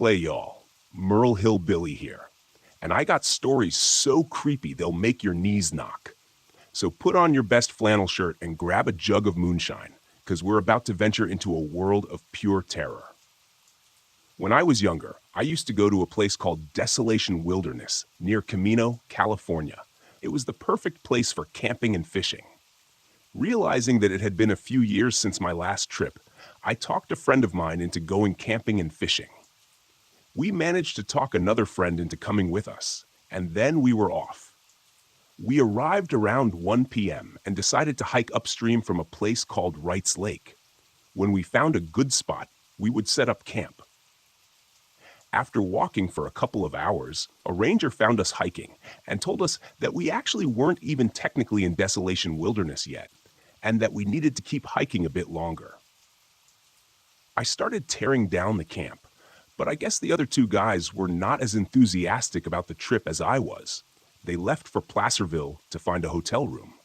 Clay, y'all. Merle Hillbilly here. And I got stories so creepy they'll make your knees knock. So put on your best flannel shirt and grab a jug of moonshine, because we're about to venture into a world of pure terror. When I was younger, I used to go to a place called Desolation Wilderness near Camino, California. It was the perfect place for camping and fishing. Realizing that it had been a few years since my last trip, I talked a friend of mine into going camping and fishing. We managed to talk another friend into coming with us, and then we were off. We arrived around 1 p.m. and decided to hike upstream from a place called Wright's Lake. When we found a good spot, we would set up camp. After walking for a couple of hours, a ranger found us hiking and told us that we actually weren't even technically in Desolation Wilderness yet, and that we needed to keep hiking a bit longer. I started tearing down the camp, but I guess the other two guys were not as enthusiastic about the trip as I was. They left for Placerville to find a hotel room.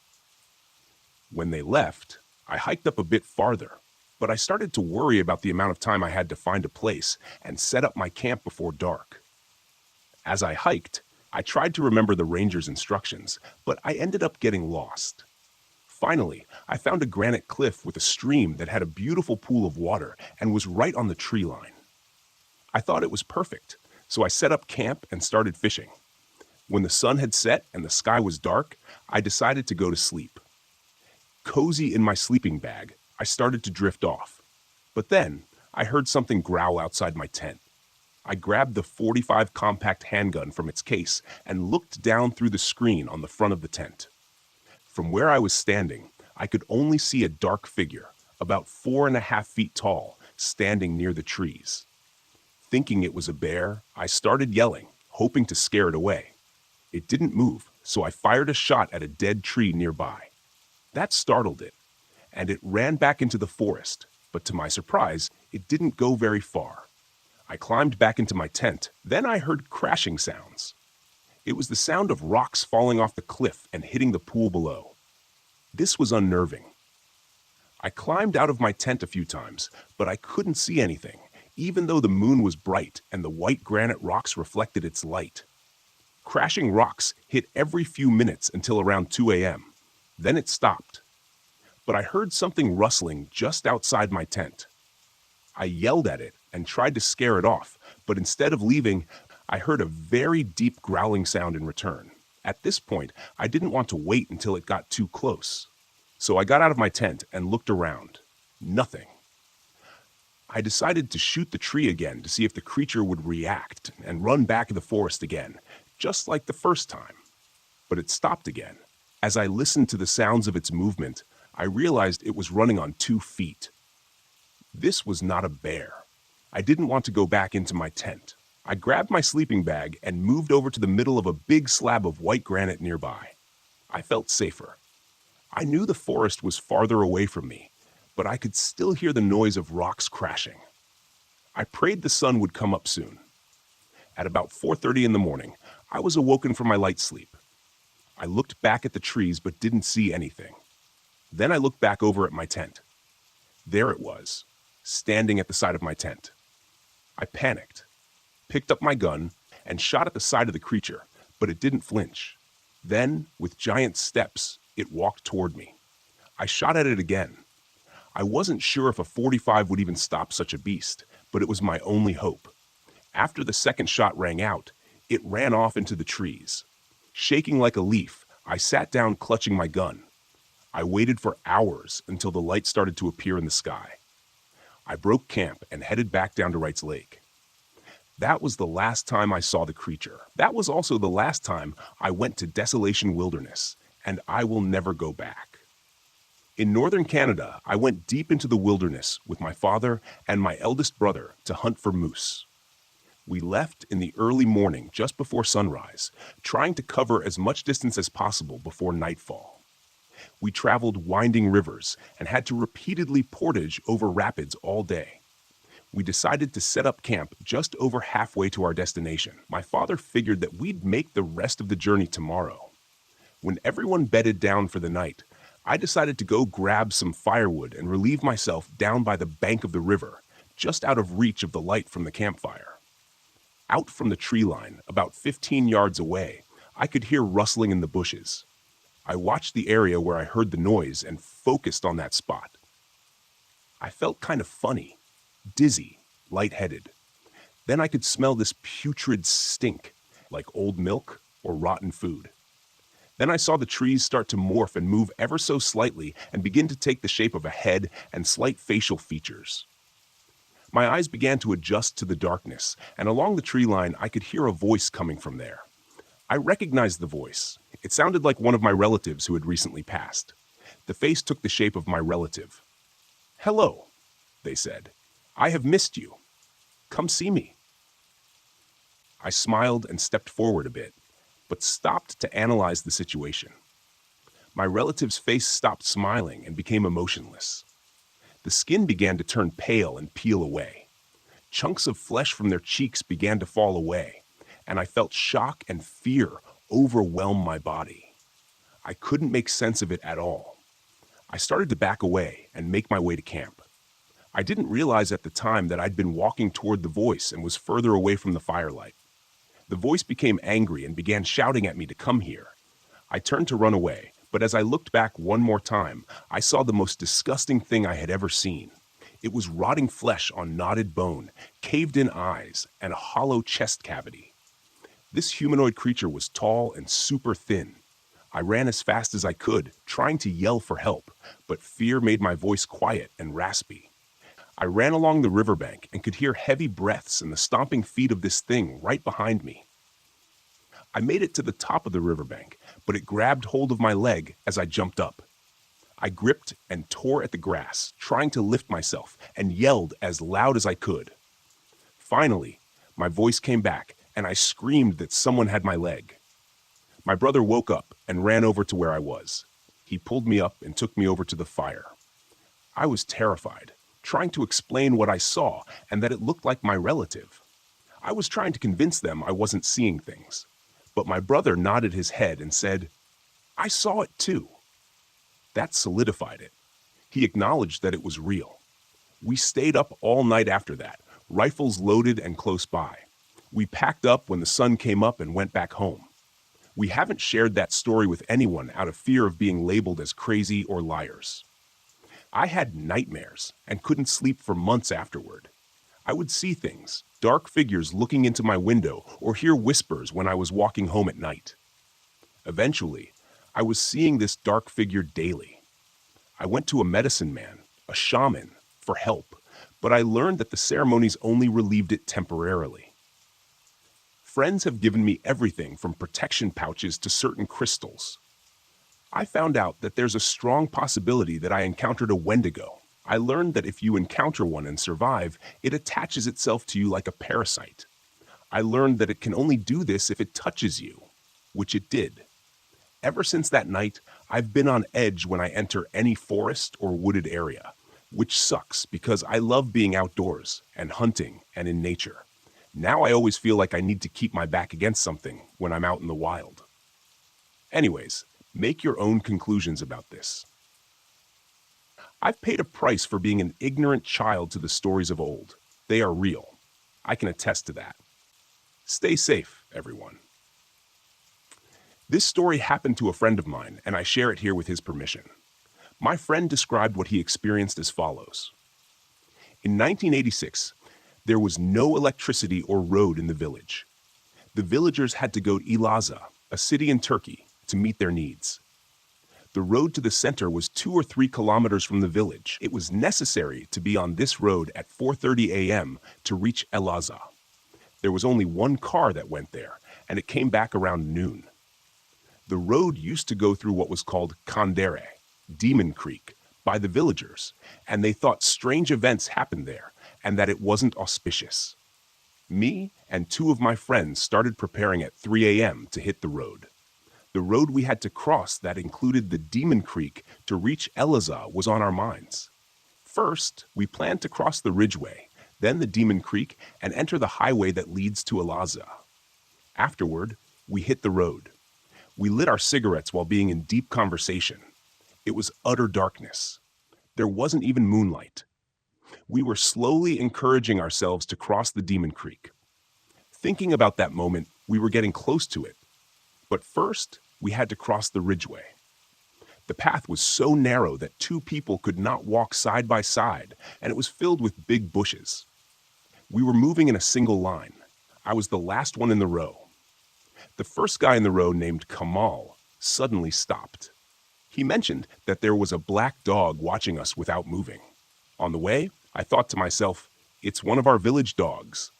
When they left, I hiked up a bit farther, but I started to worry about the amount of time I had to find a place and set up my camp before dark. As I hiked, I tried to remember the ranger's instructions, but I ended up getting lost. Finally, I found a granite cliff with a stream that had a beautiful pool of water and was right on the tree line. I thought it was perfect, so I set up camp and started fishing. When the sun had set and the sky was dark, I decided to go to sleep. Cozy in my sleeping bag, I started to drift off. But then, I heard something growl outside my tent. I grabbed the .45 compact handgun from its case and looked down through the screen on the front of the tent. From where I was standing, I could only see a dark figure, about 4.5 feet tall, standing near the trees. Thinking it was a bear, I started yelling, hoping to scare it away. It didn't move, so I fired a shot at a dead tree nearby. That startled it, and it ran back into the forest, but to my surprise, it didn't go very far. I climbed back into my tent, then I heard crashing sounds. It was the sound of rocks falling off the cliff and hitting the pool below. This was unnerving. I climbed out of my tent a few times, but I couldn't see anything, even though the moon was bright and the white granite rocks reflected its light. Crashing rocks hit every few minutes until around 2 a.m. Then it stopped. But I heard something rustling just outside my tent. I yelled at it and tried to scare it off, but instead of leaving, I heard a very deep growling sound in return. At this point, I didn't want to wait until it got too close. So I got out of my tent and looked around. Nothing. I decided to shoot the tree again to see if the creature would react and run back in the forest again, just like the first time. But it stopped again. As I listened to the sounds of its movement, I realized it was running on 2 feet. This was not a bear. I didn't want to go back into my tent. I grabbed my sleeping bag and moved over to the middle of a big slab of white granite nearby. I felt safer. I knew the forest was farther away from me, but I could still hear the noise of rocks crashing. I prayed the sun would come up soon. At about 4:30 in the morning, I was awoken from my light sleep. I looked back at the trees but didn't see anything. Then I looked back over at my tent. There it was, standing at the side of my tent. I panicked, picked up my gun, and shot at the side of the creature, but it didn't flinch. Then, with giant steps, it walked toward me. I shot at it again. I wasn't sure if a .45 would even stop such a beast, but it was my only hope. After the second shot rang out, it ran off into the trees. Shaking like a leaf, I sat down clutching my gun. I waited for hours until the light started to appear in the sky. I broke camp and headed back down to Wright's Lake. That was the last time I saw the creature. That was also the last time I went to Desolation Wilderness, and I will never go back. In northern Canada, I went deep into the wilderness with my father and my eldest brother to hunt for moose. We left in the early morning just before sunrise, trying to cover as much distance as possible before nightfall. We traveled winding rivers and had to repeatedly portage over rapids all day. We decided to set up camp just over halfway to our destination. My father figured that we'd make the rest of the journey tomorrow. When everyone bedded down for the night, I decided to go grab some firewood and relieve myself down by the bank of the river, just out of reach of the light from the campfire. Out from the tree line, about 15 yards away, I could hear rustling in the bushes. I watched the area where I heard the noise and focused on that spot. I felt kind of funny, dizzy, lightheaded. Then I could smell this putrid stink, like old milk or rotten food. Then I saw the trees start to morph and move ever so slightly and begin to take the shape of a head and slight facial features. My eyes began to adjust to the darkness, and along the tree line I could hear a voice coming from there. I recognized the voice. It sounded like one of my relatives who had recently passed. The face took the shape of my relative. "Hello," they said. "I have missed you. Come see me." I smiled and stepped forward a bit, but stopped to analyze the situation. My relative's face stopped smiling and became emotionless. The skin began to turn pale and peel away. Chunks of flesh from their cheeks began to fall away, and I felt shock and fear overwhelm my body. I couldn't make sense of it at all. I started to back away and make my way to camp. I didn't realize at the time that I'd been walking toward the voice and was further away from the firelight. The voice became angry and began shouting at me to come here. I turned to run away, but as I looked back one more time, I saw the most disgusting thing I had ever seen. It was rotting flesh on knotted bone, caved-in eyes, and a hollow chest cavity. This humanoid creature was tall and super thin. I ran as fast as I could, trying to yell for help, but fear made my voice quiet and raspy. I ran along the riverbank and could hear heavy breaths and the stomping feet of this thing right behind me. I made it to the top of the riverbank, but it grabbed hold of my leg as I jumped up. I gripped and tore at the grass, trying to lift myself, and yelled as loud as I could. Finally, my voice came back, and I screamed that someone had my leg. My brother woke up and ran over to where I was. He pulled me up and took me over to the fire. I was terrified, trying to explain what I saw and that it looked like my relative. I was trying to convince them I wasn't seeing things, but my brother nodded his head and said, "I saw it too." That solidified it. He acknowledged that it was real. We stayed up all night after that, rifles loaded and close by. We packed up when the sun came up and went back home. We haven't shared that story with anyone out of fear of being labeled as crazy or liars. I had nightmares and couldn't sleep for months afterward. I would see things, dark figures looking into my window, or hear whispers when I was walking home at night. Eventually, I was seeing this dark figure daily. I went to a medicine man, a shaman, for help, but I learned that the ceremonies only relieved it temporarily. Friends have given me everything from protection pouches to certain crystals. I found out that there's a strong possibility that I encountered a Wendigo. I learned that if you encounter one and survive, it attaches itself to you like a parasite. I learned that it can only do this if it touches you, which it did. Ever since that night, I've been on edge when I enter any forest or wooded area, which sucks because I love being outdoors and hunting and in nature. Now I always feel like I need to keep my back against something when I'm out in the wild. Anyways, make your own conclusions about this. I've paid a price for being an ignorant child to the stories of old. They are real. I can attest to that. Stay safe, everyone. This story happened to a friend of mine, and I share it here with his permission. My friend described what he experienced as follows. In 1986, there was no electricity or road in the village. The villagers had to go to Elazığ, a city in Turkey, to meet their needs. The road to the center was 2 or 3 kilometers from the village. It was necessary to be on this road at 4:30 a.m. to reach Elazığ. There was only one car that went there, and it came back around noon. The road used to go through what was called Kandere, Demon Creek, by the villagers, and they thought strange events happened there and that it wasn't auspicious. Me and 2 of my friends started preparing at 3 a.m. to hit the road. The road we had to cross that included the Demon Creek to reach Elazığ was on our minds. First, we planned to cross the Ridgeway, then the Demon Creek, and enter the highway that leads to Elazığ. Afterward, we hit the road. We lit our cigarettes while being in deep conversation. It was utter darkness. There wasn't even moonlight. We were slowly encouraging ourselves to cross the Demon Creek. Thinking about that moment, we were getting close to it. But first, we had to cross the ridgeway. The path was so narrow that two people could not walk side by side, and it was filled with big bushes. We were moving in a single line. I was the last one in the row. The first guy in the row, named Kamal, suddenly stopped. He mentioned that there was a black dog watching us without moving. On the way, I thought to myself, it's one of our village dogs.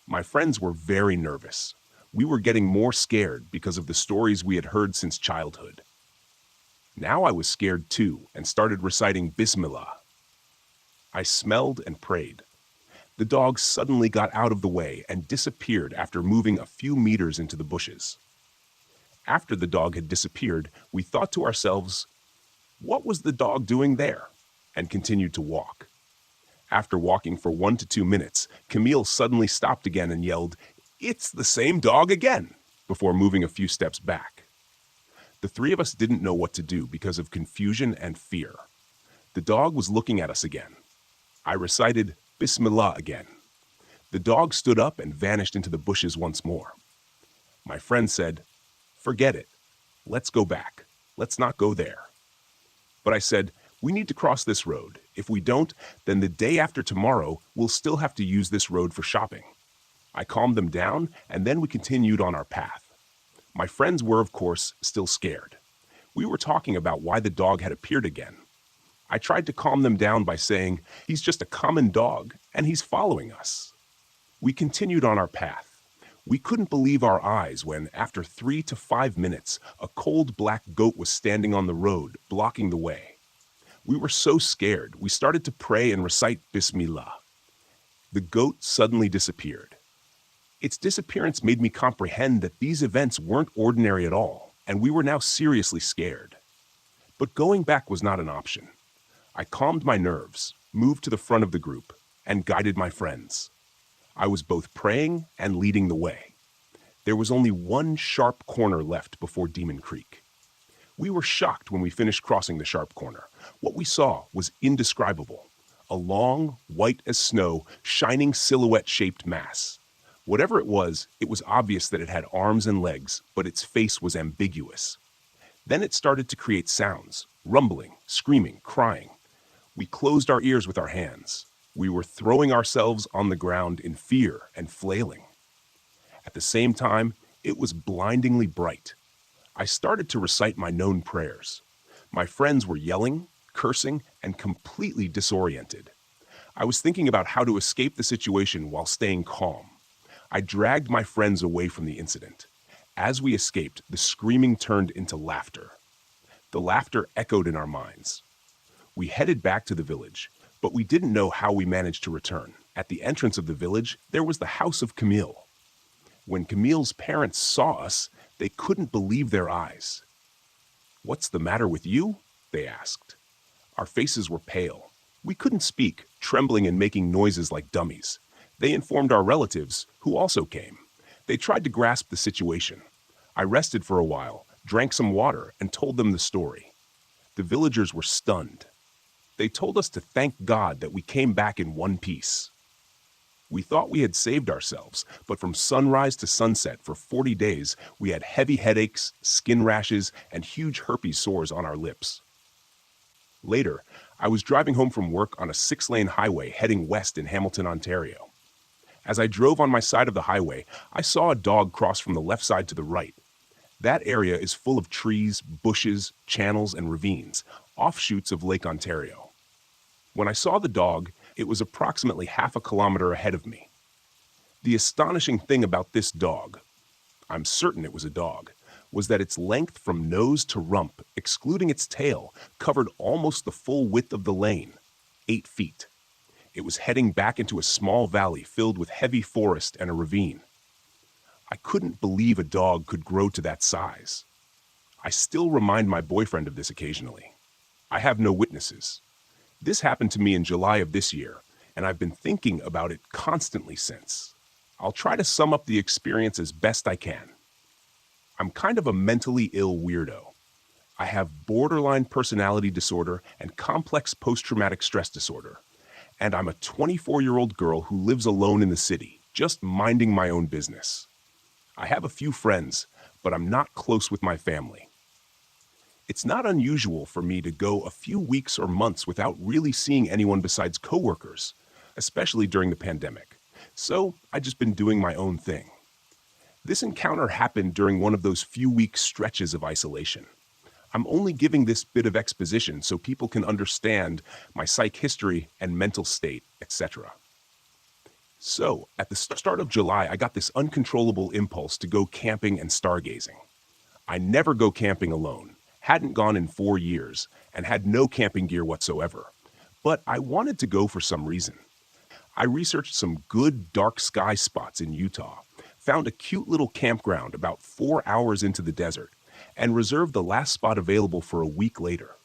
My friends were very nervous. We were getting more scared because of the stories we had heard since childhood. Now I was scared too and started reciting Bismillah. I smelled and prayed. The dog suddenly got out of the way and disappeared after moving a few meters into the bushes. After the dog had disappeared, we thought to ourselves, what was the dog doing there? And continued to walk. After walking for 1 to 2 minutes, Camille suddenly stopped again and yelled, "It's the same dog again," before moving a few steps back. The three of us didn't know what to do because of confusion and fear. The dog was looking at us again. I recited Bismillah again. The dog stood up and vanished into the bushes once more. My friend said, "Forget it. Let's go back. Let's not go there." But I said, "We need to cross this road. If we don't, then the day after tomorrow, we'll still have to use this road for shopping." I calmed them down, and then we continued on our path. My friends were, of course, still scared. We were talking about why the dog had appeared again. I tried to calm them down by saying, he's just a common dog, and he's following us. We continued on our path. We couldn't believe our eyes when, after 3 to 5 minutes, a cold black goat was standing on the road, blocking the way. We were so scared, we started to pray and recite Bismillah. The goat suddenly disappeared. Its disappearance made me comprehend that these events weren't ordinary at all, and we were now seriously scared. But going back was not an option. I calmed my nerves, moved to the front of the group, and guided my friends. I was both praying and leading the way. There was only one sharp corner left before Demon Creek. We were shocked when we finished crossing the sharp corner. What we saw was indescribable. A long, white as snow, shining silhouette-shaped mass. Whatever it was obvious that it had arms and legs, but its face was ambiguous. Then it started to create sounds, rumbling, screaming, crying. We closed our ears with our hands. We were throwing ourselves on the ground in fear and flailing. At the same time, it was blindingly bright. I started to recite my known prayers. My friends were yelling, cursing, and completely disoriented. I was thinking about how to escape the situation while staying calm. I dragged my friends away from the incident. As we escaped, the screaming turned into laughter. The laughter echoed in our minds. We headed back to the village, but we didn't know how we managed to return. At the entrance of the village, there was the house of Camille. When Camille's parents saw us, they couldn't believe their eyes. "What's the matter with you?" they asked. Our faces were pale. We couldn't speak, trembling and making noises like dummies. They informed our relatives, who also came. They tried to grasp the situation. I rested for a while, drank some water, and told them the story. The villagers were stunned. They told us to thank God that we came back in one piece. We thought we had saved ourselves, but from sunrise to sunset for 40 days, we had heavy headaches, skin rashes, and huge herpes sores on our lips. Later, I was driving home from work on a 6-lane highway heading west in Hamilton, Ontario. As I drove on my side of the highway, I saw a dog cross from the left side to the right. That area is full of trees, bushes, channels, and ravines, offshoots of Lake Ontario. When I saw the dog, it was approximately half a kilometer ahead of me. The astonishing thing about this dog, I'm certain it was a dog, was that its length from nose to rump, excluding its tail, covered almost the full width of the lane, 8 feet. It was heading back into a small valley filled with heavy forest and a ravine. I couldn't believe a dog could grow to that size. I still remind my boyfriend of this occasionally. I have no witnesses. This happened to me in July of this year, and I've been thinking about it constantly since. I'll try to sum up the experience as best I can. I'm kind of a mentally ill weirdo. I have borderline personality disorder and complex post-traumatic stress disorder, and I'm a 24-year-old girl who lives alone in the city. just minding my own business. I have a few friends, but I'm not close with my family. It's not unusual for me to go a few weeks or months without really seeing anyone besides coworkers, especially during the pandemic. So I've just been doing my own thing. This encounter happened during one of those few-week stretches of isolation. I'm only giving this bit of exposition so people can understand my psych history and mental state, etc. So, at the start of July, I got this uncontrollable impulse to go camping and stargazing. I never go camping alone, hadn't gone in 4 years, and had no camping gear whatsoever. But I wanted to go for some reason. I researched some good dark sky spots in Utah, found a cute little campground about 4 hours into the desert, and reserved the last spot available for a week later.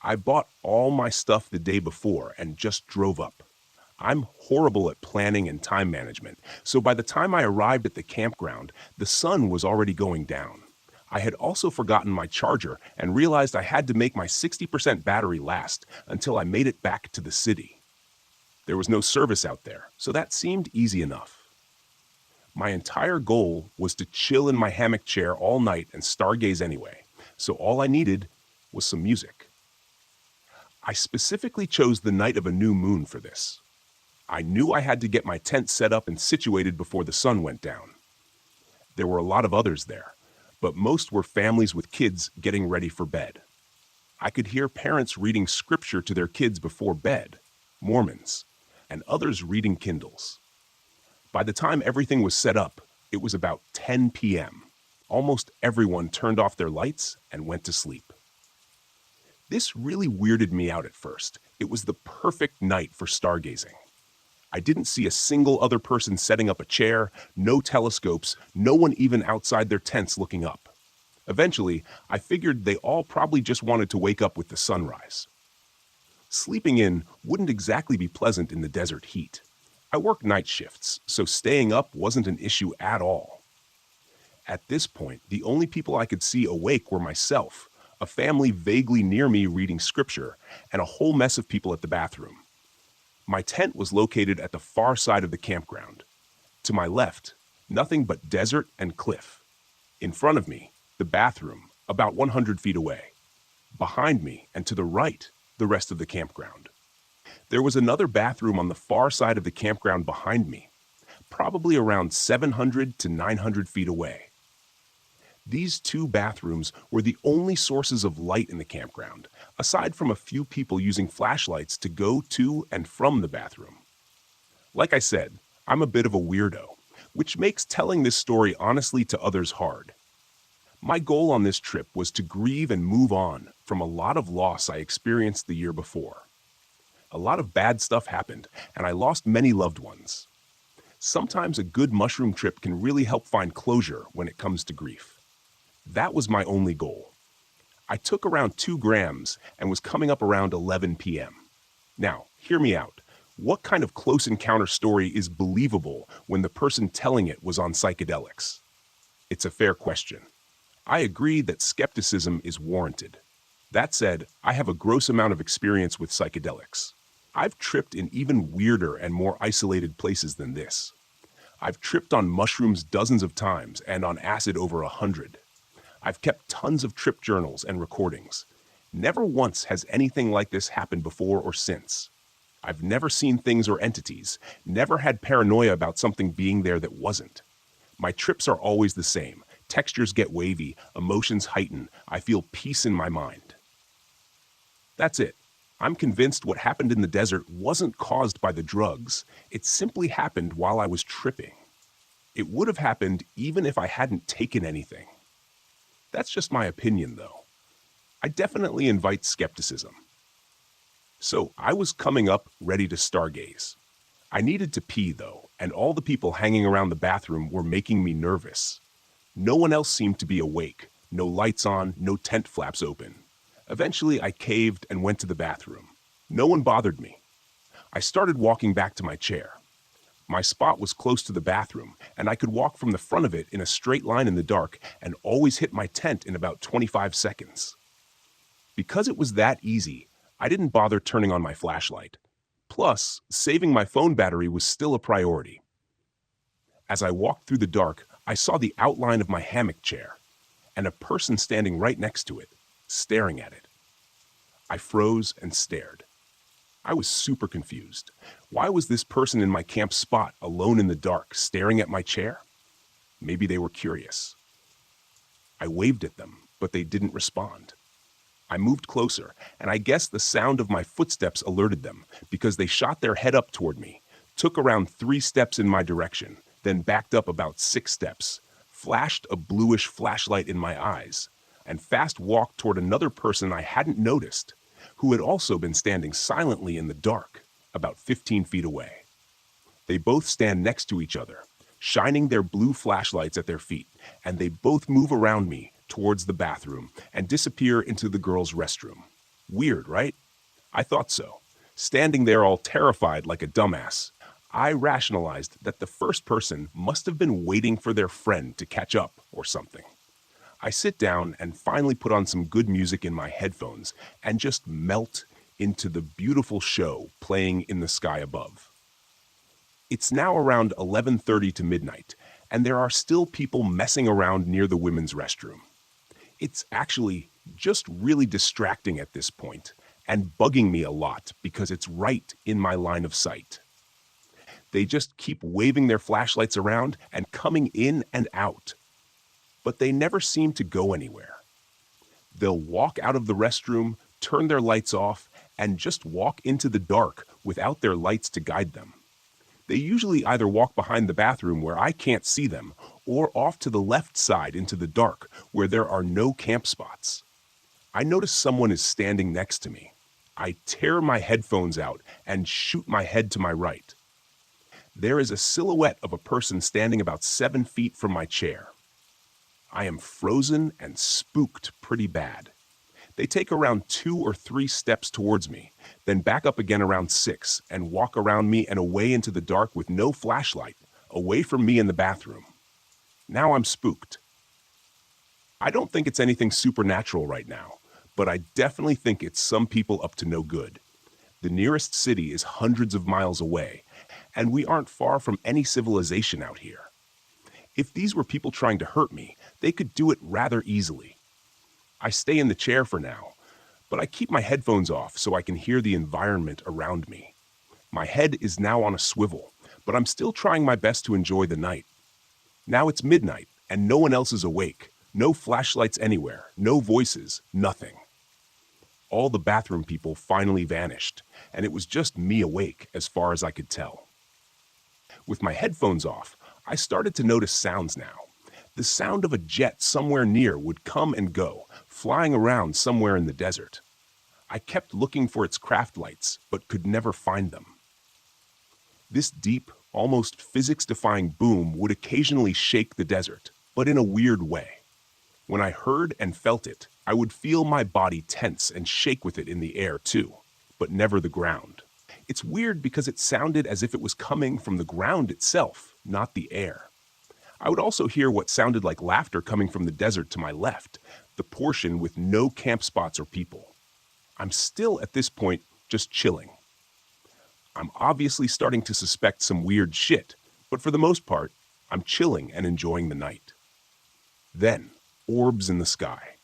I bought all my stuff the day before and just drove up. I'm horrible at planning and time management, so by the time I arrived at the campground, the sun was already going down. I had also forgotten my charger and realized I had to make my 60% battery last until I made it back to the city. There was no service out there, so that seemed easy enough. My entire goal was to chill in my hammock chair all night and stargaze anyway, so all I needed was some music. I specifically chose the night of a new moon for this. I knew I had to get my tent set up and situated before the sun went down. There were a lot of others there, but most were families with kids getting ready for bed. I could hear parents reading scripture to their kids before bed, Mormons, and others reading Kindles. By the time everything was set up, it was about 10 p.m. Almost everyone turned off their lights and went to sleep. This really weirded me out at first. It was the perfect night for stargazing. I didn't see a single other person setting up a chair, no telescopes, no one even outside their tents looking up. Eventually, I figured they all probably just wanted to wake up with the sunrise. Sleeping in wouldn't exactly be pleasant in the desert heat. I worked night shifts, so staying up wasn't an issue at all. At this point, the only people I could see awake were myself, a family vaguely near me reading scripture, and a whole mess of people at the bathroom. My tent was located at the far side of the campground. To my left, nothing but desert and cliff. In front of me, the bathroom, about 100 feet away. Behind me, and to the right, the rest of the campground. There was another bathroom on the far side of the campground behind me, probably around 700 to 900 feet away. These two bathrooms were the only sources of light in the campground, aside from a few people using flashlights to go to and from the bathroom. Like I said, I'm a bit of a weirdo, which makes telling this story honestly to others hard. My goal on this trip was to grieve and move on from a lot of loss I experienced the year before. A lot of bad stuff happened, and I lost many loved ones. Sometimes a good mushroom trip can really help find closure when it comes to grief. That was my only goal. I took around 2 grams and was coming up around 11 p.m. Now, hear me out. What kind of close encounter story is believable when the person telling it was on psychedelics? It's a fair question. I agree that skepticism is warranted. That said, I have a gross amount of experience with psychedelics. I've tripped in even weirder and more isolated places than this. I've tripped on mushrooms dozens of times and on acid over 100. I've kept tons of trip journals and recordings. Never once has anything like this happened before or since. I've never seen things or entities, never had paranoia about something being there that wasn't. My trips are always the same. Textures get wavy, emotions heighten, I feel peace in my mind. That's it. I'm convinced what happened in the desert wasn't caused by the drugs. It simply happened while I was tripping. It would have happened even if I hadn't taken anything. That's just my opinion, though. I definitely invite skepticism. So I was coming up ready to stargaze. I needed to pee, though, and all the people hanging around the bathroom were making me nervous. No one else seemed to be awake. No lights on, no tent flaps open. Eventually, I caved and went to the bathroom. No one bothered me. I started walking back to my chair. My spot was close to the bathroom, and I could walk from the front of it in a straight line in the dark and always hit my tent in about 25 seconds. Because it was that easy, I didn't bother turning on my flashlight. Plus, saving my phone battery was still a priority. As I walked through the dark, I saw the outline of my hammock chair and a person standing right next to it, staring at it. I froze and stared. I was super confused. Why was this person in my camp spot, alone in the dark, staring at my chair? Maybe they were curious. I waved at them, but they didn't respond. I moved closer, and I guess the sound of my footsteps alerted them, because they shot their head up toward me, took around 3 steps in my direction, then backed up about 6 steps, flashed a bluish flashlight in my eyes, and fast walked toward another person I hadn't noticed, who had also been standing silently in the dark, about 15 feet away. They both stand next to each other, shining their blue flashlights at their feet, and they both move around me towards the bathroom and disappear into the girls' restroom. Weird, right? I thought so. Standing there all terrified like a dumbass, I rationalized that the first person must have been waiting for their friend to catch up or something. I sit down and finally put on some good music in my headphones and just melt into the beautiful show playing in the sky above. It's now around 11:30 to midnight, and there are still people messing around near the women's restroom. It's actually just really distracting at this point and bugging me a lot because it's right in my line of sight. They just keep waving their flashlights around and coming in and out, but they never seem to go anywhere. They'll walk out of the restroom, turn their lights off, and just walk into the dark without their lights to guide them. They usually either walk behind the bathroom where I can't see them, or off to the left side into the dark where there are no camp spots. I notice someone is standing next to me. I tear my headphones out and shoot my head to my right. There is a silhouette of a person standing about 7 feet from my chair. I am frozen and spooked pretty bad. They take around 2 or 3 steps towards me, then back up again around 6 and walk around me and away into the dark with no flashlight, away from me in the bathroom. Now I'm spooked. I don't think it's anything supernatural right now, but I definitely think it's some people up to no good. The nearest city is hundreds of miles away, and we aren't far from any civilization out here. If these were people trying to hurt me, they could do it rather easily. I stay in the chair for now, but I keep my headphones off so I can hear the environment around me. My head is now on a swivel, but I'm still trying my best to enjoy the night. Now it's midnight, and no one else is awake. No flashlights anywhere, no voices, nothing. All the bathroom people finally vanished, and it was just me awake as far as I could tell. With my headphones off, I started to notice sounds now. The sound of a jet somewhere near would come and go, flying around somewhere in the desert. I kept looking for its craft lights, but could never find them. This deep, almost physics-defying boom would occasionally shake the desert, but in a weird way. When I heard and felt it, I would feel my body tense and shake with it in the air too, but never the ground. It's weird because it sounded as if it was coming from the ground itself, not the air. I would also hear what sounded like laughter coming from the desert to my left, the portion with no camp spots or people. I'm still at this point just chilling. I'm obviously starting to suspect some weird shit, but for the most part, I'm chilling and enjoying the night. Then, orbs in the sky.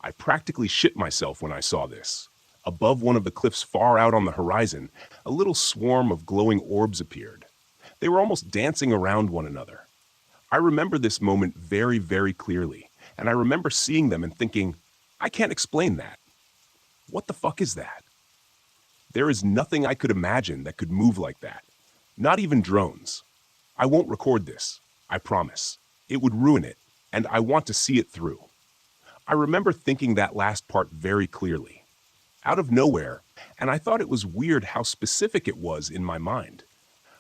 I practically shit myself when I saw this. Above one of the cliffs far out on the horizon, a little swarm of glowing orbs appeared. They were almost dancing around one another. I remember this moment very, very clearly, and I remember seeing them and thinking, I can't explain that. What the fuck is that? There is nothing I could imagine that could move like that. Not even drones. I won't record this, I promise. It would ruin it, and I want to see it through. I remember thinking that last part very clearly. Out of nowhere, and I thought it was weird how specific it was in my mind.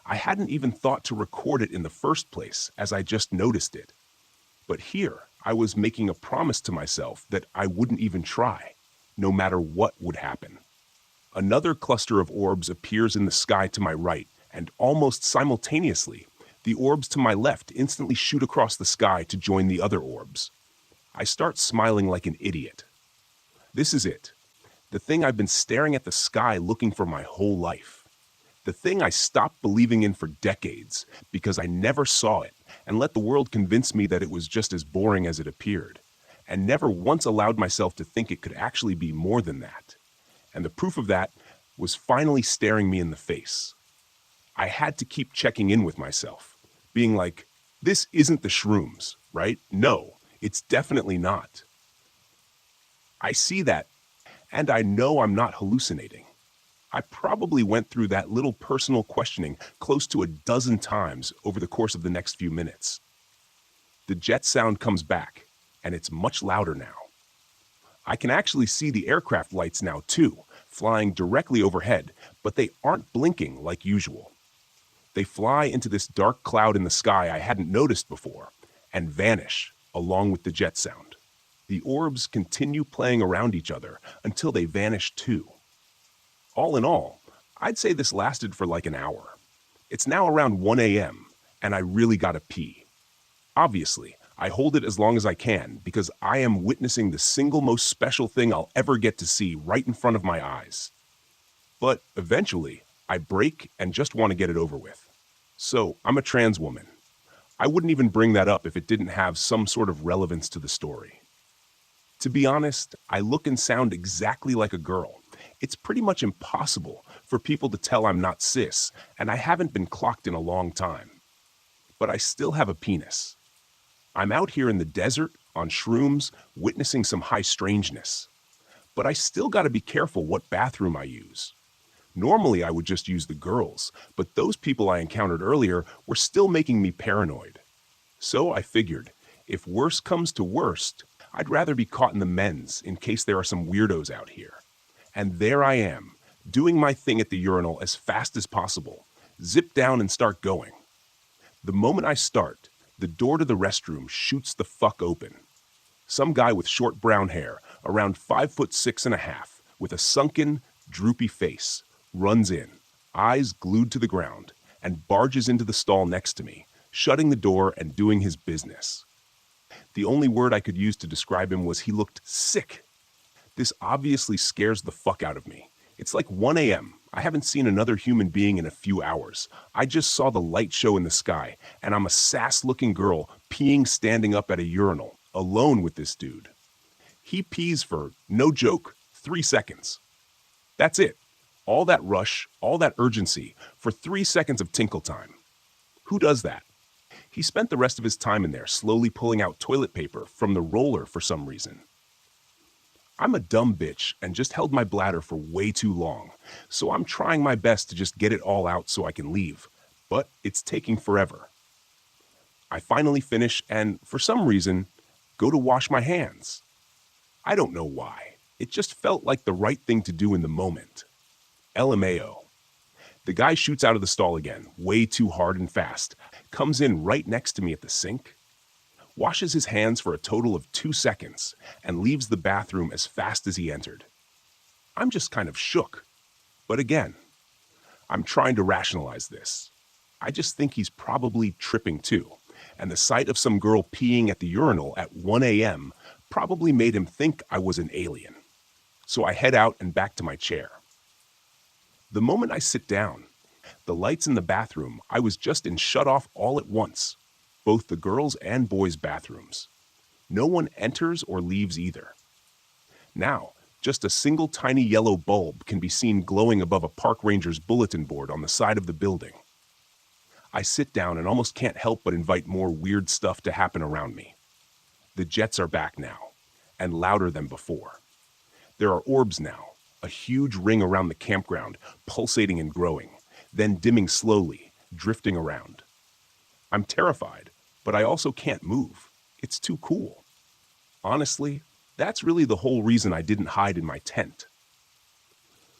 I hadn't even thought to record it in the first place, as I just noticed it. But here, I was making a promise to myself that I wouldn't even try, no matter what would happen. Another cluster of orbs appears in the sky to my right, and almost simultaneously, the orbs to my left instantly shoot across the sky to join the other orbs. I start smiling like an idiot. This is it. The thing I've been staring at the sky looking for my whole life. The thing I stopped believing in for decades because I never saw it and let the world convince me that it was just as boring as it appeared, and never once allowed myself to think it could actually be more than that. And the proof of that was finally staring me in the face. I had to keep checking in with myself, being like, this isn't the shrooms, right? No, it's definitely not. I see that, and I know I'm not hallucinating. I probably went through that little personal questioning close to a dozen times over the course of the next few minutes. The jet sound comes back, and it's much louder now. I can actually see the aircraft lights now too, flying directly overhead, but they aren't blinking like usual. They fly into this dark cloud in the sky I hadn't noticed before, and vanish along with the jet sound. The orbs continue playing around each other until they vanish too. All in all, I'd say this lasted for like an hour. It's now around 1 a.m., and I really gotta pee. Obviously, I hold it as long as I can because I am witnessing the single most special thing I'll ever get to see right in front of my eyes. But eventually, I break and just want to get it over with. So, I'm a trans woman. I wouldn't even bring that up if it didn't have some sort of relevance to the story. To be honest, I look and sound exactly like a girl. It's pretty much impossible for people to tell I'm not cis, and I haven't been clocked in a long time. But I still have a penis. I'm out here in the desert, on shrooms, witnessing some high strangeness. But I still gotta be careful what bathroom I use. Normally I would just use the girls, but those people I encountered earlier were still making me paranoid. So I figured, if worse comes to worst, I'd rather be caught in the men's in case there are some weirdos out here. And there I am, doing my thing at the urinal as fast as possible, zip down and start going. The moment I start, the door to the restroom shoots the fuck open. Some guy with short brown hair, around 5'6.5", with a sunken, droopy face, runs in, eyes glued to the ground, and barges into the stall next to me, shutting the door and doing his business. The only word I could use to describe him was he looked sick. This obviously scares the fuck out of me. It's like 1 a.m. I haven't seen another human being in a few hours. I just saw the light show in the sky, and I'm a sass-looking girl peeing standing up at a urinal, alone with this dude. He pees for, no joke, 3 seconds. That's it. All that rush, all that urgency, for 3 seconds of tinkle time. Who does that? He spent the rest of his time in there slowly pulling out toilet paper from the roller for some reason. I'm a dumb bitch and just held my bladder for way too long, so I'm trying my best to just get it all out so I can leave, but it's taking forever. I finally finish and, for some reason, go to wash my hands. I don't know why. It just felt like the right thing to do in the moment. LMAO. The guy shoots out of the stall again, way too hard and fast, comes in right next to me at the sink, washes his hands for a total of 2 seconds, and leaves the bathroom as fast as he entered. I'm just kind of shook. But again, I'm trying to rationalize this. I just think he's probably tripping too, and the sight of some girl peeing at the urinal at 1 a.m. probably made him think I was an alien. So I head out and back to my chair. The moment I sit down, the lights in the bathroom I was just in shut off all at once. Both the girls' and boys' bathrooms. No one enters or leaves either. Now, just a single tiny yellow bulb can be seen glowing above a park ranger's bulletin board on the side of the building. I sit down and almost can't help but invite more weird stuff to happen around me. The jets are back now, and louder than before. There are orbs now, a huge ring around the campground, pulsating and growing, then dimming slowly, drifting around. I'm terrified, but I also can't move. It's too cool. Honestly, that's really the whole reason I didn't hide in my tent.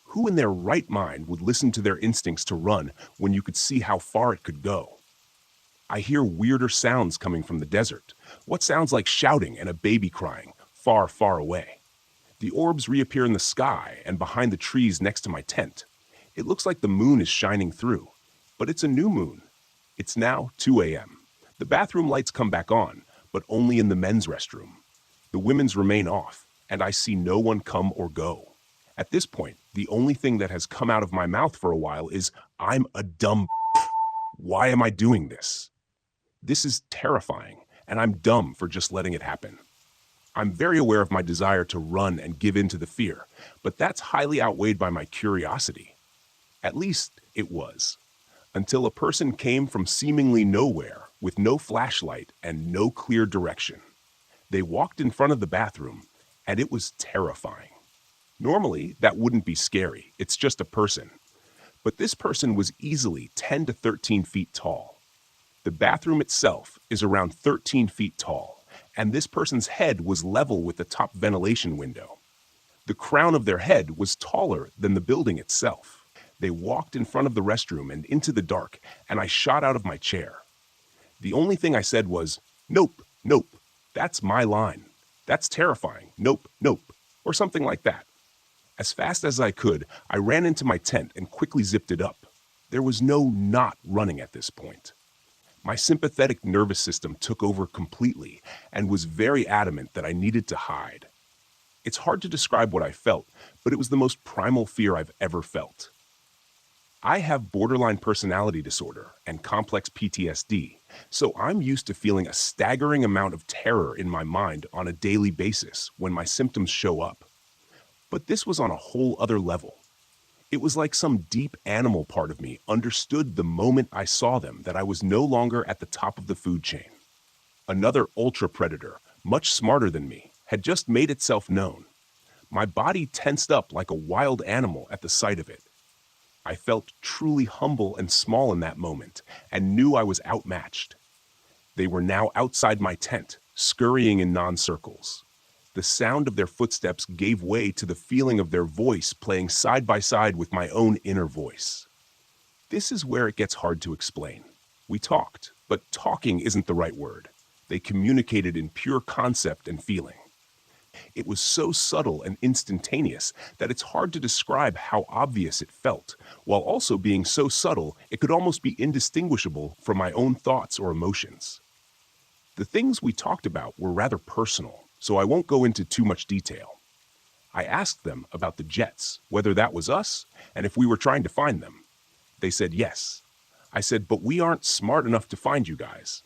Who in their right mind would listen to their instincts to run when you could see how far it could go? I hear weirder sounds coming from the desert, what sounds like shouting and a baby crying, far, far away. The orbs reappear in the sky and behind the trees next to my tent. It looks like the moon is shining through, but it's a new moon. It's now 2 a.m. The bathroom lights come back on, but only in the men's restroom. The women's remain off, and I see no one come or go. At this point, the only thing that has come out of my mouth for a while is, I'm a dumb. Why am I doing this? This is terrifying, and I'm dumb for just letting it happen. I'm very aware of my desire to run and give in to the fear, but that's highly outweighed by my curiosity. At least it was. Until a person came from seemingly nowhere with no flashlight and no clear direction. They walked in front of the bathroom, and it was terrifying. Normally, that wouldn't be scary. It's just a person. But this person was easily 10 to 13 feet tall. The bathroom itself is around 13 feet tall, and this person's head was level with the top ventilation window. The crown of their head was taller than the building itself. They walked in front of the restroom and into the dark, and I shot out of my chair. The only thing I said was, "Nope, nope, that's my line. That's terrifying. Nope, nope," or something like that. As fast as I could, I ran into my tent and quickly zipped it up. There was no not running at this point. My sympathetic nervous system took over completely and was very adamant that I needed to hide. It's hard to describe what I felt, but it was the most primal fear I've ever felt. I have borderline personality disorder and complex PTSD, so I'm used to feeling a staggering amount of terror in my mind on a daily basis when my symptoms show up. But this was on a whole other level. It was like some deep animal part of me understood the moment I saw them that I was no longer at the top of the food chain. Another ultra predator, much smarter than me, had just made itself known. My body tensed up like a wild animal at the sight of it. I felt truly humble and small in that moment and knew I was outmatched. They were now outside my tent, scurrying in non-circles. The sound of their footsteps gave way to the feeling of their voice playing side by side with my own inner voice. This is where it gets hard to explain. We talked, but talking isn't the right word. They communicated in pure concept and feeling. It was so subtle and instantaneous that it's hard to describe how obvious it felt, while also being so subtle it could almost be indistinguishable from my own thoughts or emotions. The things we talked about were rather personal, so I won't go into too much detail. I asked them about the jets, whether that was us, and if we were trying to find them. They said yes. I said, "But we aren't smart enough to find you guys."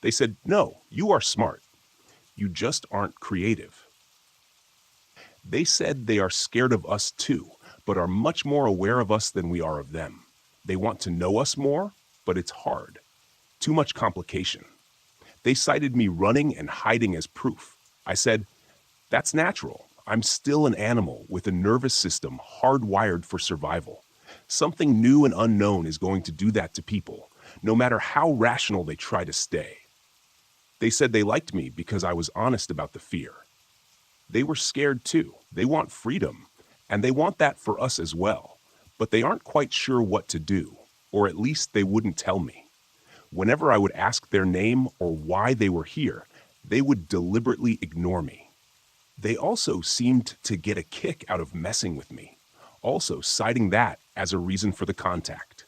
They said, "No, you are smart. You just aren't creative." They said they are scared of us too, but are much more aware of us than we are of them. They want to know us more, but it's hard. Too much complication. They cited me running and hiding as proof. I said, "That's natural. I'm still an animal with a nervous system hardwired for survival. Something new and unknown is going to do that to people, no matter how rational they try to stay." They said they liked me because I was honest about the fear. They were scared too. They want freedom, and they want that for us as well, but they aren't quite sure what to do, or at least they wouldn't tell me. Whenever I would ask their name or why they were here, they would deliberately ignore me. They also seemed to get a kick out of messing with me, also citing that as a reason for the contact.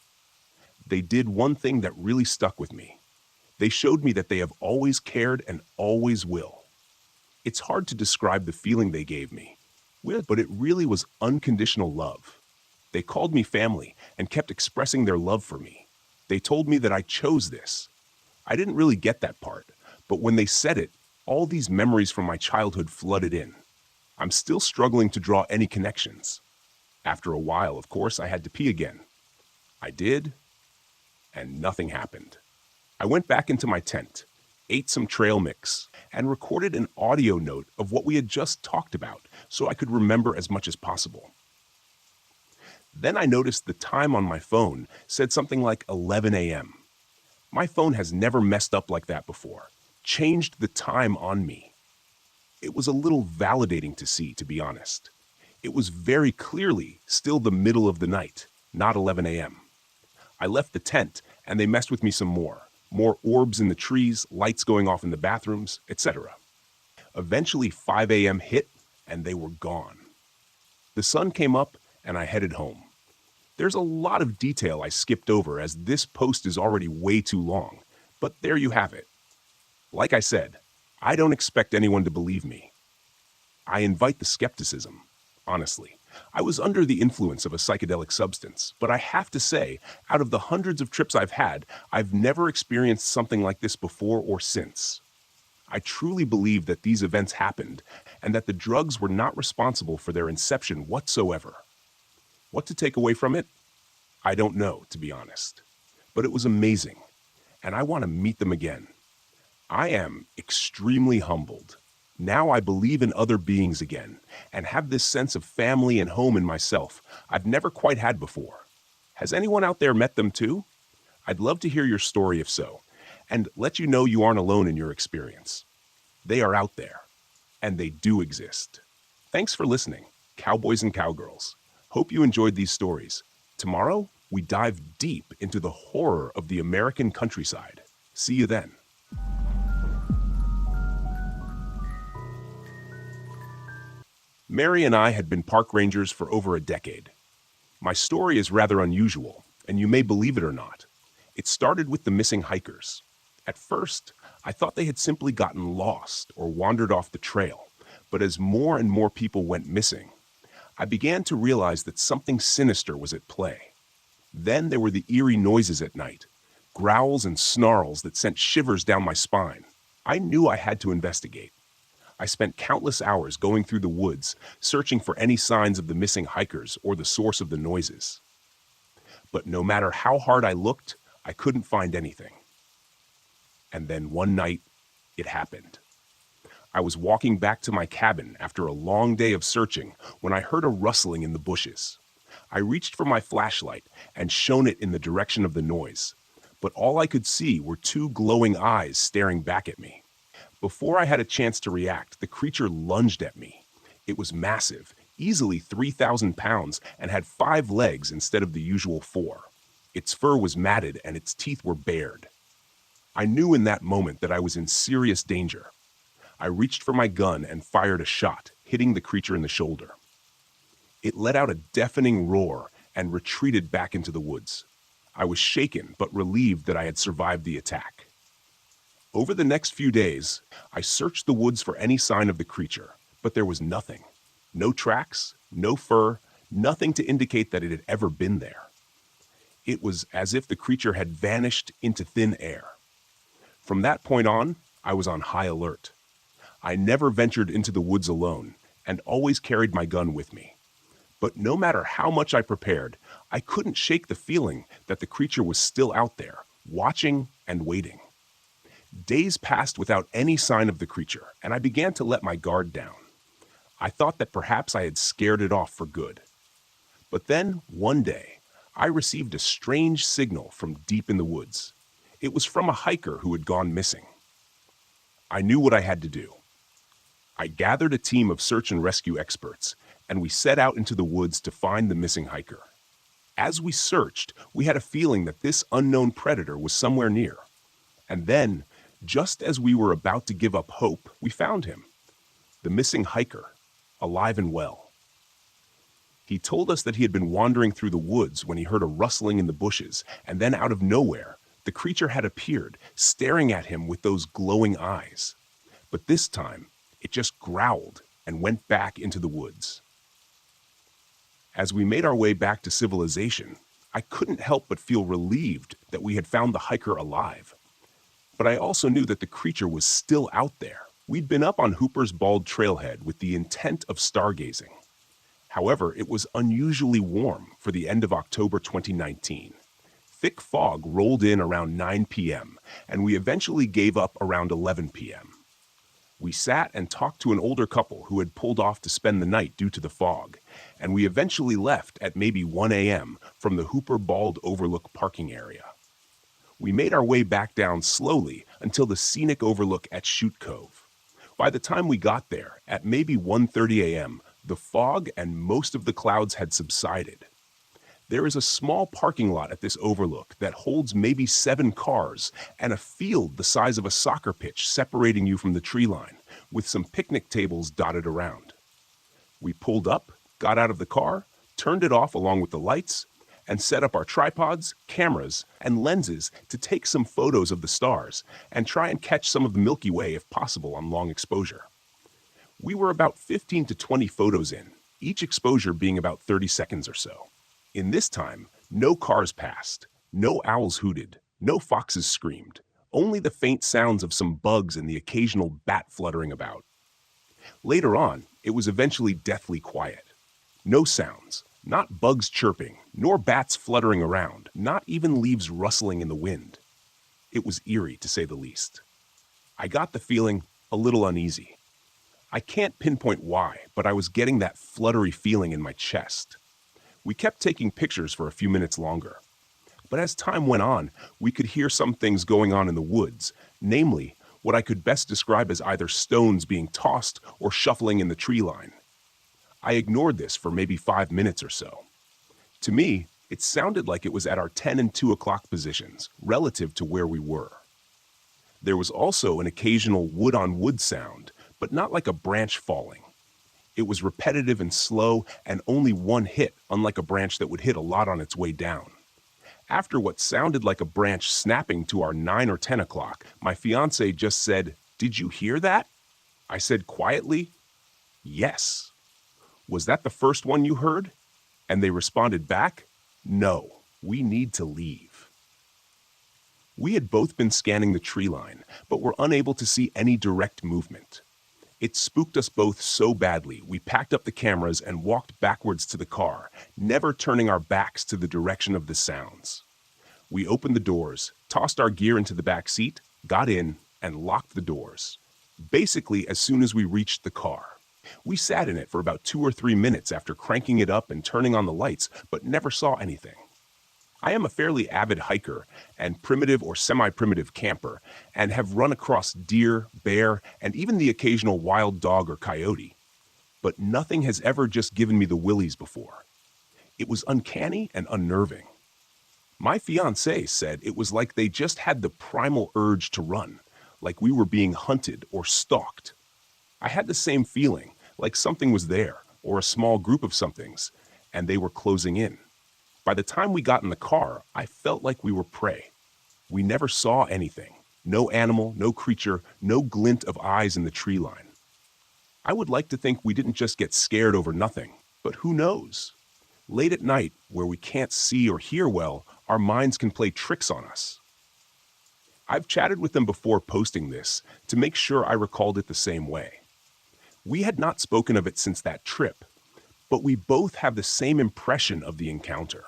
They did one thing that really stuck with me. They showed me that they have always cared and always will. It's hard to describe the feeling they gave me, but it really was unconditional love. They called me family and kept expressing their love for me. They told me that I chose this. I didn't really get that part, but when they said it, all these memories from my childhood flooded in. I'm still struggling to draw any connections. After a while, of course, I had to pee again. I did, and nothing happened. I went back into my tent, ate some trail mix, and recorded an audio note of what we had just talked about so I could remember as much as possible. Then I noticed the time on my phone said something like 11 a.m. My phone has never messed up like that before, changed the time on me. It was a little validating to see, to be honest. It was very clearly still the middle of the night, not 11 a.m. I left the tent and they messed with me some more. More orbs in the trees, lights going off in the bathrooms, etc. Eventually 5 a.m. hit and they were gone. The sun came up and I headed home. There's a lot of detail I skipped over as this post is already way too long, but there you have it. Like I said, I don't expect anyone to believe me. I invite the skepticism, honestly, I was under the influence of a psychedelic substance, but I have to say, out of the hundreds of trips I've had, I've never experienced something like this before or since. I truly believe that these events happened and that the drugs were not responsible for their inception whatsoever. What to take away from it? I don't know, to be honest. But it was amazing, and I want to meet them again. I am extremely humbled. Now I believe in other beings again and have this sense of family and home in myself I've never quite had before. Has anyone out there met them too? I'd love to hear your story if so, and let you know you aren't alone in your experience. They are out there, and they do exist. Thanks for listening, cowboys and cowgirls. Hope you enjoyed these stories. Tomorrow, we dive deep into the horror of the American countryside. See you then. Mary and I had been park rangers for over a decade. My story is rather unusual, and you may believe it or not. It started with the missing hikers. At first, I thought they had simply gotten lost or wandered off the trail, but as more and more people went missing, I began to realize that something sinister was at play. Then there were the eerie noises at night, growls and snarls that sent shivers down my spine. I knew I had to investigate. I spent countless hours going through the woods, searching for any signs of the missing hikers or the source of the noises. But no matter how hard I looked, I couldn't find anything. And then one night, it happened. I was walking back to my cabin after a long day of searching when I heard a rustling in the bushes. I reached for my flashlight and shone it in the direction of the noise, but all I could see were two glowing eyes staring back at me. Before I had a chance to react, the creature lunged at me. It was massive, easily 3,000 pounds, and had 5 legs instead of the usual 4. Its fur was matted and its teeth were bared. I knew in that moment that I was in serious danger. I reached for my gun and fired a shot, hitting the creature in the shoulder. It let out a deafening roar and retreated back into the woods. I was shaken but relieved that I had survived the attack. Over the next few days, I searched the woods for any sign of the creature, but there was nothing. No tracks, no fur, nothing to indicate that it had ever been there. It was as if the creature had vanished into thin air. From that point on, I was on high alert. I never ventured into the woods alone and always carried my gun with me. But no matter how much I prepared, I couldn't shake the feeling that the creature was still out there, watching and waiting. Days passed without any sign of the creature, and I began to let my guard down. I thought that perhaps I had scared it off for good. But then, one day, I received a strange signal from deep in the woods. It was from a hiker who had gone missing. I knew what I had to do. I gathered a team of search and rescue experts, and we set out into the woods to find the missing hiker. As we searched, we had a feeling that this unknown predator was somewhere near. And then, just as we were about to give up hope, we found him. The missing hiker, alive and well. He told us that he had been wandering through the woods when he heard a rustling in the bushes, and then out of nowhere, the creature had appeared, staring at him with those glowing eyes. But this time, it just growled and went back into the woods. As we made our way back to civilization, I couldn't help but feel relieved that we had found the hiker alive. But I also knew that the creature was still out there. We'd been up on Hooper's Bald Trailhead with the intent of stargazing. However, it was unusually warm for the end of October 2019. Thick fog rolled in around 9 p.m., and we eventually gave up around 11 p.m. We sat and talked to an older couple who had pulled off to spend the night due to the fog, and we eventually left at maybe 1 a.m. from the Hooper Bald Overlook parking area. We made our way back down slowly until the scenic overlook at Chute Cove. By the time we got there, at maybe 1:30 a.m., the fog and most of the clouds had subsided. There is a small parking lot at this overlook that holds maybe 7 cars and a field the size of a soccer pitch separating you from the tree line, with some picnic tables dotted around. We pulled up, got out of the car, turned it off along with the lights, and set up our tripods, cameras, and lenses to take some photos of the stars and try and catch some of the Milky Way if possible on long exposure. We were about 15 to 20 photos in, each exposure being about 30 seconds or so. In this time, no cars passed, no owls hooted, no foxes screamed, only the faint sounds of some bugs and the occasional bat fluttering about. Later on, it was eventually deathly quiet. No sounds, not bugs chirping, nor bats fluttering around, not even leaves rustling in the wind. It was eerie, to say the least. I got the feeling a little uneasy. I can't pinpoint why, but I was getting that fluttery feeling in my chest. We kept taking pictures for a few minutes longer. But as time went on, we could hear some things going on in the woods, namely, what I could best describe as either stones being tossed or shuffling in the tree line. I ignored this for maybe 5 minutes or so. To me, it sounded like it was at our 10 and 2 o'clock positions, relative to where we were. There was also an occasional wood-on-wood sound, but not like a branch falling. It was repetitive and slow, and only one hit, unlike a branch that would hit a lot on its way down. After what sounded like a branch snapping to our 9 or 10 o'clock, my fiancé just said, "Did you hear that?" I said quietly, "Yes." "Was that the first one you heard?" And they responded back, "No, we need to leave." We had both been scanning the tree line, but were unable to see any direct movement. It spooked us both so badly, we packed up the cameras and walked backwards to the car, never turning our backs to the direction of the sounds. We opened the doors, tossed our gear into the back seat, got in, and locked the doors. Basically, as soon as we reached the car. We sat in it for about 2 or 3 minutes after cranking it up and turning on the lights, but never saw anything. I am a fairly avid hiker and primitive or semi-primitive camper, and have run across deer, bear, and even the occasional wild dog or coyote. But nothing has ever just given me the willies before. It was uncanny and unnerving. My fiancé said it was like they just had the primal urge to run, like we were being hunted or stalked. I had the same feeling, like something was there, or a small group of somethings, and they were closing in. By the time we got in the car, I felt like we were prey. We never saw anything. No animal, no creature, no glint of eyes in the tree line. I would like to think we didn't just get scared over nothing, but who knows? Late at night, where we can't see or hear well, our minds can play tricks on us. I've chatted with them before posting this to make sure I recalled it the same way. We had not spoken of it since that trip, but we both have the same impression of the encounter.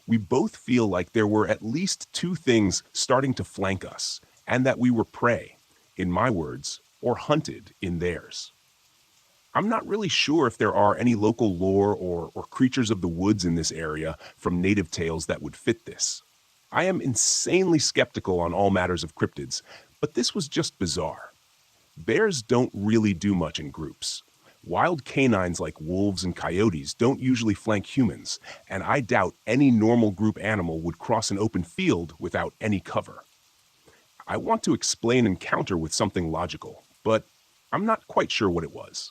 We both feel like there were at least 2 things starting to flank us, and that we were prey, in my words, or hunted in theirs. I'm not really sure if there are any local lore or creatures of the woods in this area from native tales that would fit this. I am insanely skeptical on all matters of cryptids, but this was just bizarre. Bears don't really do much in groups. Wild canines like wolves and coyotes don't usually flank humans, and I doubt any normal group animal would cross an open field without any cover. I want to explain encounter with something logical, but I'm not quite sure what it was.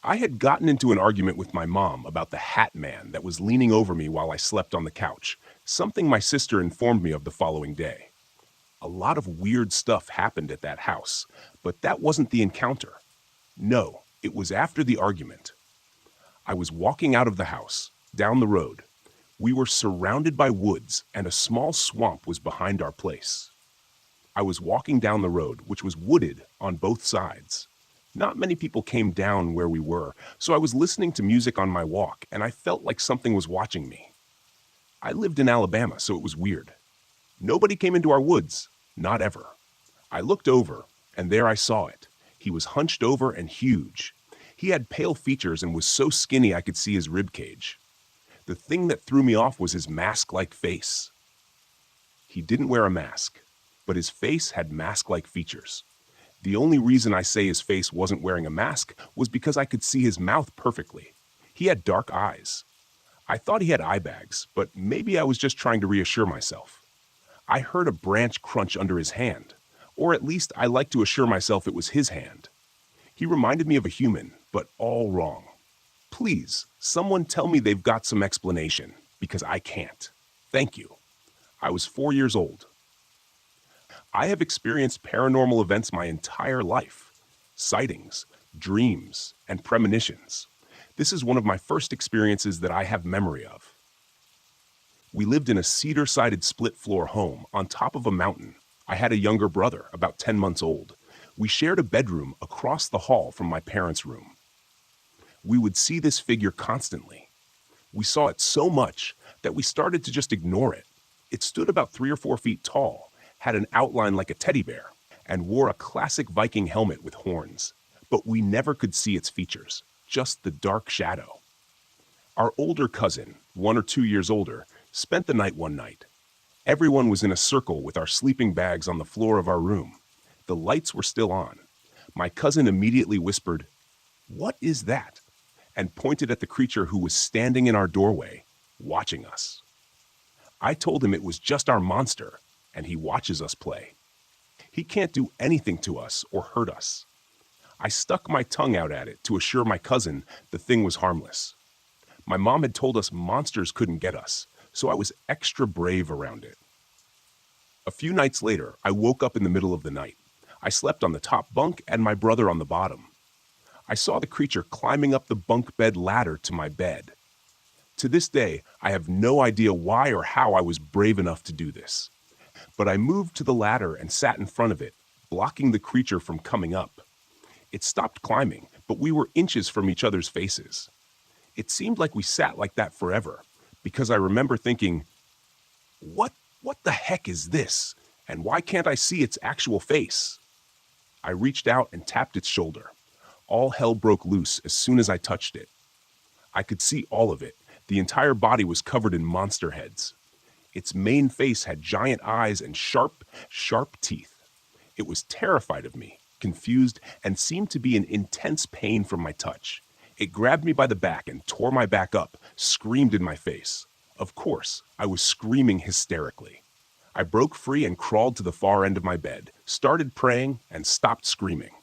I had gotten into an argument with my mom about the Hat Man that was leaning over me while I slept on the couch, something my sister informed me of the following day. A lot of weird stuff happened at that house, but that wasn't the encounter. No, it was after the argument. I was walking out of the house, down the road. We were surrounded by woods, and a small swamp was behind our place. I was walking down the road, which was wooded on both sides. Not many people came down where we were, so I was listening to music on my walk, and I felt like something was watching me. I lived in Alabama, so it was weird. Nobody came into our woods, not ever. I looked over, and there I saw it. He was hunched over and huge. He had pale features and was so skinny I could see his ribcage. The thing that threw me off was his mask-like face. He didn't wear a mask, but his face had mask-like features. The only reason I say his face wasn't wearing a mask was because I could see his mouth perfectly. He had dark eyes. I thought he had eye bags, but maybe I was just trying to reassure myself. I heard a branch crunch under his hand, or at least I like to assure myself it was his hand. He reminded me of a human, but all wrong. Please, someone tell me they've got some explanation, because I can't. Thank you. I was 4 years old. I have experienced paranormal events my entire life. Sightings, dreams, and premonitions. This is one of my first experiences that I have memory of. We lived in a cedar-sided split-floor home on top of a mountain. I had a younger brother, about 10 months old. We shared a bedroom across the hall from my parents' room. We would see this figure constantly. We saw it so much that we started to just ignore it. It stood about 3 or 4 feet tall, had an outline like a teddy bear, and wore a classic Viking helmet with horns. But we never could see its features, just the dark shadow. Our older cousin, 1 or 2 years older, spent the night one night. Everyone was in a circle with our sleeping bags on the floor of our room. The lights were still on. My cousin immediately whispered, "What is that?" and pointed at the creature who was standing in our doorway, watching us. I told him it was just our monster, and he watches us play. He can't do anything to us or hurt us. I stuck my tongue out at it to assure my cousin the thing was harmless. My mom had told us monsters couldn't get us, so I was extra brave around it. A few nights later, I woke up in the middle of the night. I slept on the top bunk and my brother on the bottom. I saw the creature climbing up the bunk bed ladder to my bed. To this day, I have no idea why or how I was brave enough to do this. But I moved to the ladder and sat in front of it, blocking the creature from coming up. It stopped climbing, but we were inches from each other's faces. It seemed like we sat like that forever, because I remember thinking, what the heck is this? And why can't I see its actual face? I reached out and tapped its shoulder. All hell broke loose as soon as I touched it. I could see all of it. The entire body was covered in monster heads. Its main face had giant eyes and sharp, sharp teeth. It was terrified of me, confused, and seemed to be in intense pain from my touch. It grabbed me by the back and tore my back up, screamed in my face. Of course, I was screaming hysterically. I broke free and crawled to the far end of my bed, started praying, and stopped screaming.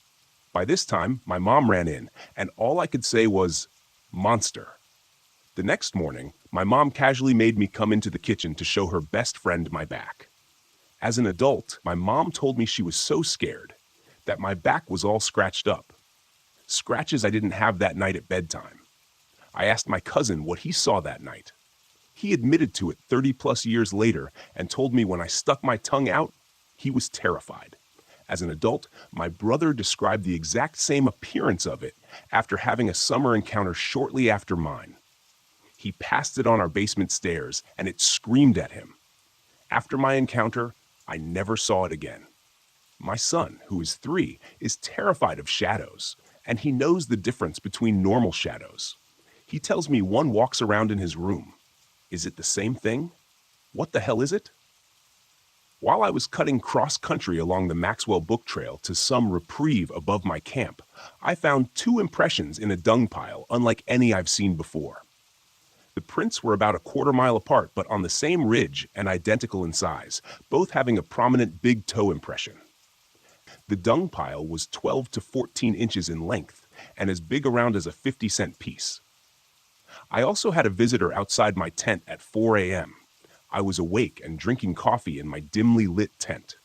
By this time, my mom ran in, and all I could say was, "Monster." The next morning, my mom casually made me come into the kitchen to show her best friend my back. As an adult, my mom told me she was so scared that my back was all scratched up. Scratches I didn't have that night at bedtime. I asked my cousin what he saw that night. He admitted to it 30+ years later and told me when I stuck my tongue out, he was terrified. As an adult, my brother described the exact same appearance of it after having a summer encounter shortly after mine. He passed it on our basement stairs and it screamed at him. After my encounter, I never saw it again. My son, who is 3, is terrified of shadows, and he knows the difference between normal shadows. He tells me one walks around in his room. Is it the same thing? What the hell is it? While I was cutting cross-country along the Maxwell Book Trail to some reprieve above my camp, I found 2 impressions in a dung pile unlike any I've seen before. The prints were about a quarter-mile apart, but on the same ridge and identical in size, both having a prominent big toe impression. The dung pile was 12 to 14 inches in length and as big around as a 50-cent piece. I also had a visitor outside my tent at 4 a.m. I was awake and drinking coffee in my dimly lit tent.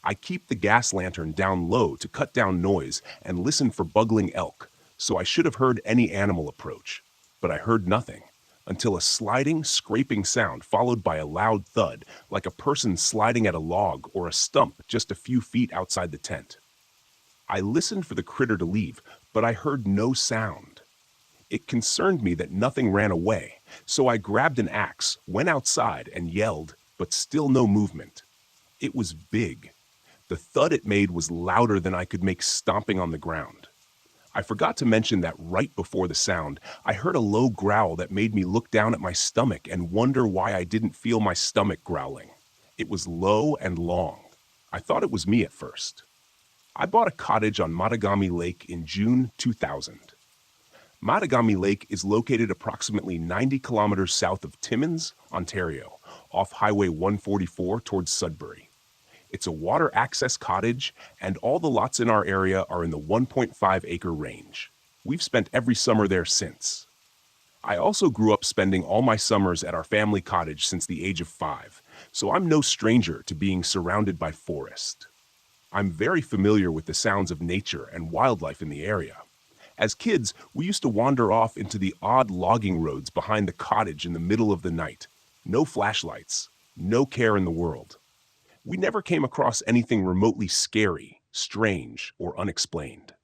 I keep the gas lantern down low to cut down noise and listen for buggling elk, so I should have heard any animal approach. But I heard nothing, until a sliding, scraping sound followed by a loud thud, like a person sliding at a log or a stump just a few feet outside the tent. I listened for the critter to leave, but I heard no sound. It concerned me that nothing ran away, so I grabbed an axe, went outside, and yelled, but still no movement. It was big. The thud it made was louder than I could make stomping on the ground. I forgot to mention that right before the sound, I heard a low growl that made me look down at my stomach and wonder why I didn't feel my stomach growling. It was low and long. I thought it was me at first. I bought a cottage on Mattagami Lake in June 2000. Mattagami Lake is located approximately 90 kilometers south of Timmins, Ontario, off Highway 144 towards Sudbury. It's a water access cottage, and all the lots in our area are in the 1.5-acre range. We've spent every summer there since. I also grew up spending all my summers at our family cottage since the age of 5, so I'm no stranger to being surrounded by forest. I'm very familiar with the sounds of nature and wildlife in the area. As kids, we used to wander off into the odd logging roads behind the cottage in the middle of the night. No flashlights, no care in the world. We never came across anything remotely scary, strange, or unexplained.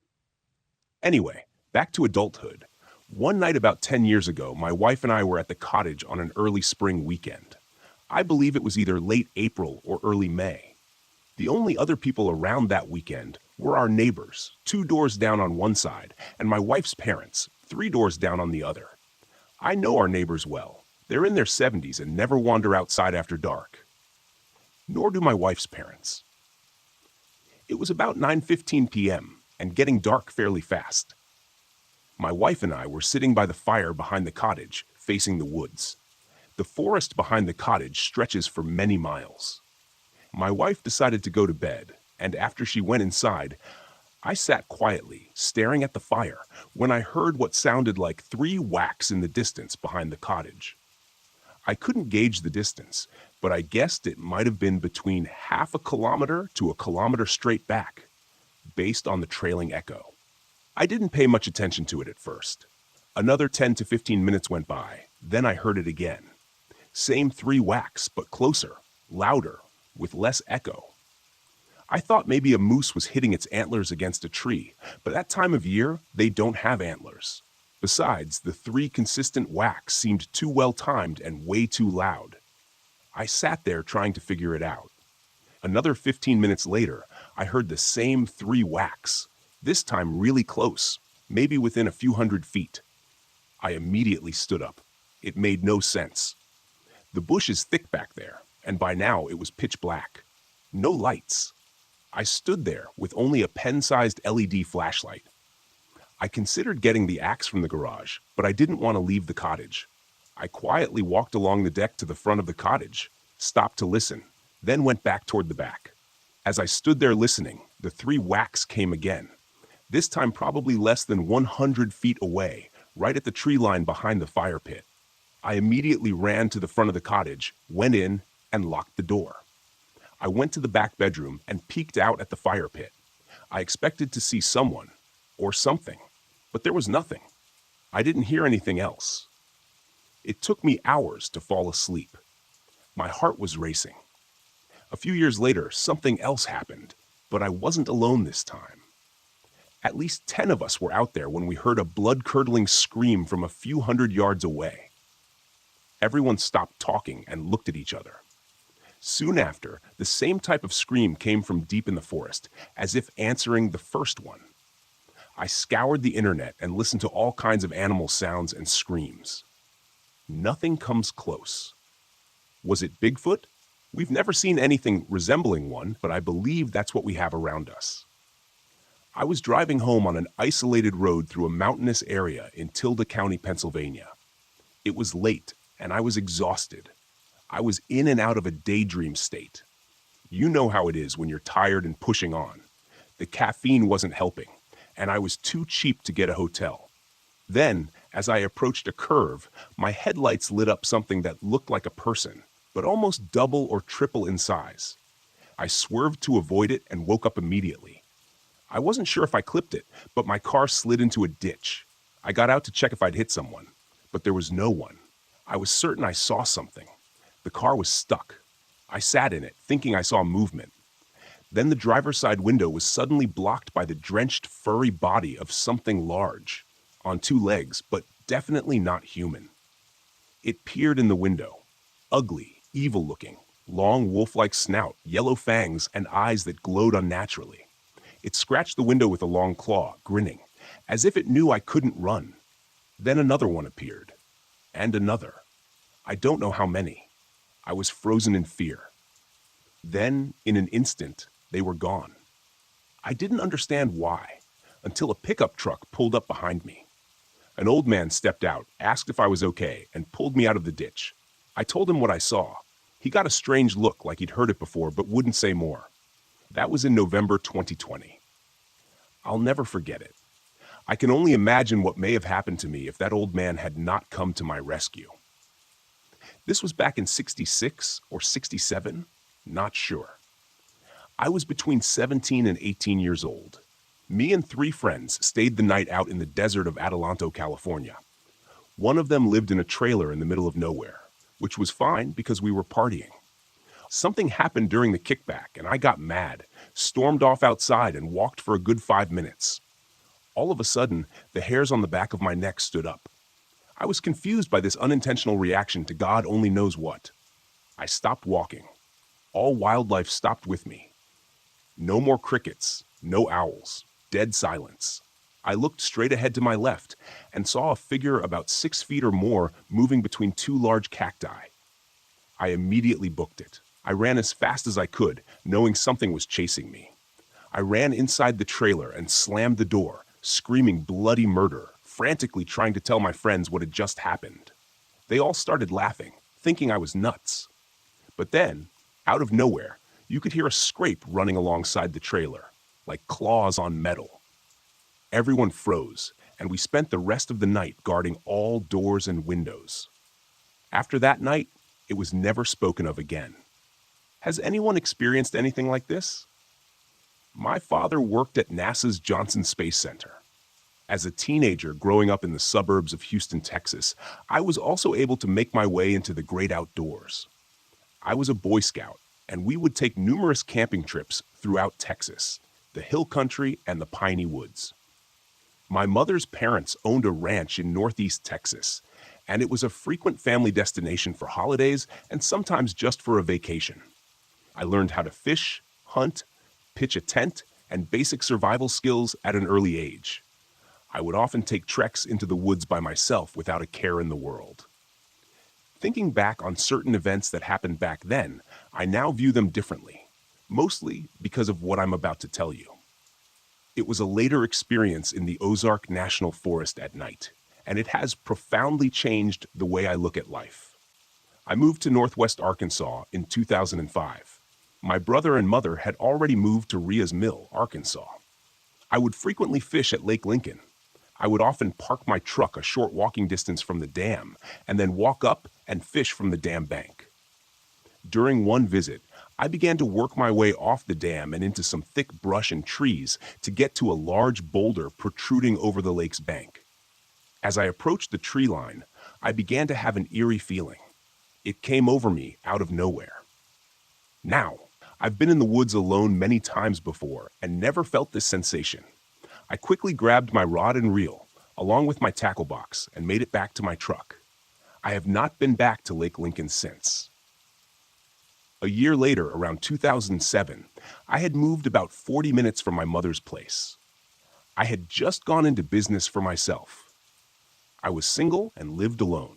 Anyway, back to adulthood. One night about 10 years ago, my wife and I were at the cottage on an early spring weekend. I believe it was either late April or early May. The only other people around that weekend were our neighbors, 2 doors down on one side, and my wife's parents, 3 doors down on the other. I know our neighbors well. They're in their 70s and never wander outside after dark. Nor do my wife's parents. It was about 9:15 p.m. and getting dark fairly fast. My wife and I were sitting by the fire behind the cottage, facing the woods. The forest behind the cottage stretches for many miles. My wife decided to go to bed, and after she went inside, I sat quietly, staring at the fire, when I heard what sounded like 3 whacks in the distance behind the cottage. I couldn't gauge the distance, but I guessed it might have been between half a kilometer to a kilometer straight back, based on the trailing echo. I didn't pay much attention to it at first. Another 10 to 15 minutes went by, then I heard it again. Same 3 whacks, but closer, louder, with less echo. I thought maybe a moose was hitting its antlers against a tree, but that time of year, they don't have antlers. Besides, the 3 consistent whacks seemed too well timed and way too loud. I sat there trying to figure it out. Another 15 minutes later, I heard the same 3 whacks, this time really close, maybe within a few hundred feet. I immediately stood up. It made no sense. The bush is thick back there, and by now it was pitch black. No lights. I stood there with only a pen-sized LED flashlight. I considered getting the axe from the garage, but I didn't want to leave the cottage. I quietly walked along the deck to the front of the cottage, stopped to listen, then went back toward the back. As I stood there listening, the 3 whacks came again, this time probably less than 100 feet away, right at the tree line behind the fire pit. I immediately ran to the front of the cottage, went in, and locked the door. I went to the back bedroom and peeked out at the fire pit. I expected to see someone, or something, but there was nothing. I didn't hear anything else. It took me hours to fall asleep. My heart was racing. A few years later, something else happened, but I wasn't alone this time. At least 10 of us were out there when we heard a blood-curdling scream from a few hundred yards away. Everyone stopped talking and looked at each other. Soon after, the same type of scream came from deep in the forest, as if answering the first one. I scoured the internet and listened to all kinds of animal sounds and screams. Nothing comes close. Was it Bigfoot? We've never seen anything resembling one, but I believe that's what we have around us. I was driving home on an isolated road through a mountainous area in Tilda County, Pennsylvania. It was late, and I was exhausted. I was in and out of a daydream state. You know how it is when you're tired and pushing on. The caffeine wasn't helping, and I was too cheap to get a hotel. Then, as I approached a curve, my headlights lit up something that looked like a person, but almost double or triple in size. I swerved to avoid it and woke up immediately. I wasn't sure if I clipped it, but my car slid into a ditch. I got out to check if I'd hit someone, but there was no one. I was certain I saw something. The car was stuck. I sat in it, thinking I saw movement. Then the driver's side window was suddenly blocked by the drenched, furry body of something large, on 2 legs, but definitely not human. It peered in the window, ugly, evil-looking, long wolf-like snout, yellow fangs, and eyes that glowed unnaturally. It scratched the window with a long claw, grinning, as if it knew I couldn't run. Then another one appeared, and another. I don't know how many. I was frozen in fear. Then, in an instant, they were gone. I didn't understand why, until a pickup truck pulled up behind me. An old man stepped out, asked if I was okay, and pulled me out of the ditch. I told him what I saw. He got a strange look like he'd heard it before, but wouldn't say more. That was in November 2020. I'll never forget it. I can only imagine what may have happened to me if that old man had not come to my rescue. This was back in '66 or '67, not sure. I was between 17 and 18 years old. Me and three friends stayed the night out in the desert of Adelanto, California. One of them lived in a trailer in the middle of nowhere, which was fine because we were partying. Something happened during the kickback, and I got mad, stormed off outside, and walked for a good 5 minutes. All of a sudden, the hairs on the back of my neck stood up. I was confused by this unintentional reaction to God only knows what. I stopped walking. All wildlife stopped with me. No more crickets, no owls, dead silence. I looked straight ahead to my left and saw a figure about 6 feet or more moving between two large cacti. I immediately booked it. I ran as fast as I could, knowing something was chasing me. I ran inside the trailer and slammed the door, screaming bloody murder, frantically trying to tell my friends what had just happened. They all started laughing, thinking I was nuts. But then, out of nowhere, you could hear a scrape running alongside the trailer, like claws on metal. Everyone froze, and we spent the rest of the night guarding all doors and windows. After that night, it was never spoken of again. Has anyone experienced anything like this? My father worked at NASA's Johnson Space Center. As a teenager growing up in the suburbs of Houston, Texas, I was also able to make my way into the great outdoors. I was a Boy Scout, and we would take numerous camping trips throughout Texas, the hill country, and the piney woods. My mother's parents owned a ranch in northeast Texas, and it was a frequent family destination for holidays and sometimes just for a vacation. I learned how to fish, hunt, pitch a tent, and basic survival skills at an early age. I would often take treks into the woods by myself without a care in the world. Thinking back on certain events that happened back then, I now view them differently, mostly because of what I'm about to tell you. It was a later experience in the Ozark National Forest at night, and it has profoundly changed the way I look at life. I moved to Northwest Arkansas in 2005. My brother and mother had already moved to Ria's Mill, Arkansas. I would frequently fish at Lake Lincoln. I would often park my truck a short walking distance from the dam and then walk up and fish from the dam bank. During one visit, I began to work my way off the dam and into some thick brush and trees to get to a large boulder protruding over the lake's bank. As I approached the tree line, I began to have an eerie feeling. It came over me out of nowhere. Now, I've been in the woods alone many times before and never felt this sensation. I quickly grabbed my rod and reel, along with my tackle box, and made it back to my truck. I have not been back to Lake Lincoln since. A year later, around 2007, I had moved about 40 minutes from my mother's place. I had just gone into business for myself. I was single and lived alone.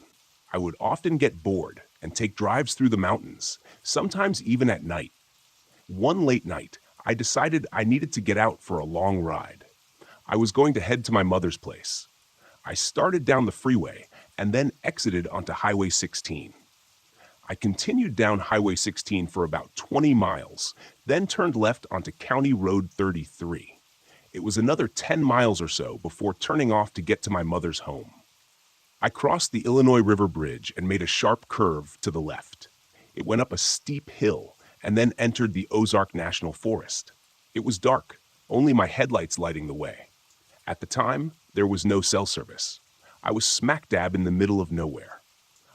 I would often get bored and take drives through the mountains, sometimes even at night. One late night, I decided I needed to get out for a long ride. I was going to head to my mother's place. I started down the freeway and then exited onto Highway 16. I continued down Highway 16 for about 20 miles, then turned left onto County Road 33. It was another 10 miles or so before turning off to get to my mother's home. I crossed the Illinois River Bridge and made a sharp curve to the left. It went up a steep hill and then entered the Ozark National Forest. It was dark, only my headlights lighting the way. At the time, there was no cell service. I was smack dab in the middle of nowhere.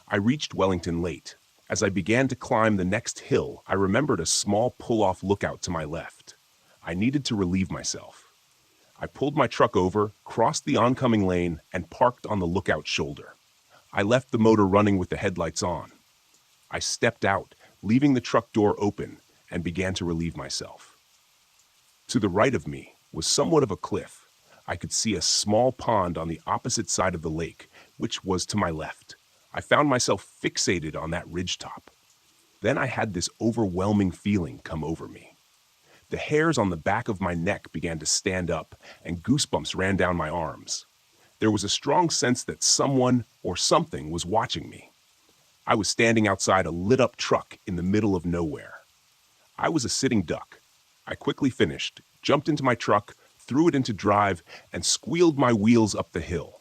I reached Wellington late. As I began to climb the next hill, I remembered a small pull-off lookout to my left. I needed to relieve myself. I pulled my truck over, crossed the oncoming lane, and parked on the lookout shoulder. I left the motor running with the headlights on. I stepped out, leaving the truck door open, and began to relieve myself. To the right of me was somewhat of a cliff. I could see a small pond on the opposite side of the lake, which was to my left. I found myself fixated on that ridgetop. Then I had this overwhelming feeling come over me. The hairs on the back of my neck began to stand up, and goosebumps ran down my arms. There was a strong sense that someone or something was watching me. I was standing outside a lit-up truck in the middle of nowhere. I was a sitting duck. I quickly finished, jumped into my truck, threw it into drive, and squealed my wheels up the hill.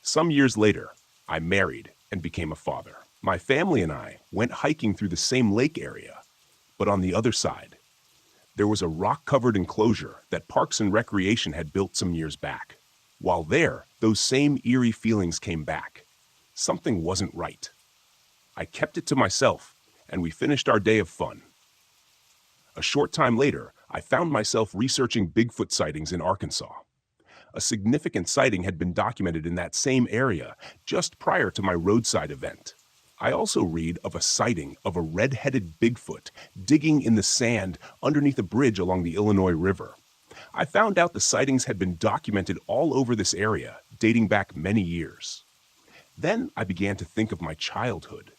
Some years later, I married and became a father. My family and I went hiking through the same lake area, but on the other side. There was a rock-covered enclosure that Parks and Recreation had built some years back. While there, those same eerie feelings came back. Something wasn't right. I kept it to myself, and we finished our day of fun. A short time later, I found myself researching Bigfoot sightings in Arkansas. A significant sighting had been documented in that same area just prior to my roadside event. I also read of a sighting of a red-headed Bigfoot digging in the sand underneath a bridge along the Illinois River. I found out the sightings had been documented all over this area, dating back many years. Then I began to think of my childhood,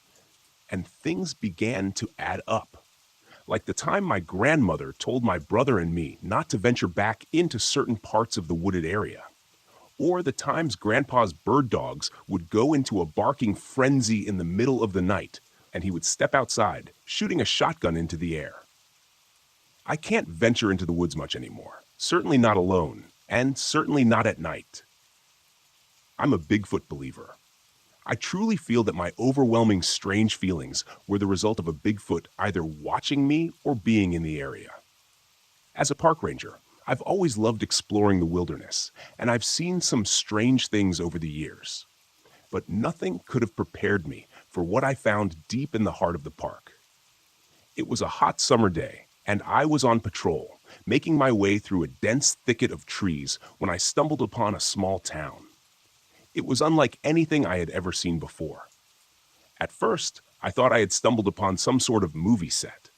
and things began to add up. Like the time my grandmother told my brother and me not to venture back into certain parts of the wooded area. Or the times Grandpa's bird dogs would go into a barking frenzy in the middle of the night, and he would step outside, shooting a shotgun into the air. I can't venture into the woods much anymore, certainly not alone, and certainly not at night. I'm a Bigfoot believer. I truly feel that my overwhelming strange feelings were the result of a Bigfoot either watching me or being in the area. As a park ranger, I've always loved exploring the wilderness, and I've seen some strange things over the years. But nothing could have prepared me for what I found deep in the heart of the park. It was a hot summer day, and I was on patrol, making my way through a dense thicket of trees when I stumbled upon a small town. It was unlike anything I had ever seen before. At first, I thought I had stumbled upon some sort of movie set.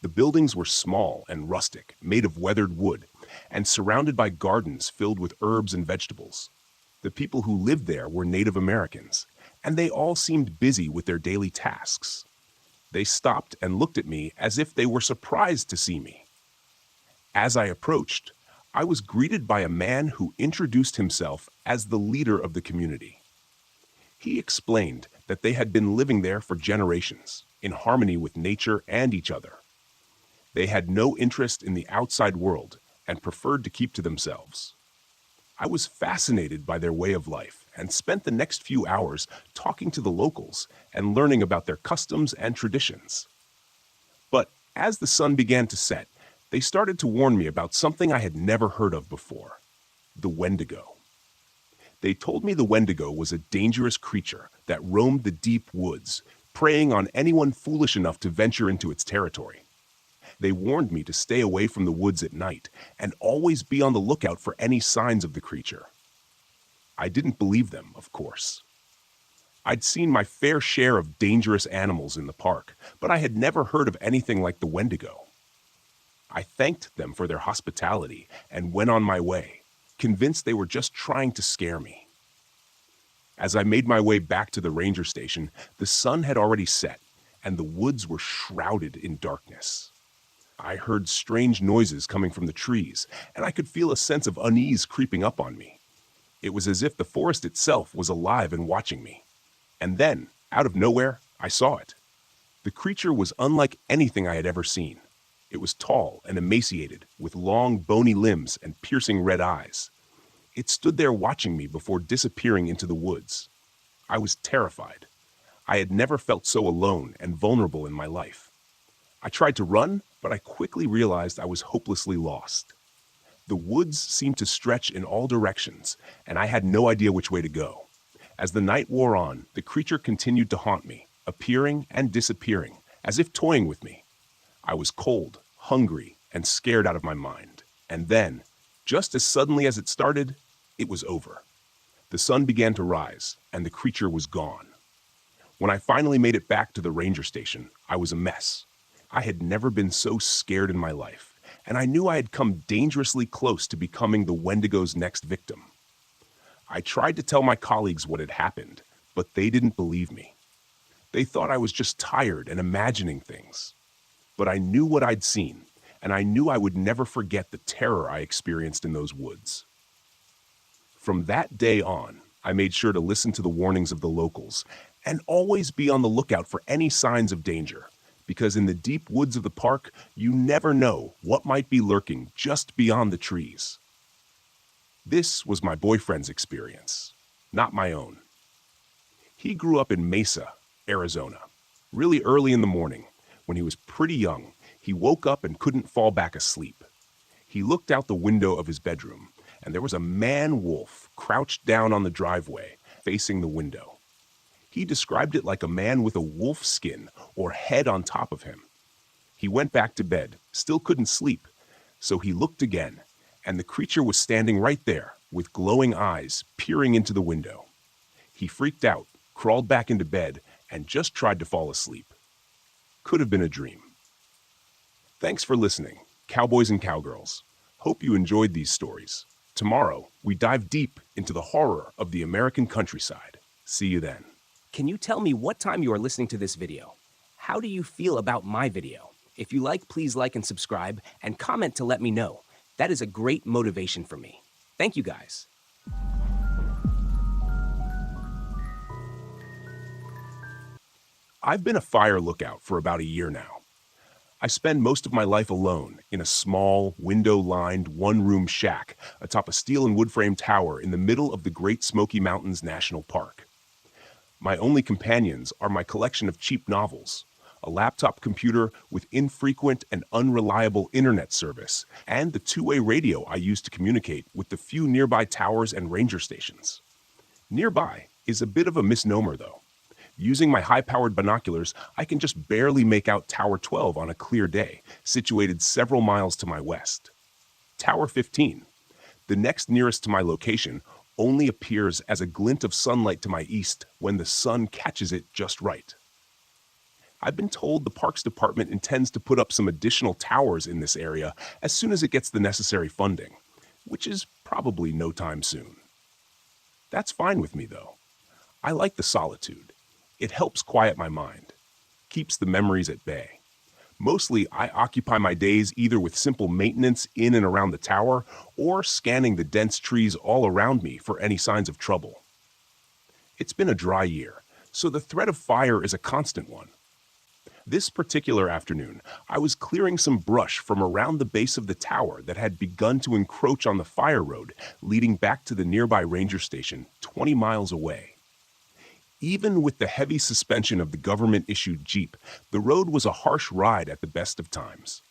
The buildings were small and rustic, made of weathered wood, and surrounded by gardens filled with herbs and vegetables. The people who lived there were Native Americans, and they all seemed busy with their daily tasks. They stopped and looked at me as if they were surprised to see me. As I approached, I was greeted by a man who introduced himself as the leader of the community. He explained that they had been living there for generations, in harmony with nature and each other. They had no interest in the outside world and preferred to keep to themselves. I was fascinated by their way of life and spent the next few hours talking to the locals and learning about their customs and traditions. But as the sun began to set, they started to warn me about something I had never heard of before: the Wendigo. They told me the Wendigo was a dangerous creature that roamed the deep woods, preying on anyone foolish enough to venture into its territory. They warned me to stay away from the woods at night and always be on the lookout for any signs of the creature. I didn't believe them, of course. I'd seen my fair share of dangerous animals in the park, but I had never heard of anything like the Wendigo. I thanked them for their hospitality and went on my way, convinced they were just trying to scare me. As I made my way back to the ranger station, the sun had already set, and the woods were shrouded in darkness. I heard strange noises coming from the trees, and I could feel a sense of unease creeping up on me. It was as if the forest itself was alive and watching me. And then, out of nowhere, I saw it. The creature was unlike anything I had ever seen. It was tall and emaciated, with long, bony limbs and piercing red eyes. It stood there watching me before disappearing into the woods. I was terrified. I had never felt so alone and vulnerable in my life. I tried to run, but I quickly realized I was hopelessly lost. The woods seemed to stretch in all directions, and I had no idea which way to go. As the night wore on, the creature continued to haunt me, appearing and disappearing, as if toying with me. I was cold, hungry, and scared out of my mind. And then, just as suddenly as it started, it was over. The sun began to rise, and the creature was gone. When I finally made it back to the ranger station, I was a mess. I had never been so scared in my life, and I knew I had come dangerously close to becoming the Wendigo's next victim. I tried to tell my colleagues what had happened, but they didn't believe me. They thought I was just tired and imagining things. But I knew what I'd seen, and I knew I would never forget the terror I experienced in those woods. From that day on, I made sure to listen to the warnings of the locals and always be on the lookout for any signs of danger, because in the deep woods of the park, you never know what might be lurking just beyond the trees. This was my boyfriend's experience, not my own. He grew up in Mesa, Arizona. Really early in the morning, when he was pretty young, He woke up and couldn't fall back asleep. He looked out the window of his bedroom, and there was a man-wolf crouched down on the driveway, facing the window. He described it like a man with a wolf skin or head on top of him. He went back to bed, still couldn't sleep, so he looked again, and the creature was standing right there, with glowing eyes, peering into the window. He freaked out, crawled back into bed, and just tried to fall asleep. Could have been a dream. Thanks for listening, cowboys and cowgirls. Hope you enjoyed these stories. Tomorrow, we dive deep into the horror of the American countryside. See you then. Can you tell me what time you are listening to this video? How do you feel about my video? If you like, please like and subscribe, and comment to let me know. That is a great motivation for me. Thank you, guys. I've been a fire lookout for about a year now. I spend most of my life alone in a small, window-lined, one-room shack atop a steel and wood-frame tower in the middle of the Great Smoky Mountains National Park. My only companions are my collection of cheap novels, a laptop computer with infrequent and unreliable internet service, and the two-way radio I use to communicate with the few nearby towers and ranger stations. Nearby is a bit of a misnomer, though. Using my high-powered binoculars, I can just barely make out Tower 12 on a clear day, situated several miles to my west. Tower 15, the next nearest to my location, only appears as a glint of sunlight to my east when the sun catches it just right. I've been told the Parks Department intends to put up some additional towers in this area as soon as it gets the necessary funding, which is probably no time soon. That's fine with me, though. I like the solitude. It helps quiet my mind, keeps the memories at bay. Mostly, I occupy my days either with simple maintenance in and around the tower or scanning the dense trees all around me for any signs of trouble. It's been a dry year, so the threat of fire is a constant one. This particular afternoon, I was clearing some brush from around the base of the tower that had begun to encroach on the fire road leading back to the nearby ranger station 20 miles away. Even with the heavy suspension of the government-issued Jeep, the road was a harsh ride at the best of times.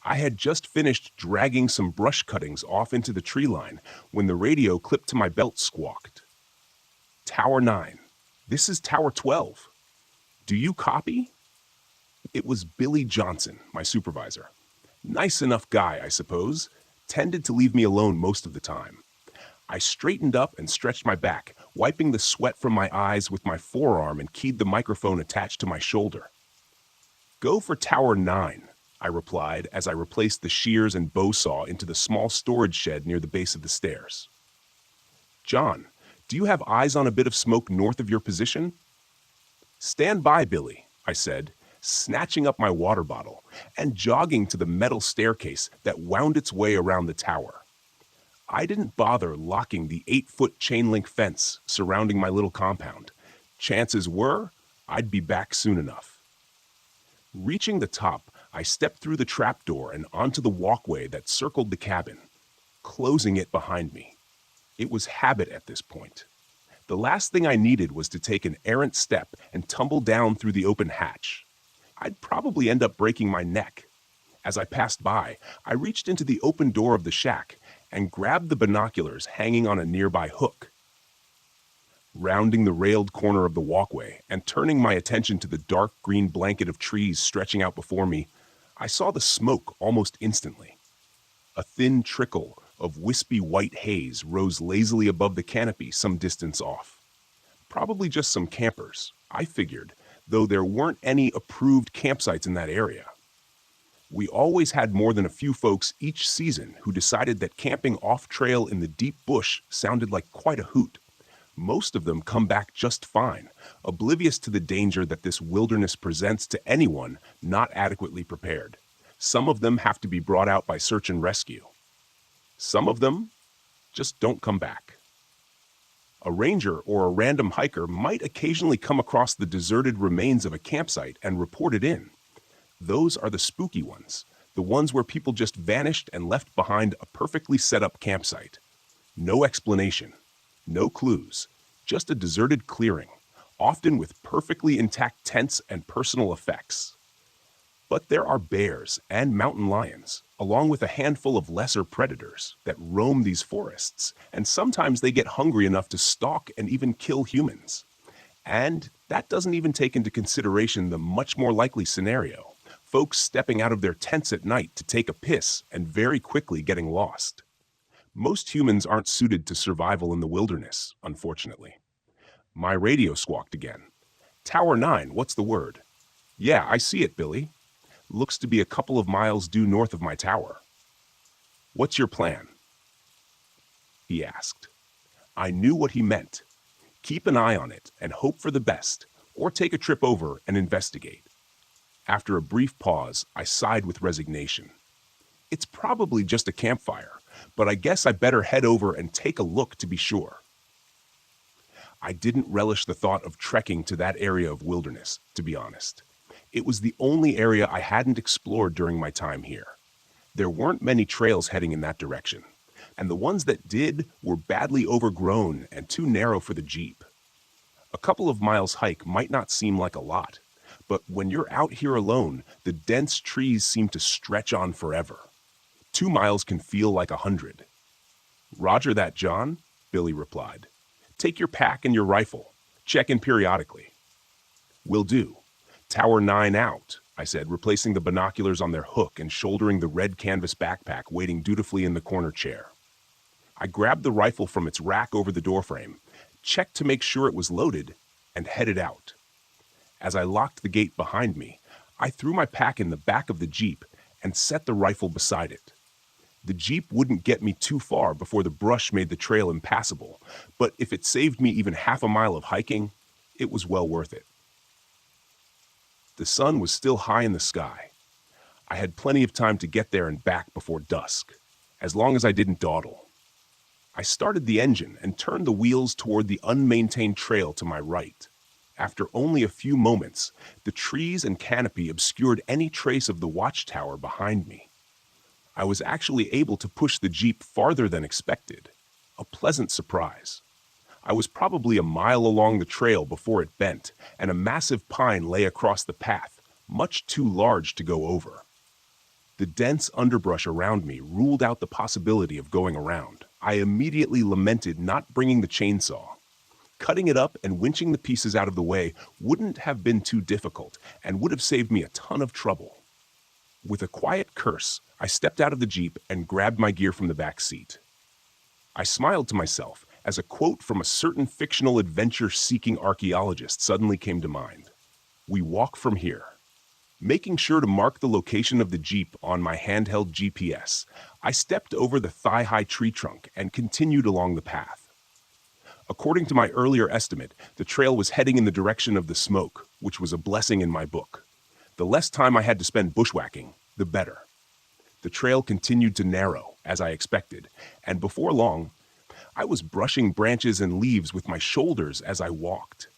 I had just finished dragging some brush cuttings off into the tree line when the radio clipped to my belt squawked. Tower 9. This is Tower 12. Do you copy? It was Billy Johnson, my supervisor. Nice enough guy, I suppose. Tended to leave me alone most of the time. I straightened up and stretched my back, wiping the sweat from my eyes with my forearm and keyed the microphone attached to my shoulder. Go for Tower 9, I replied as I replaced the shears and bow saw into the small storage shed near the base of the stairs. John, do you have eyes on a bit of smoke north of your position? Stand by, Billy, I said, snatching up my water bottle and jogging to the metal staircase that wound its way around the tower. I didn't bother locking the 8-foot chain-link fence surrounding my little compound. Chances were, I'd be back soon enough. Reaching the top, I stepped through the trapdoor and onto the walkway that circled the cabin, closing it behind me. It was habit at this point. The last thing I needed was to take an errant step and tumble down through the open hatch. I'd probably end up breaking my neck. As I passed by, I reached into the open door of the shack and grabbed the binoculars hanging on a nearby hook. Rounding the railed corner of the walkway and turning my attention to the dark green blanket of trees stretching out before me, I saw the smoke almost instantly. A thin trickle of wispy white haze rose lazily above the canopy some distance off. Probably just some campers, I figured, though there weren't any approved campsites in that area. We always had more than a few folks each season who decided that camping off-trail in the deep bush sounded like quite a hoot. Most of them come back just fine, oblivious to the danger that this wilderness presents to anyone not adequately prepared. Some of them have to be brought out by search and rescue. Some of them just don't come back. A ranger or a random hiker might occasionally come across the deserted remains of a campsite and report it in. Those are the spooky ones, the ones where people just vanished and left behind a perfectly set-up campsite. No explanation, no clues, just a deserted clearing, often with perfectly intact tents and personal effects. But there are bears and mountain lions, along with a handful of lesser predators that roam these forests, and sometimes they get hungry enough to stalk and even kill humans. And that doesn't even take into consideration the much more likely scenario: folks stepping out of their tents at night to take a piss and very quickly getting lost. Most humans aren't suited to survival in the wilderness, unfortunately. My radio squawked again. Tower 9, what's the word? Yeah, I see it, Billy. Looks to be a couple of miles due north of my tower. What's your plan? He asked. I knew what he meant. Keep an eye on it and hope for the best, or take a trip over and investigate. After a brief pause, I sighed with resignation. It's probably just a campfire, but I guess I better head over and take a look to be sure. I didn't relish the thought of trekking to that area of wilderness, to be honest. It was the only area I hadn't explored during my time here. There weren't many trails heading in that direction, and the ones that did were badly overgrown and too narrow for the Jeep. A couple of miles hike might not seem like a lot, but when you're out here alone, the dense trees seem to stretch on forever. 2 miles can feel like 100. Roger that, John, Billy replied. Take your pack and your rifle. Check in periodically. Will do. Tower 9 out, I said, replacing the binoculars on their hook and shouldering the red canvas backpack waiting dutifully in the corner chair. I grabbed the rifle from its rack over the doorframe, checked to make sure it was loaded, and headed out. As I locked the gate behind me, I threw my pack in the back of the Jeep and set the rifle beside it. The Jeep wouldn't get me too far before the brush made the trail impassable, but if it saved me even half a mile of hiking, it was well worth it. The sun was still high in the sky. I had plenty of time to get there and back before dusk, as long as I didn't dawdle. I started the engine and turned the wheels toward the unmaintained trail to my right. After only a few moments, the trees and canopy obscured any trace of the watchtower behind me. I was actually able to push the Jeep farther than expected, a pleasant surprise. I was probably a mile along the trail before it bent, and a massive pine lay across the path, much too large to go over. The dense underbrush around me ruled out the possibility of going around. I immediately lamented not bringing the chainsaw. Cutting it up and winching the pieces out of the way wouldn't have been too difficult and would have saved me a ton of trouble. With a quiet curse, I stepped out of the Jeep and grabbed my gear from the back seat. I smiled to myself as a quote from a certain fictional adventure-seeking archaeologist suddenly came to mind. We walk from here. Making sure to mark the location of the Jeep on my handheld GPS, I stepped over the thigh-high tree trunk and continued along the path. According to my earlier estimate, the trail was heading in the direction of the smoke, which was a blessing in my book. The less time I had to spend bushwhacking, the better. The trail continued to narrow, as I expected, and before long, I was brushing branches and leaves with my shoulders as I walked.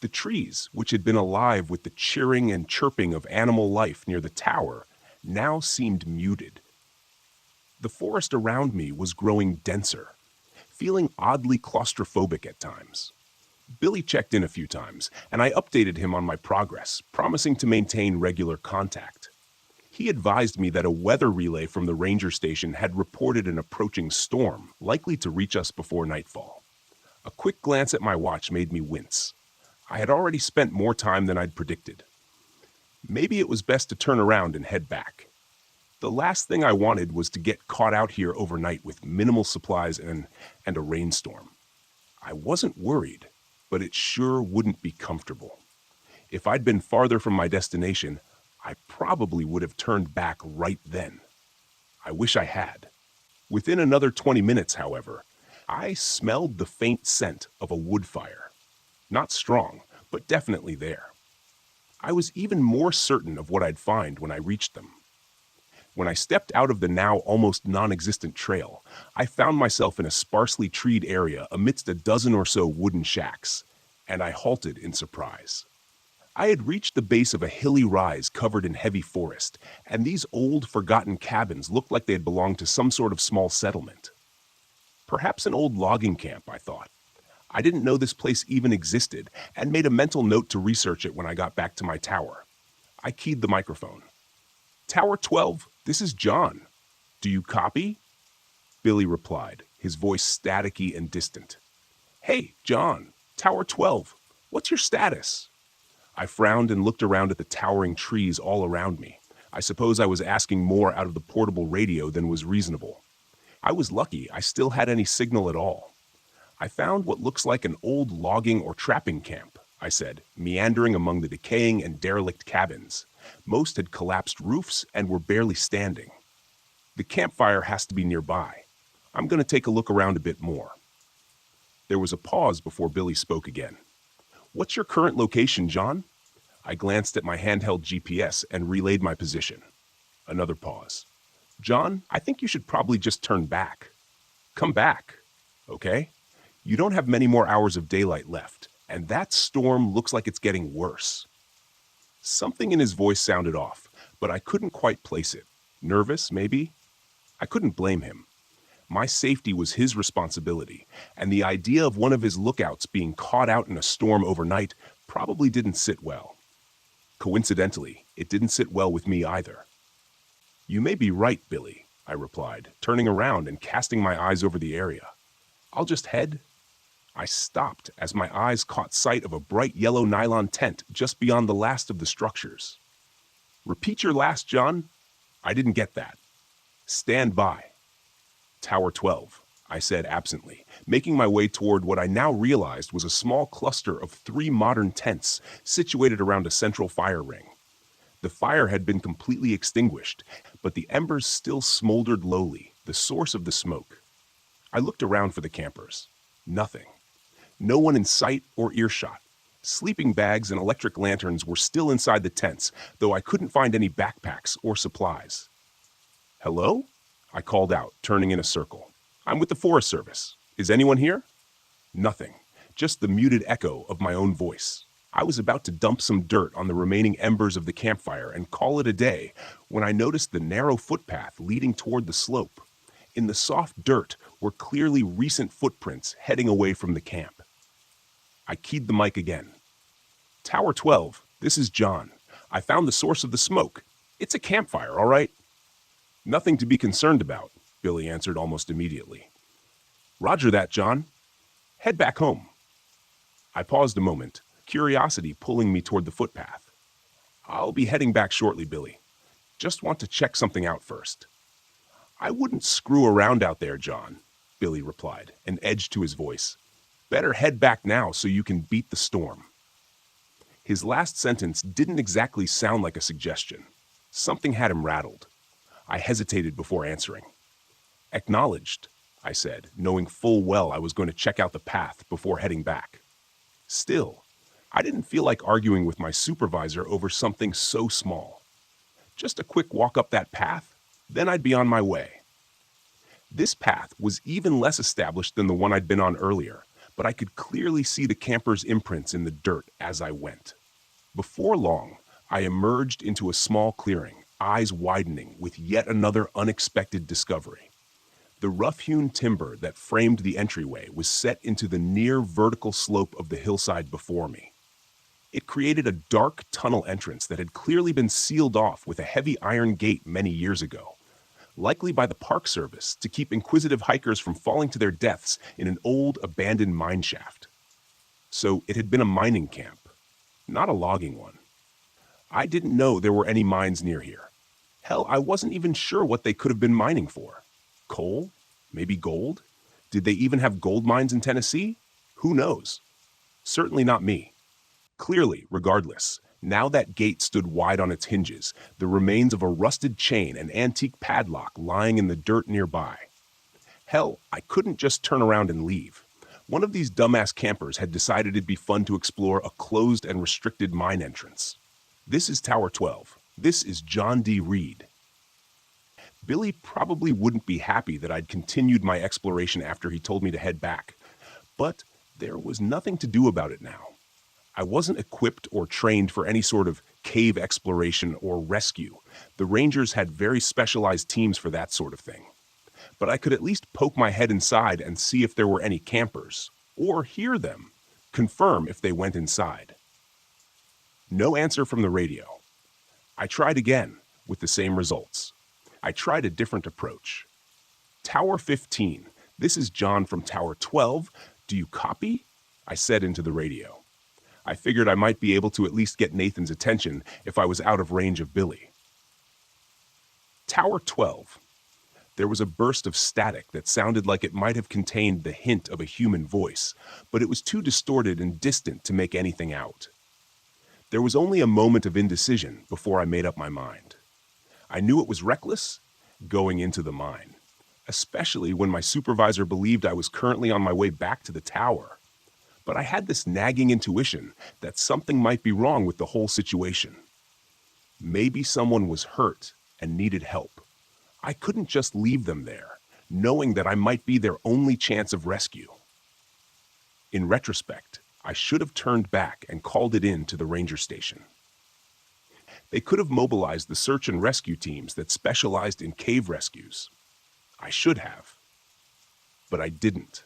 The trees, which had been alive with the cheering and chirping of animal life near the tower, now seemed muted. The forest around me was growing denser, feeling oddly claustrophobic at times. Billy checked in a few times, and I updated him on my progress, promising to maintain regular contact. He advised me that a weather relay from the ranger station had reported an approaching storm, likely to reach us before nightfall. A quick glance at my watch made me wince. I had already spent more time than I'd predicted. Maybe it was best to turn around and head back. The last thing I wanted was to get caught out here overnight with minimal supplies and a rainstorm. I wasn't worried, but it sure wouldn't be comfortable. If I'd been farther from my destination, I probably would have turned back right then. I wish I had. Within another 20 minutes, however, I smelled the faint scent of a wood fire. Not strong, but definitely there. I was even more certain of what I'd find when I reached them. When I stepped out of the now almost non-existent trail, I found myself in a sparsely treed area amidst a dozen or so wooden shacks, and I halted in surprise. I had reached the base of a hilly rise covered in heavy forest, and these old, forgotten cabins looked like they had belonged to some sort of small settlement. Perhaps an old logging camp, I thought. I didn't know this place even existed, and made a mental note to research it when I got back to my tower. I keyed the microphone. Tower 12, this is John. Do you copy? Billy replied, his voice staticky and distant. Hey, John, Tower 12, what's your status? I frowned and looked around at the towering trees all around me. I suppose I was asking more out of the portable radio than was reasonable. I was lucky I still had any signal at all. I found what looks like an old logging or trapping camp, I said, meandering among the decaying and derelict cabins. Most had collapsed roofs and were barely standing. The campfire has to be nearby. I'm going to take a look around a bit more. There was a pause before Billy spoke again. What's your current location, John? I glanced at my handheld GPS and relayed my position. Another pause. John, I think you should probably just turn back. Come back, okay? You don't have many more hours of daylight left, and that storm looks like it's getting worse. Something in his voice sounded off, but I couldn't quite place it. Nervous, maybe? I couldn't blame him. My safety was his responsibility, and the idea of one of his lookouts being caught out in a storm overnight probably didn't sit well. Coincidentally, it didn't sit well with me either. You may be right, Billy, I replied, turning around and casting my eyes over the area. I'll just head. I stopped as my eyes caught sight of a bright yellow nylon tent just beyond the last of the structures. Repeat your last, John. I didn't get that. Stand by. Tower 12, I said absently, making my way toward what I now realized was a small cluster of 3 modern tents situated around a central fire ring. The fire had been completely extinguished, but the embers still smoldered lowly, the source of the smoke. I looked around for the campers. Nothing. No one in sight or earshot. Sleeping bags and electric lanterns were still inside the tents, though I couldn't find any backpacks or supplies. Hello? I called out, turning in a circle. I'm with the Forest Service. Is anyone here? Nothing. Just the muted echo of my own voice. I was about to dump some dirt on the remaining embers of the campfire and call it a day when I noticed the narrow footpath leading toward the slope. In the soft dirt were clearly recent footprints heading away from the camp. I keyed the mic again. Tower 12, this is John. I found the source of the smoke. It's a campfire, all right? Nothing to be concerned about, Billy answered almost immediately. Roger that, John. Head back home. I paused a moment, curiosity pulling me toward the footpath. I'll be heading back shortly, Billy. Just want to check something out first. I wouldn't screw around out there, John, Billy replied, an edge to his voice. Better head back now so you can beat the storm. His last sentence didn't exactly sound like a suggestion. Something had him rattled. I hesitated before answering. Acknowledged, I said, knowing full well I was going to check out the path before heading back. Still, I didn't feel like arguing with my supervisor over something so small. Just a quick walk up that path, then I'd be on my way. This path was even less established than the one I'd been on earlier, but I could clearly see the campers' imprints in the dirt as I went. Before long, I emerged into a small clearing, eyes widening with yet another unexpected discovery. The rough-hewn timber that framed the entryway was set into the near vertical slope of the hillside before me. It created a dark tunnel entrance that had clearly been sealed off with a heavy iron gate many years ago, likely by the Park Service to keep inquisitive hikers from falling to their deaths in an old, abandoned mine shaft. So it had been a mining camp, not a logging one. I didn't know there were any mines near here. Hell, I wasn't even sure what they could have been mining for. Coal? Maybe gold? Did they even have gold mines in Tennessee? Who knows? Certainly not me. Clearly, regardless, now that gate stood wide on its hinges, the remains of a rusted chain and antique padlock lying in the dirt nearby. Hell, I couldn't just turn around and leave. One of these dumbass campers had decided it'd be fun to explore a closed and restricted mine entrance. This is Tower 12. This is John D. Reed. Billy probably wouldn't be happy that I'd continued my exploration after he told me to head back, but there was nothing to do about it now. I wasn't equipped or trained for any sort of cave exploration or rescue. The Rangers had very specialized teams for that sort of thing. But I could at least poke my head inside and see if there were any campers, or hear them, confirm if they went inside. No answer from the radio. I tried again, with the same results. I tried a different approach. Tower 15, this is John from Tower 12. Do you copy? I said into the radio. I figured I might be able to at least get Nathan's attention if I was out of range of Billy. Tower 12. There was a burst of static that sounded like it might have contained the hint of a human voice, but it was too distorted and distant to make anything out. There was only a moment of indecision before I made up my mind. I knew it was reckless going into the mine, especially when my supervisor believed I was currently on my way back to the tower. But I had this nagging intuition that something might be wrong with the whole situation. Maybe someone was hurt and needed help. I couldn't just leave them there, knowing that I might be their only chance of rescue. In retrospect, I should have turned back and called it in to the ranger station. They could have mobilized the search and rescue teams that specialized in cave rescues. I should have. But I didn't.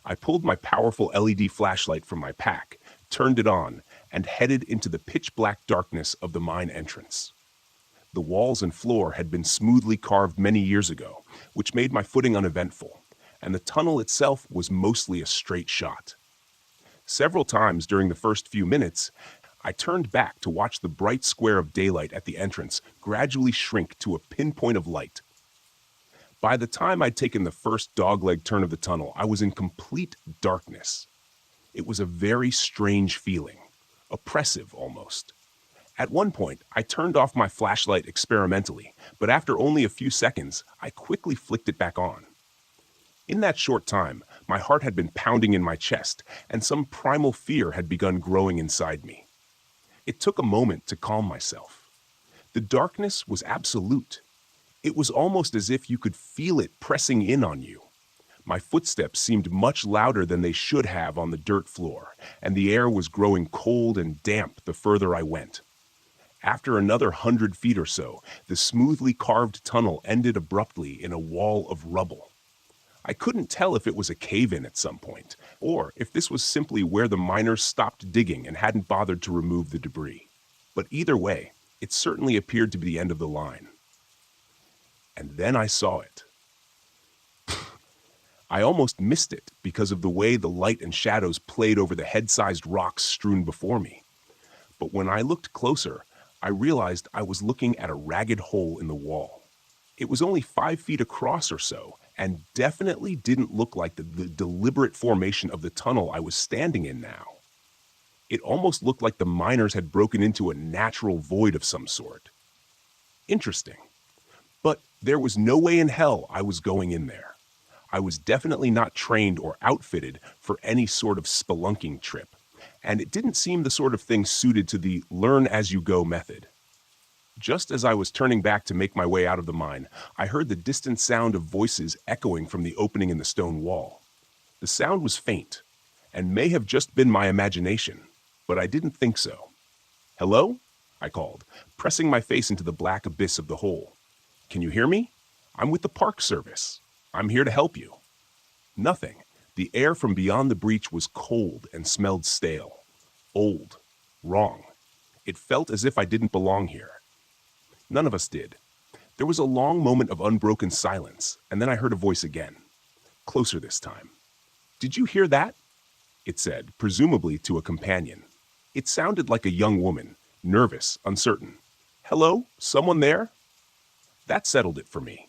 I pulled my powerful LED flashlight from my pack, turned it on, and headed into the pitch-black darkness of the mine entrance. The walls and floor had been smoothly carved many years ago, which made my footing uneventful, and the tunnel itself was mostly a straight shot. Several times during the first few minutes, I turned back to watch the bright square of daylight at the entrance gradually shrink to a pinpoint of light. By the time I'd taken the first dogleg turn of the tunnel, I was in complete darkness. It was a very strange feeling, oppressive almost. At one point, I turned off my flashlight experimentally, but after only a few seconds, I quickly flicked it back on. In that short time, my heart had been pounding in my chest, and some primal fear had begun growing inside me. It took a moment to calm myself. The darkness was absolute. It was almost as if you could feel it pressing in on you. My footsteps seemed much louder than they should have on the dirt floor, and the air was growing cold and damp the further I went. After another 100 feet or so, the smoothly carved tunnel ended abruptly in a wall of rubble. I couldn't tell if it was a cave-in at some point, or if this was simply where the miners stopped digging and hadn't bothered to remove the debris. But either way, it certainly appeared to be the end of the line. And then I saw it. I almost missed it because of the way the light and shadows played over the head-sized rocks strewn before me. But when I looked closer, I realized I was looking at a ragged hole in the wall. It was only 5 feet across or so, and definitely didn't look like the deliberate formation of the tunnel I was standing in now. It almost looked like the miners had broken into a natural void of some sort. Interesting. But there was no way in hell I was going in there. I was definitely not trained or outfitted for any sort of spelunking trip, and it didn't seem the sort of thing suited to the learn-as-you-go method. Just as I was turning back to make my way out of the mine, I heard the distant sound of voices echoing from the opening in the stone wall. The sound was faint, and may have just been my imagination, but I didn't think so. "Hello?" I called, pressing my face into the black abyss of the hole. "Can you hear me? I'm with the Park Service. I'm here to help you." Nothing. The air from beyond the breach was cold and smelled stale. Old. Wrong. It felt as if I didn't belong here. None of us did. There was a long moment of unbroken silence, and then I heard a voice again. Closer this time. "Did you hear that?" it said, presumably to a companion. It sounded like a young woman, nervous, uncertain. "Hello? Someone there?" That settled it for me.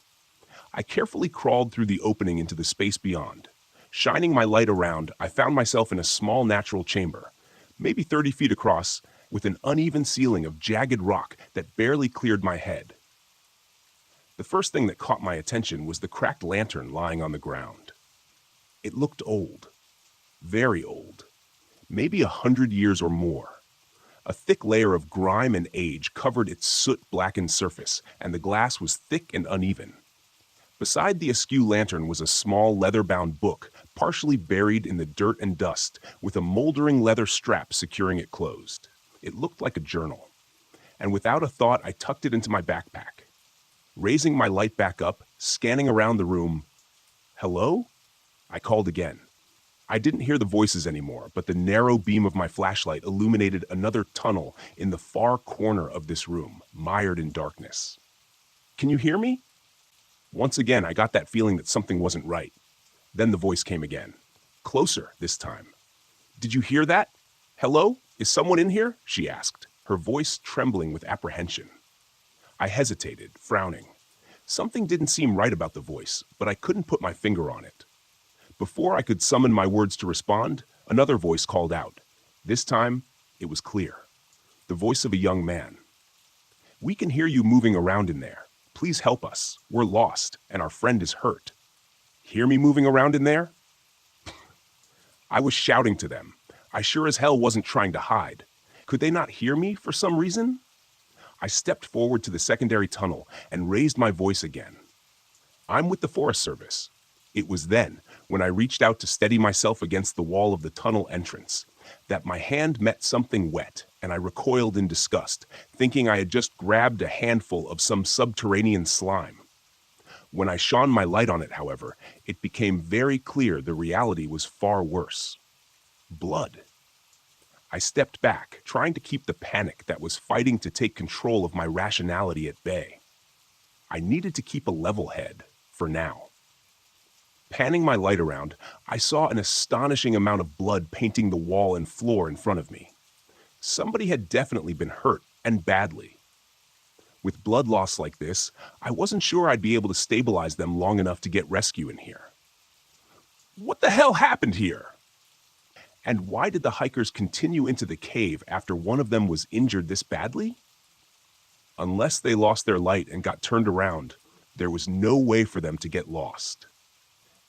I carefully crawled through the opening into the space beyond. Shining my light around, I found myself in a small natural chamber, maybe 30 feet across, with an uneven ceiling of jagged rock that barely cleared my head. The first thing that caught my attention was the cracked lantern lying on the ground. It looked old. Very old. Maybe 100 years or more. A thick layer of grime and age covered its soot-blackened surface, and the glass was thick and uneven. Beside the askew lantern was a small leather-bound book, partially buried in the dirt and dust, with a moldering leather strap securing it closed. It looked like a journal. And without a thought, I tucked it into my backpack. Raising my light back up, scanning around the room. "Hello?" I called again. I didn't hear the voices anymore, but the narrow beam of my flashlight illuminated another tunnel in the far corner of this room, mired in darkness. Can you hear me? Once again, I got that feeling that something wasn't right. Then the voice came again. Closer this time. Did you hear that? Hello? Is someone in here? She asked, her voice trembling with apprehension. I hesitated, frowning. Something didn't seem right about the voice, but I couldn't put my finger on it. Before I could summon my words to respond, another voice called out. This time, it was clear. The voice of a young man. We can hear you moving around in there. Please help us. We're lost, and our friend is hurt. Hear me moving around in there? I was shouting to them. I sure as hell wasn't trying to hide. Could they not hear me for some reason? I stepped forward to the secondary tunnel and raised my voice again. I'm with the Forest Service. It was then, when I reached out to steady myself against the wall of the tunnel entrance, that my hand met something wet, and I recoiled in disgust, thinking I had just grabbed a handful of some subterranean slime. When I shone my light on it, however, it became very clear the reality was far worse. Blood. I stepped back, trying to keep the panic that was fighting to take control of my rationality at bay. I needed to keep a level head, for now. Panning my light around, I saw an astonishing amount of blood painting the wall and floor in front of me. Somebody had definitely been hurt, and badly. With blood loss like this, I wasn't sure I'd be able to stabilize them long enough to get rescue in here. What the hell happened here? And why did the hikers continue into the cave after one of them was injured this badly? Unless they lost their light and got turned around, there was no way for them to get lost.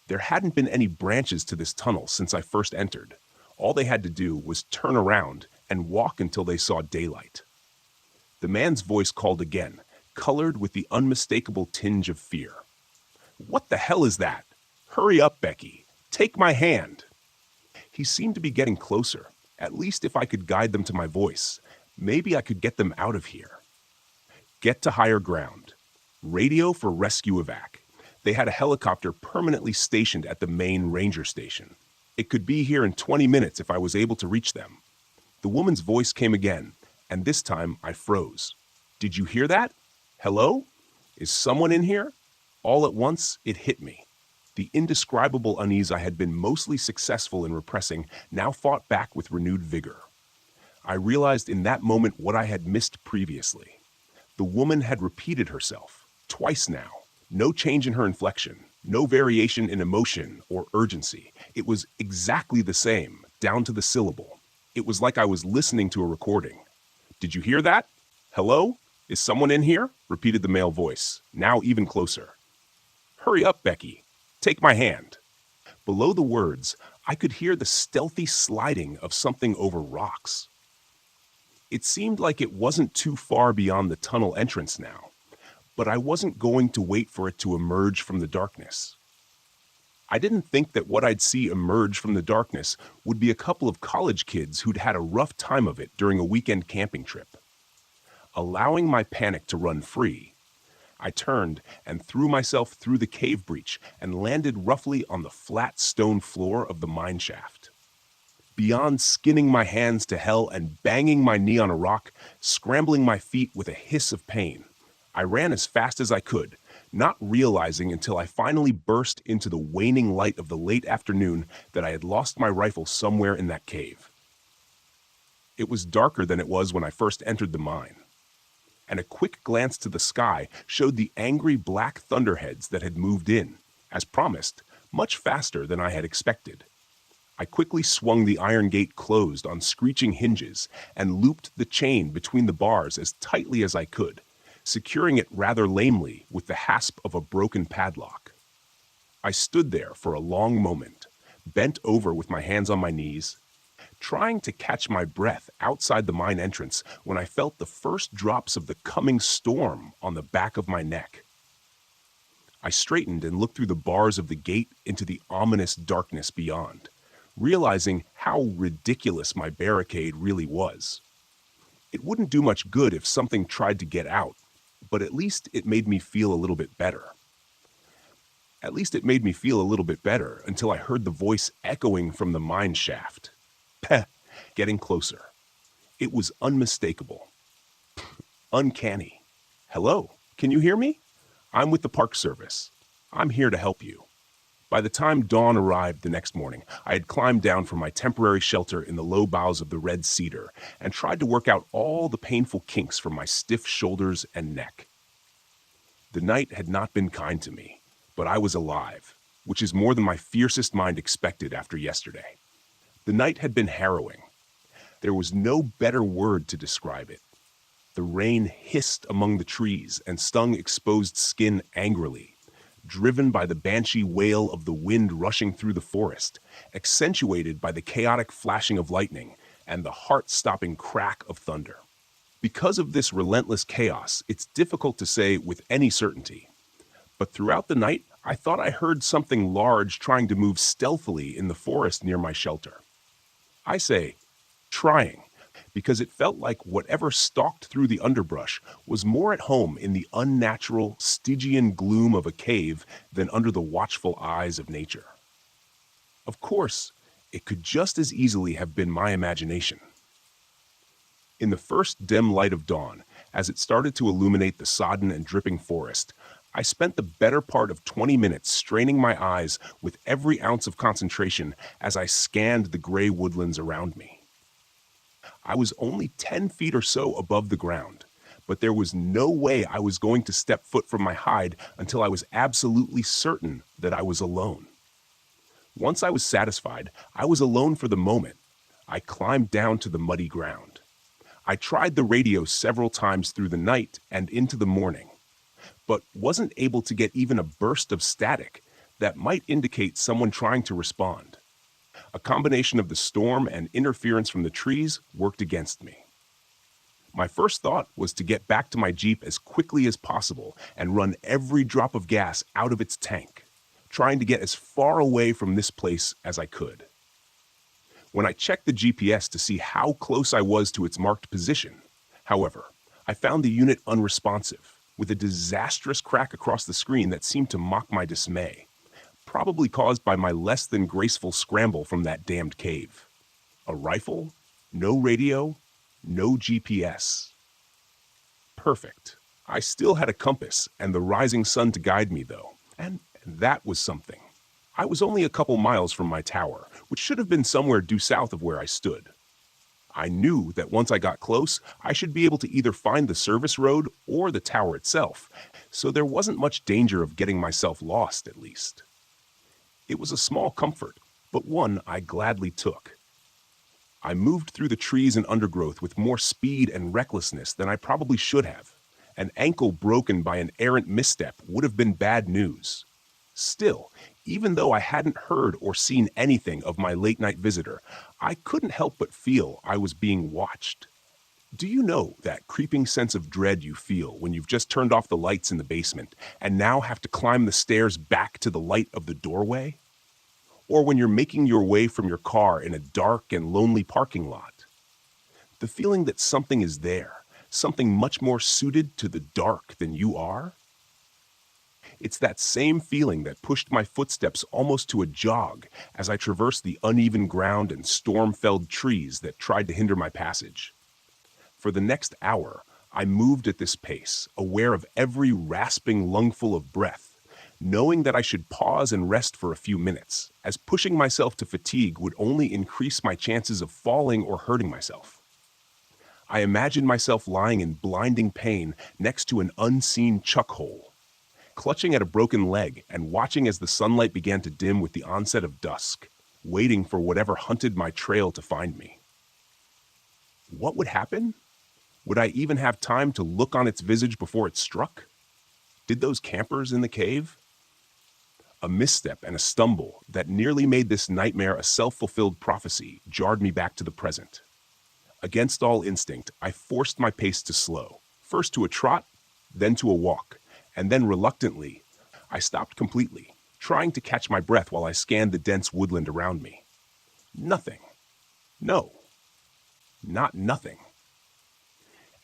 There hadn't been any branches to this tunnel since I first entered. All they had to do was turn around and walk until they saw daylight. The man's voice called again, colored with the unmistakable tinge of fear. What the hell is that? Hurry up, Becky. Take my hand. He seemed to be getting closer. At least if I could guide them to my voice, maybe I could get them out of here. Get to higher ground. Radio for rescue evac. They had a helicopter permanently stationed at the main ranger station. It could be here in 20 minutes if I was able to reach them. The woman's voice came again, and this time I froze. Did you hear that? Hello? Is someone in here? All at once, it hit me. The indescribable unease I had been mostly successful in repressing now fought back with renewed vigor. I realized in that moment what I had missed previously. The woman had repeated herself, twice now. No change in her inflection, no variation in emotion or urgency. It was exactly the same, down to the syllable. It was like I was listening to a recording. Did you hear that? Hello? Is someone in here? Repeated the male voice, now even closer. Hurry up, Becky. Take my hand. Below the words, I could hear the stealthy sliding of something over rocks. It seemed like it wasn't too far beyond the tunnel entrance now, but I wasn't going to wait for it to emerge from the darkness. I didn't think that what I'd see emerge from the darkness would be a couple of college kids who'd had a rough time of it during a weekend camping trip. Allowing my panic to run free, I turned and threw myself through the cave breach and landed roughly on the flat stone floor of the mine shaft. Beyond skinning my hands to hell and banging my knee on a rock, scrambling my feet with a hiss of pain, I ran as fast as I could, not realizing until I finally burst into the waning light of the late afternoon that I had lost my rifle somewhere in that cave. It was darker than it was when I first entered the mine, and a quick glance to the sky showed the angry black thunderheads that had moved in, as promised, much faster than I had expected. I quickly swung the iron gate closed on screeching hinges and looped the chain between the bars as tightly as I could, securing it rather lamely with the hasp of a broken padlock. I stood there for a long moment, bent over with my hands on my knees, trying to catch my breath outside the mine entrance when I felt the first drops of the coming storm on the back of my neck. I straightened and looked through the bars of the gate into the ominous darkness beyond, realizing how ridiculous my barricade really was. It wouldn't do much good if something tried to get out, but at least it made me feel a little bit better. At least it made me feel a little bit better until I heard the voice echoing from the mine shaft. Peh, getting closer. It was unmistakable. Uncanny. Hello, can you hear me? I'm with the Park Service. I'm here to help you. By the time dawn arrived the next morning, I had climbed down from my temporary shelter in the low boughs of the red cedar and tried to work out all the painful kinks from my stiff shoulders and neck. The night had not been kind to me, but I was alive, which is more than my fiercest mind expected after yesterday. The night had been harrowing. There was no better word to describe it. The rain hissed among the trees and stung exposed skin angrily, driven by the banshee wail of the wind rushing through the forest, accentuated by the chaotic flashing of lightning and the heart-stopping crack of thunder. Because of this relentless chaos, it's difficult to say with any certainty. But throughout the night, I thought I heard something large trying to move stealthily in the forest near my shelter. I say, trying, because it felt like whatever stalked through the underbrush was more at home in the unnatural, Stygian gloom of a cave than under the watchful eyes of nature. Of course, it could just as easily have been my imagination. In the first dim light of dawn, as it started to illuminate the sodden and dripping forest, I spent the better part of 20 minutes straining my eyes with every ounce of concentration as I scanned the gray woodlands around me. I was only 10 feet or so above the ground, but there was no way I was going to step foot from my hide until I was absolutely certain that I was alone. Once I was satisfied, I was alone for the moment. I climbed down to the muddy ground. I tried the radio several times through the night and into the morning, but wasn't able to get even a burst of static that might indicate someone trying to respond. A combination of the storm and interference from the trees worked against me. My first thought was to get back to my Jeep as quickly as possible and run every drop of gas out of its tank, trying to get as far away from this place as I could. When I checked the GPS to see how close I was to its marked position, however, I found the unit unresponsive, with a disastrous crack across the screen that seemed to mock my dismay, probably caused by my less than graceful scramble from that damned cave. A rifle, no radio, no GPS. Perfect. I still had a compass and the rising sun to guide me, though, and that was something. I was only a couple miles from my tower, which should have been somewhere due south of where I stood. I knew that once I got close, I should be able to either find the service road or the tower itself, so there wasn't much danger of getting myself lost, at least. It was a small comfort, but one I gladly took. I moved through the trees and undergrowth with more speed and recklessness than I probably should have. An ankle broken by an errant misstep would have been bad news. Still, even though I hadn't heard or seen anything of my late-night visitor, I couldn't help but feel I was being watched. Do you know that creeping sense of dread you feel when you've just turned off the lights in the basement and now have to climb the stairs back to the light of the doorway? Or when you're making your way from your car in a dark and lonely parking lot? The feeling that something is there, something much more suited to the dark than you are? It's that same feeling that pushed my footsteps almost to a jog as I traversed the uneven ground and storm-felled trees that tried to hinder my passage. For the next hour, I moved at this pace, aware of every rasping lungful of breath, knowing that I should pause and rest for a few minutes, as pushing myself to fatigue would only increase my chances of falling or hurting myself. I imagined myself lying in blinding pain next to an unseen chuck hole, clutching at a broken leg and watching as the sunlight began to dim with the onset of dusk, waiting for whatever hunted my trail to find me. What would happen? Would I even have time to look on its visage before it struck? Did those campers in the cave? A misstep and a stumble that nearly made this nightmare a self-fulfilled prophecy jarred me back to the present. Against all instinct, I forced my pace to slow, first to a trot, then to a walk, and then reluctantly, I stopped completely, trying to catch my breath while I scanned the dense woodland around me. Nothing. No. Not nothing.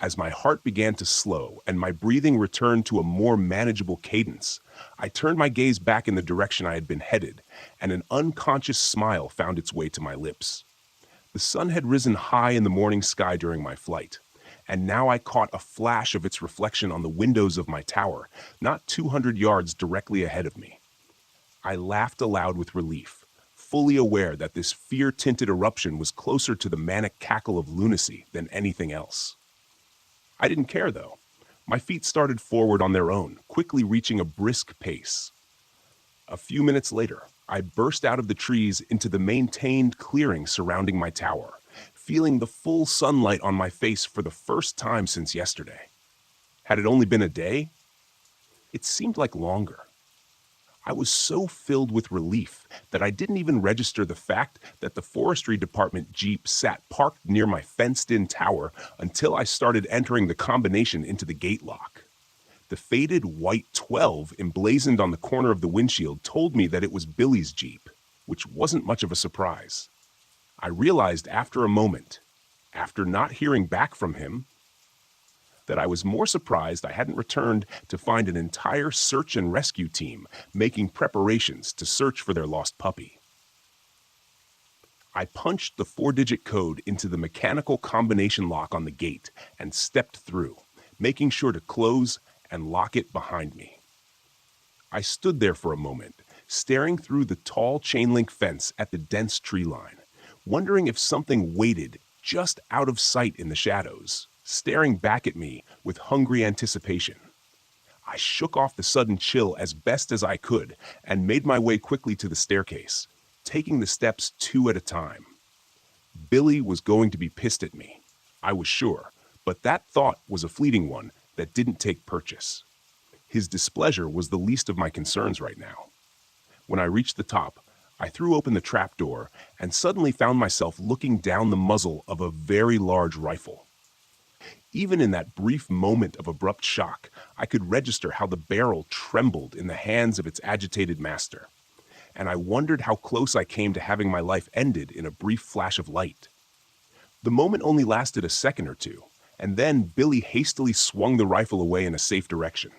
As my heart began to slow and my breathing returned to a more manageable cadence, I turned my gaze back in the direction I had been headed, and an unconscious smile found its way to my lips. The sun had risen high in the morning sky during my flight, and now I caught a flash of its reflection on the windows of my tower, not 200 yards directly ahead of me. I laughed aloud with relief, fully aware that this fear-tinted eruption was closer to the manic cackle of lunacy than anything else. I didn't care, though. My feet started forward on their own, quickly reaching a brisk pace. A few minutes later, I burst out of the trees into the maintained clearing surrounding my tower, feeling the full sunlight on my face for the first time since yesterday. Had it only been a day? It seemed like longer. I was so filled with relief that I didn't even register the fact that the forestry department Jeep sat parked near my fenced-in tower until I started entering the combination into the gate lock. The faded white 12 emblazoned on the corner of the windshield told me that it was Billy's Jeep, which wasn't much of a surprise. I realized after a moment, after not hearing back from him, that I was more surprised I hadn't returned to find an entire search and rescue team making preparations to search for their lost puppy. I punched the 4-digit code into the mechanical combination lock on the gate and stepped through, making sure to close and lock it behind me. I stood there for a moment, staring through the tall chain-link fence at the dense tree line, wondering if something waited just out of sight in the shadows, staring back at me with hungry anticipation. I shook off the sudden chill as best as I could and made my way quickly to the staircase, taking the steps 2 at a time. Billy was going to be pissed at me, I was sure, but that thought was a fleeting one that didn't take purchase. His displeasure was the least of my concerns right now. When I reached the top, I threw open the trapdoor and suddenly found myself looking down the muzzle of a very large rifle. Even in that brief moment of abrupt shock, I could register how the barrel trembled in the hands of its agitated master, and I wondered how close I came to having my life ended in a brief flash of light. The moment only lasted a second or two, and then Billy hastily swung the rifle away in a safe direction.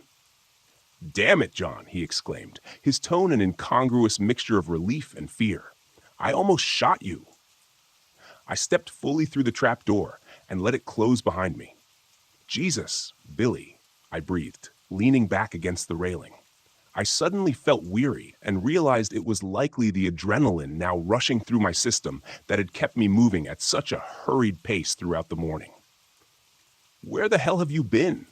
"Damn it, John," he exclaimed, his tone an incongruous mixture of relief and fear. "I almost shot you." I stepped fully through the trap door and let it close behind me. "Jesus, Billy," I breathed, leaning back against the railing. I suddenly felt weary and realized it was likely the adrenaline now rushing through my system that had kept me moving at such a hurried pace throughout the morning. "Where the hell have you been?"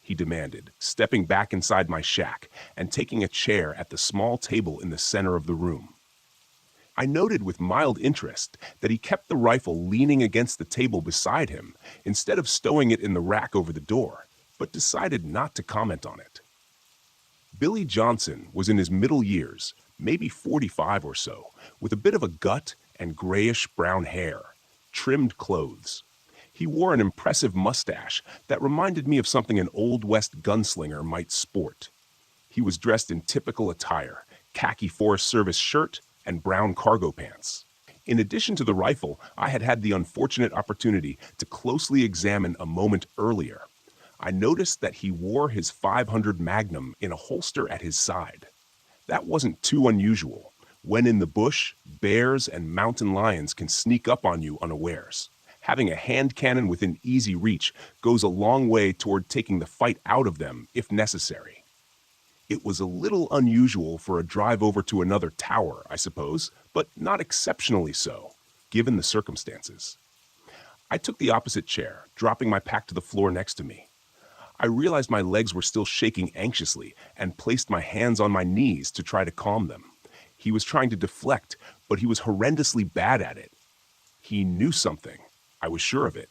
he demanded, stepping back inside my shack and taking a chair at the small table in the center of the room. I noted with mild interest that he kept the rifle leaning against the table beside him instead of stowing it in the rack over the door, but decided not to comment on it. Billy Johnson was in his middle years, maybe 45 or so, with a bit of a gut and grayish-brown hair, trimmed clothes. He wore an impressive mustache that reminded me of something an Old West gunslinger might sport. He was dressed in typical attire, khaki Forest Service shirt and brown cargo pants. In addition to the rifle, I had had the unfortunate opportunity to closely examine a moment earlier. I noticed that he wore his .500 Magnum in a holster at his side. That wasn't too unusual. When in the bush, bears and mountain lions can sneak up on you unawares. Having a hand cannon within easy reach goes a long way toward taking the fight out of them if necessary. It was a little unusual for a drive over to another tower, I suppose, but not exceptionally so, given the circumstances. I took the opposite chair, dropping my pack to the floor next to me. I realized my legs were still shaking anxiously and placed my hands on my knees to try to calm them. He was trying to deflect, but he was horrendously bad at it. He knew something. I was sure of it.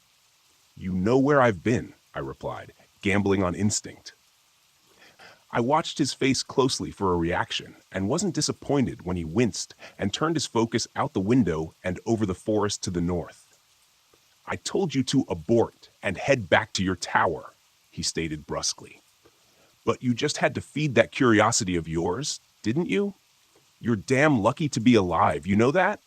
"You know where I've been," I replied, gambling on instinct. I watched his face closely for a reaction and wasn't disappointed when he winced and turned his focus out the window and over the forest to the north. "I told you to abort and head back to your tower," he stated brusquely. "But you just had to feed that curiosity of yours, didn't you? You're damn lucky to be alive, you know that?"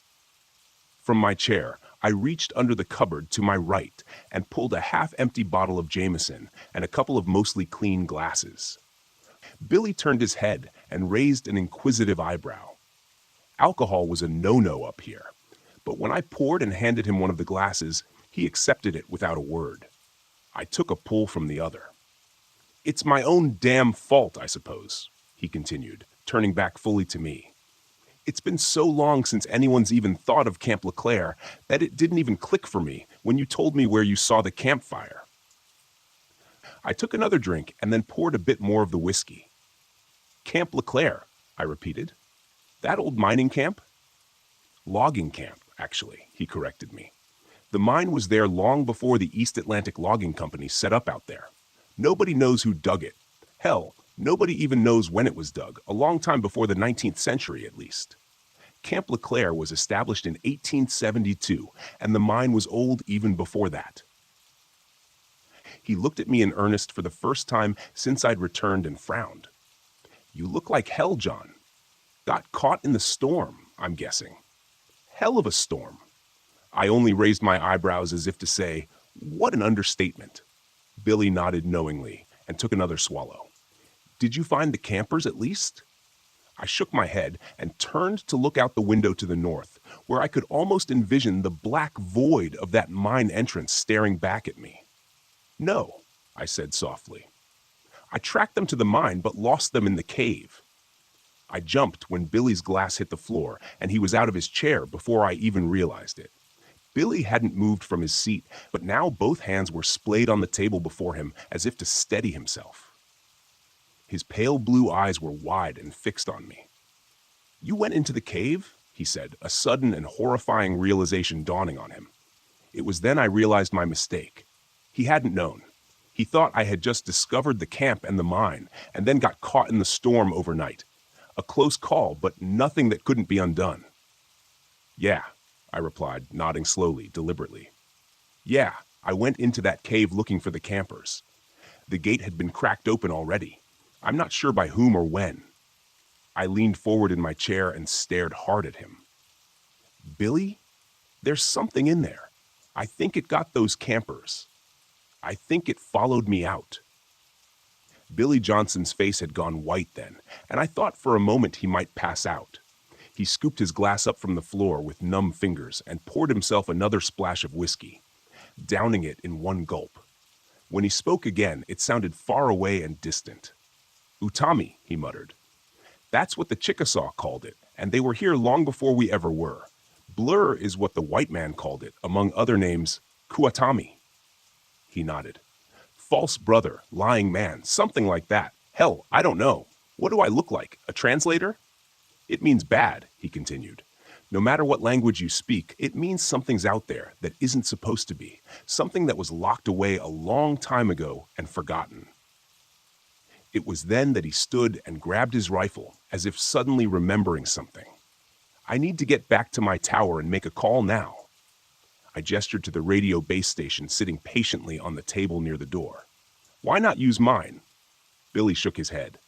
From my chair, I reached under the cupboard to my right and pulled a half-empty bottle of Jameson and a couple of mostly clean glasses. Billy turned his head and raised an inquisitive eyebrow. Alcohol was a no-no up here, but when I poured and handed him one of the glasses, he accepted it without a word. I took a pull from the other. "It's my own damn fault, I suppose," he continued, turning back fully to me. "It's been so long since anyone's even thought of Camp LeClaire that it didn't even click for me when you told me where you saw the campfire." I took another drink and then poured a bit more of the whiskey. "Camp LeClaire," I repeated. "That old mining camp?" "Logging camp, actually," he corrected me. "The mine was there long before the East Atlantic Logging Company set up out there. Nobody knows who dug it. Hell, nobody even knows when it was dug, a long time before the 19th century at least. Camp LeClaire was established in 1872, and the mine was old even before that." He looked at me in earnest for the first time since I'd returned and frowned. "You look like hell, John. Got caught in the storm, I'm guessing. Hell of a storm." I only raised my eyebrows as if to say, "What an understatement." Billy nodded knowingly and took another swallow. "Did you find the campers at least?" I shook my head and turned to look out the window to the north, where I could almost envision the black void of that mine entrance staring back at me. "No," I said softly. "I tracked them to the mine but lost them in the cave." I jumped when Billy's glass hit the floor, and he was out of his chair before I even realized it. Billy hadn't moved from his seat, but now both hands were splayed on the table before him as if to steady himself. His pale blue eyes were wide and fixed on me. "You went into the cave?" he said, a sudden and horrifying realization dawning on him. It was then I realized my mistake. He hadn't known. He thought I had just discovered the camp and the mine, and then got caught in the storm overnight. A close call, but nothing that couldn't be undone. "Yeah," I replied, nodding slowly, deliberately. "Yeah, I went into that cave looking for the campers. The gate had been cracked open already. I'm not sure by whom or when." I leaned forward in my chair and stared hard at him. "Billy, there's something in there. I think it got those campers. I think it followed me out." Billy Johnson's face had gone white then, and I thought for a moment he might pass out. He scooped his glass up from the floor with numb fingers and poured himself another splash of whiskey, downing it in one gulp. When he spoke again, it sounded far away and distant. "Utami," he muttered. "That's what the Chickasaw called it, and they were here long before we ever were. Blur is what the white man called it, among other names, Kuatami." He nodded. "False brother, lying man, something like that. Hell, I don't know. What do I look like, a translator?" "It means bad," he continued. "No matter what language you speak, it means something's out there that isn't supposed to be, something that was locked away a long time ago and forgotten." It was then that he stood and grabbed his rifle, as if suddenly remembering something. "I need to get back to my tower and make a call now." I gestured to the radio base station sitting patiently on the table near the door. "Why not use mine?" Billy shook his head.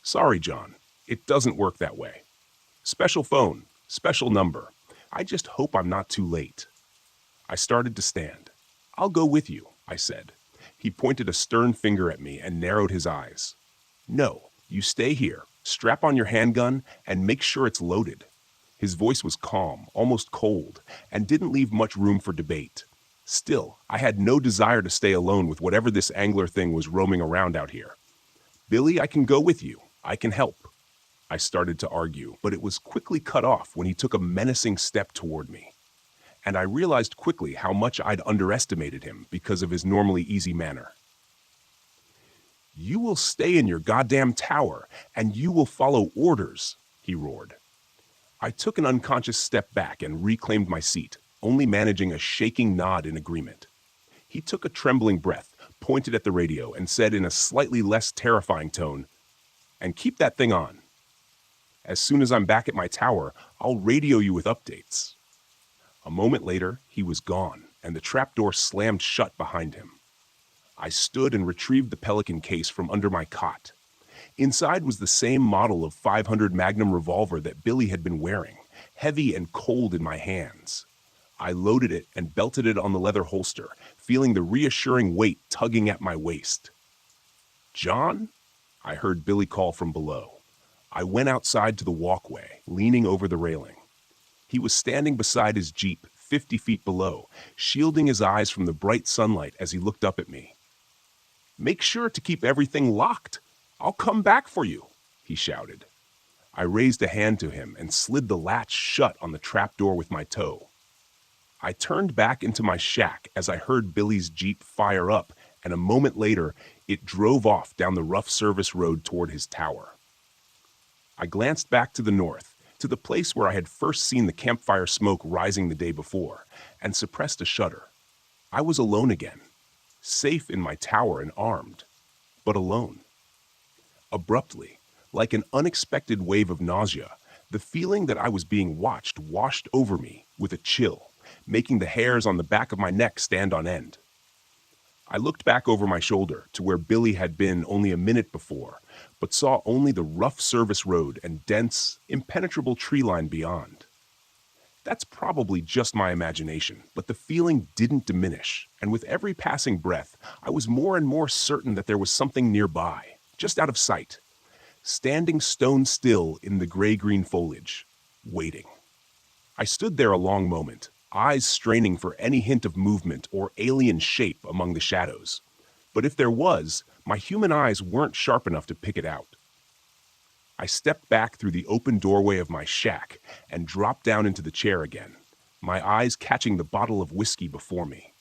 "Sorry, John. It doesn't work that way. Special phone, special number. I just hope I'm not too late." I started to stand. "I'll go with you," I said. He pointed a stern finger at me and narrowed his eyes. "No, you stay here, strap on your handgun, and make sure it's loaded." His voice was calm, almost cold, and didn't leave much room for debate. Still, I had no desire to stay alone with whatever this angler thing was roaming around out here. "Billy, I can go with you. I can help." I started to argue, but it was quickly cut off when he took a menacing step toward me. And I realized quickly how much I'd underestimated him because of his normally easy manner. "You will stay in your goddamn tower, and you will follow orders," he roared. I took an unconscious step back and reclaimed my seat, only managing a shaking nod in agreement. He took a trembling breath, pointed at the radio, and said in a slightly less terrifying tone, "And keep that thing on. As soon as I'm back at my tower, I'll radio you with updates." A moment later, he was gone, and the trapdoor slammed shut behind him. I stood and retrieved the Pelican case from under my cot. Inside was the same model of .500 Magnum revolver that Billy had been wearing, heavy and cold in my hands. I loaded it and belted it on the leather holster, feeling the reassuring weight tugging at my waist. "John?" I heard Billy call from below. I went outside to the walkway, leaning over the railing. He was standing beside his Jeep, 50 feet below, shielding his eyes from the bright sunlight as he looked up at me. "Make sure to keep everything locked. I'll come back for you," he shouted. I raised a hand to him and slid the latch shut on the trapdoor with my toe. I turned back into my shack as I heard Billy's Jeep fire up, and a moment later, it drove off down the rough service road toward his tower. I glanced back to the north, to the place where I had first seen the campfire smoke rising the day before, and suppressed a shudder. I was alone again, safe in my tower and armed, but alone. Abruptly, like an unexpected wave of nausea, the feeling that I was being watched washed over me with a chill, making the hairs on the back of my neck stand on end. I looked back over my shoulder to where Billy had been only a minute before, but saw only the rough service road and dense, impenetrable tree line beyond. That's probably just my imagination, but the feeling didn't diminish, and with every passing breath, I was more and more certain that there was something nearby, just out of sight, standing stone still in the gray-green foliage, waiting. I stood there a long moment, eyes straining for any hint of movement or alien shape among the shadows. But if there was, my human eyes weren't sharp enough to pick it out. I stepped back through the open doorway of my shack and dropped down into the chair again, my eyes catching the bottle of whiskey before me.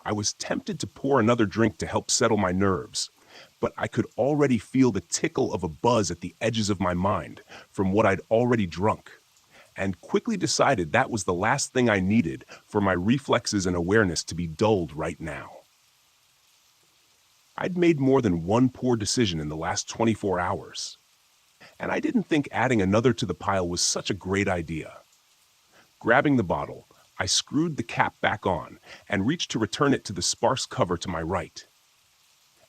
I was tempted to pour another drink to help settle my nerves, but I could already feel the tickle of a buzz at the edges of my mind from what I'd already drunk, and quickly decided that was the last thing I needed for my reflexes and awareness to be dulled right now. I'd made more than one poor decision in the last 24 hours, and I didn't think adding another to the pile was such a great idea. Grabbing the bottle, I screwed the cap back on and reached to return it to the sparse cover to my right.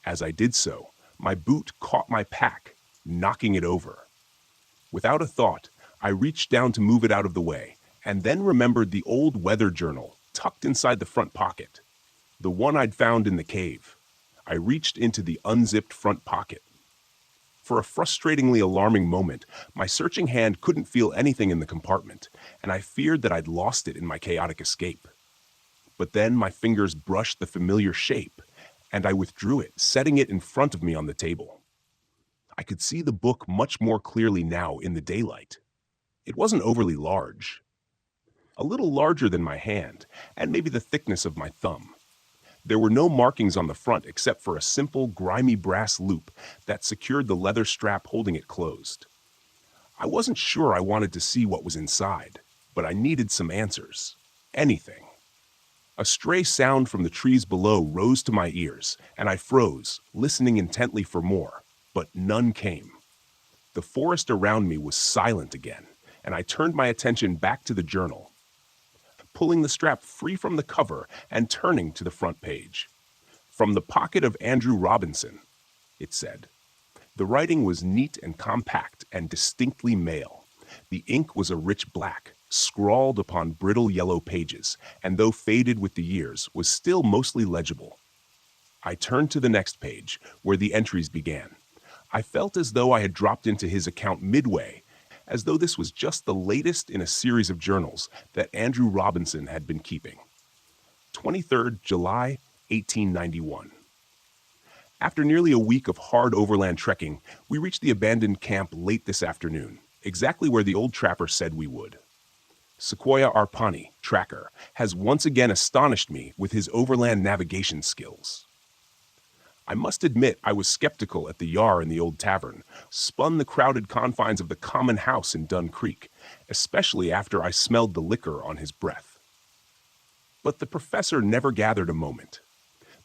As I did so, my boot caught my pack, knocking it over. Without a thought, I reached down to move it out of the way, and then remembered the old weather journal tucked inside the front pocket, the one I'd found in the cave. I reached into the unzipped front pocket. For a frustratingly alarming moment, my searching hand couldn't feel anything in the compartment, and I feared that I'd lost it in my chaotic escape. But then my fingers brushed the familiar shape, and I withdrew it, setting it in front of me on the table. I could see the book much more clearly now in the daylight. It wasn't overly large. A little larger than my hand, and maybe the thickness of my thumb. There were no markings on the front except for a simple, grimy brass loop that secured the leather strap holding it closed. I wasn't sure I wanted to see what was inside, but I needed some answers. Anything. A stray sound from the trees below rose to my ears, and I froze, listening intently for more, but none came. The forest around me was silent again, and I turned my attention back to the journal, pulling the strap free from the cover and turning to the front page. "From the pocket of Andrew Robinson," it said. The writing was neat and compact and distinctly male. The ink was a rich black, scrawled upon brittle yellow pages, and though faded with the years, was still mostly legible. I turned to the next page, where the entries began. I felt as though I had dropped into his account midway, as though this was just the latest in a series of journals that Andrew Robinson had been keeping. 23rd July, 1891. After nearly a week of hard overland trekking, we reached the abandoned camp late this afternoon, exactly where the old trapper said we would. Sequoia Arpani, tracker, has once again astonished me with his overland navigation skills. I must admit I was skeptical at the Yar in the old tavern, spun the crowded confines of the common house in Dun Creek, especially after I smelled the liquor on his breath. But the professor never gathered a moment.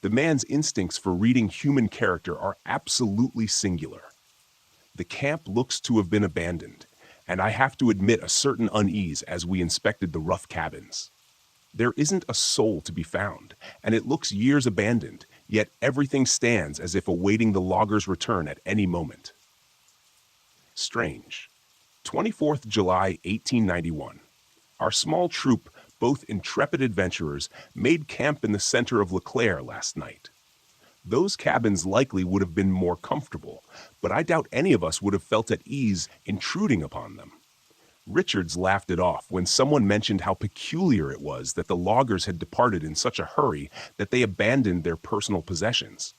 The man's instincts for reading human character are absolutely singular. The camp looks to have been abandoned, and I have to admit a certain unease as we inspected the rough cabins. There isn't a soul to be found, and it looks years abandoned, yet everything stands as if awaiting the logger's return at any moment. Strange. 24th July, 1891. Our small troop both intrepid adventurers, made camp in the center of LeClaire last night. Those cabins likely would have been more comfortable, but I doubt any of us would have felt at ease intruding upon them. Richards laughed it off when someone mentioned how peculiar it was that the loggers had departed in such a hurry that they abandoned their personal possessions.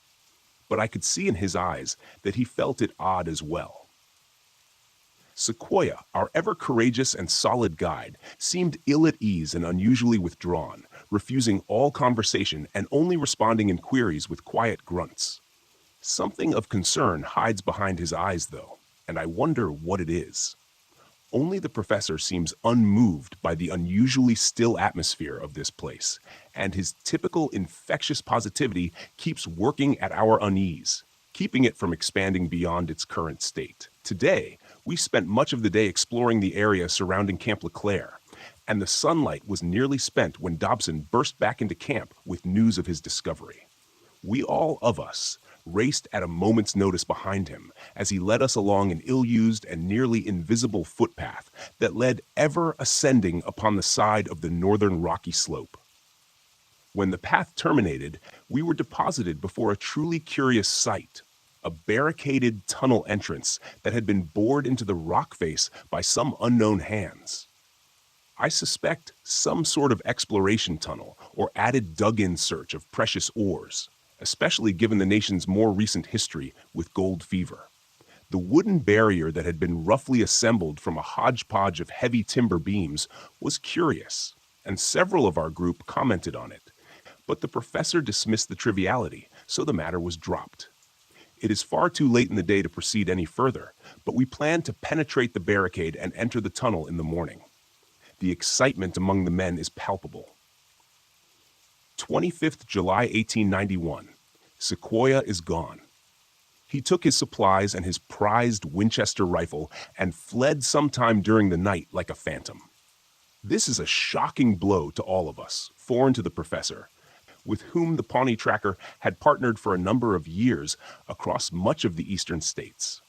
But I could see in his eyes that he felt it odd as well. Sequoia, our ever-courageous and solid guide, seemed ill at ease and unusually withdrawn, refusing all conversation and only responding in queries with quiet grunts. Something of concern hides behind his eyes, though, and I wonder what it is. Only the professor seems unmoved by the unusually still atmosphere of this place, and his typical infectious positivity keeps working at our unease, keeping it from expanding beyond its current state. Today, we spent much of the day exploring the area surrounding Camp LeClaire, and the sunlight was nearly spent when Dobson burst back into camp with news of his discovery. We all of us raced at a moment's notice behind him as he led us along an ill-used and nearly invisible footpath that led ever ascending upon the side of the northern rocky slope. When the path terminated, we were deposited before a truly curious sight, a barricaded tunnel entrance that had been bored into the rock face by some unknown hands. I suspect some sort of exploration tunnel or added dug-in search of precious ores, especially given the nation's more recent history with gold fever. The wooden barrier that had been roughly assembled from a hodgepodge of heavy timber beams was curious, and several of our group commented on it. But the professor dismissed the triviality, so the matter was dropped. It is far too late in the day to proceed any further, but we plan to penetrate the barricade and enter the tunnel in the morning. The excitement among the men is palpable. 25th July 1891. Sequoia is gone. He took his supplies and his prized Winchester rifle and fled sometime during the night like a phantom. This is a shocking blow to all of us, foreign to the professor, with whom the Pawnee Tracker had partnered for a number of years across much of the eastern states.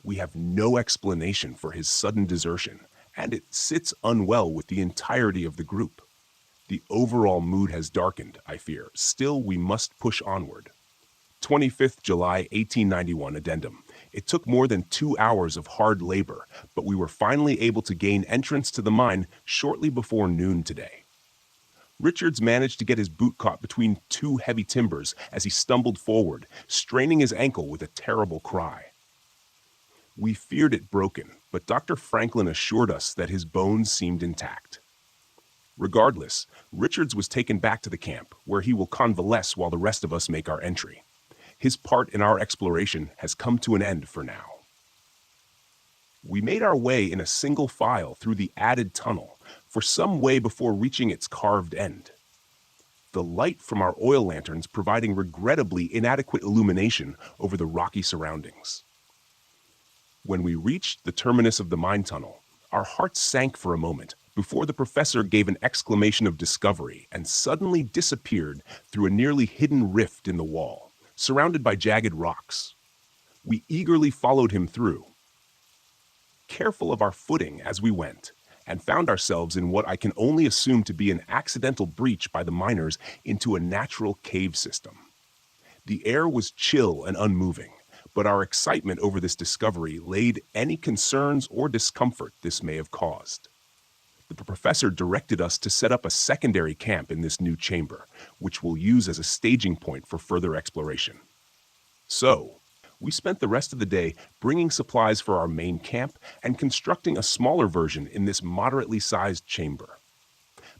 We have no explanation for his sudden desertion, and it sits unwell with the entirety of the group. The overall mood has darkened, I fear. Still, we must push onward. 25th July 1891 addendum. It took more than 2 hours of hard labor, but we were finally able to gain entrance to the mine shortly before noon today. Richards managed to get his boot caught between two heavy timbers as he stumbled forward, straining his ankle with a terrible cry. We feared it broken, but Dr. Franklin assured us that his bones seemed intact. Regardless, Richards was taken back to the camp, where he will convalesce while the rest of us make our entry. His part in our exploration has come to an end for now. We made our way in a single file through the added tunnel for some way before reaching its carved end. The light from our oil lanterns providing regrettably inadequate illumination over the rocky surroundings. When we reached the terminus of the mine tunnel, our hearts sank for a moment before the professor gave an exclamation of discovery and suddenly disappeared through a nearly hidden rift in the wall, surrounded by jagged rocks. We eagerly followed him through, careful of our footing as we went, and found ourselves in what I can only assume to be an accidental breach by the miners into a natural cave system. The air was chill and unmoving, but our excitement over this discovery laid any concerns or discomfort this may have caused. The professor directed us to set up a secondary camp in this new chamber, which we'll use as a staging point for further exploration. So, we spent the rest of the day bringing supplies for our main camp and constructing a smaller version in this moderately sized chamber.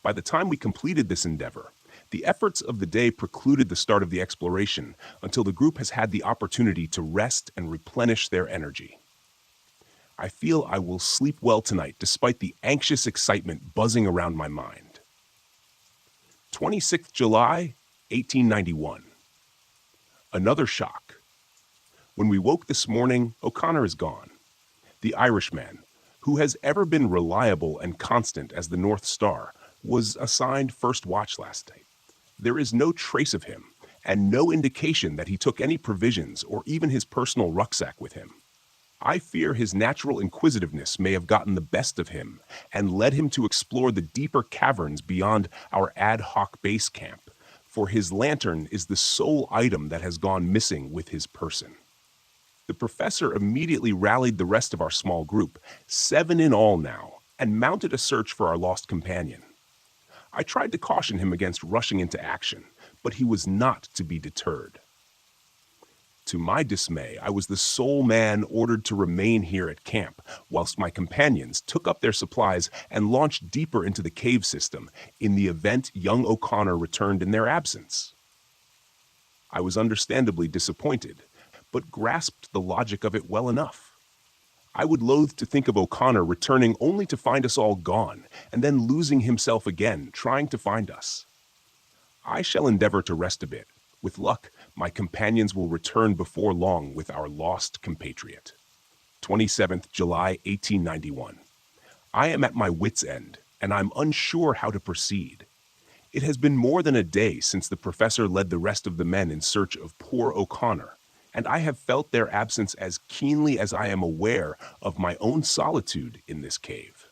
By the time we completed this endeavor, the efforts of the day precluded the start of the exploration until the group has had the opportunity to rest and replenish their energy. I feel I will sleep well tonight despite the anxious excitement buzzing around my mind. 26th July, 1891. Another shock. When we woke this morning, O'Connor is gone. The Irishman, who has ever been reliable and constant as the North Star, was assigned first watch last night. There is no trace of him, and no indication that he took any provisions or even his personal rucksack with him. I fear his natural inquisitiveness may have gotten the best of him and led him to explore the deeper caverns beyond our ad hoc base camp, for his lantern is the sole item that has gone missing with his person. The professor immediately rallied the rest of our small group, 7 in all now, and mounted a search for our lost companion. I tried to caution him against rushing into action, but he was not to be deterred. To my dismay, I was the sole man ordered to remain here at camp, whilst my companions took up their supplies and launched deeper into the cave system in the event young O'Connor returned in their absence. I was understandably disappointed, but grasped the logic of it well enough. I would loathe to think of O'Connor returning only to find us all gone, and then losing himself again, trying to find us. I shall endeavor to rest a bit. With luck, my companions will return before long with our lost compatriot. 27th July 1891. I am at my wit's end, and I'm unsure how to proceed. It has been more than a day since the professor led the rest of the men in search of poor O'Connor, and I have felt their absence as keenly as I am aware of my own solitude in this cave.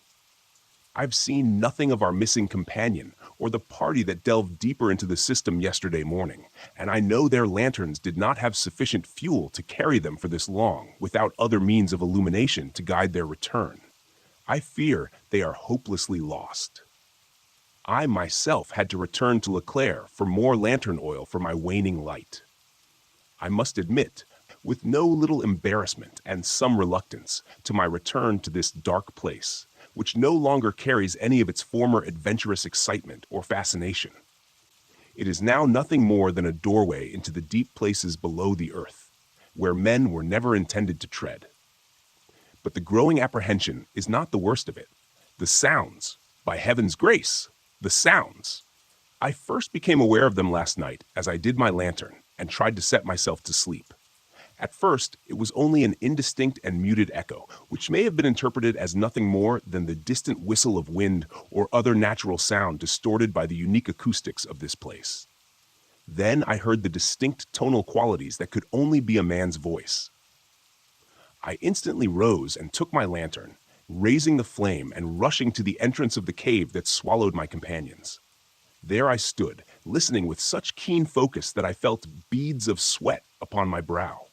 I've seen nothing of our missing companion or the party that delved deeper into the system yesterday morning, and I know their lanterns did not have sufficient fuel to carry them for this long without other means of illumination to guide their return. I fear they are hopelessly lost. I myself had to return to Leclerc for more lantern oil for my waning light. I must admit, with no little embarrassment and some reluctance, to my return to this dark place, which no longer carries any of its former adventurous excitement or fascination. It is now nothing more than a doorway into the deep places below the earth, where men were never intended to tread. But the growing apprehension is not the worst of it. The sounds, by heaven's grace, the sounds. I first became aware of them last night as I did my lantern and tried to set myself to sleep. At first, it was only an indistinct and muted echo, which may have been interpreted as nothing more than the distant whistle of wind or other natural sound distorted by the unique acoustics of this place. Then I heard the distinct tonal qualities that could only be a man's voice. I instantly rose and took my lantern, raising the flame and rushing to the entrance of the cave that swallowed my companions. There I stood, listening with such keen focus that I felt beads of sweat upon my brow.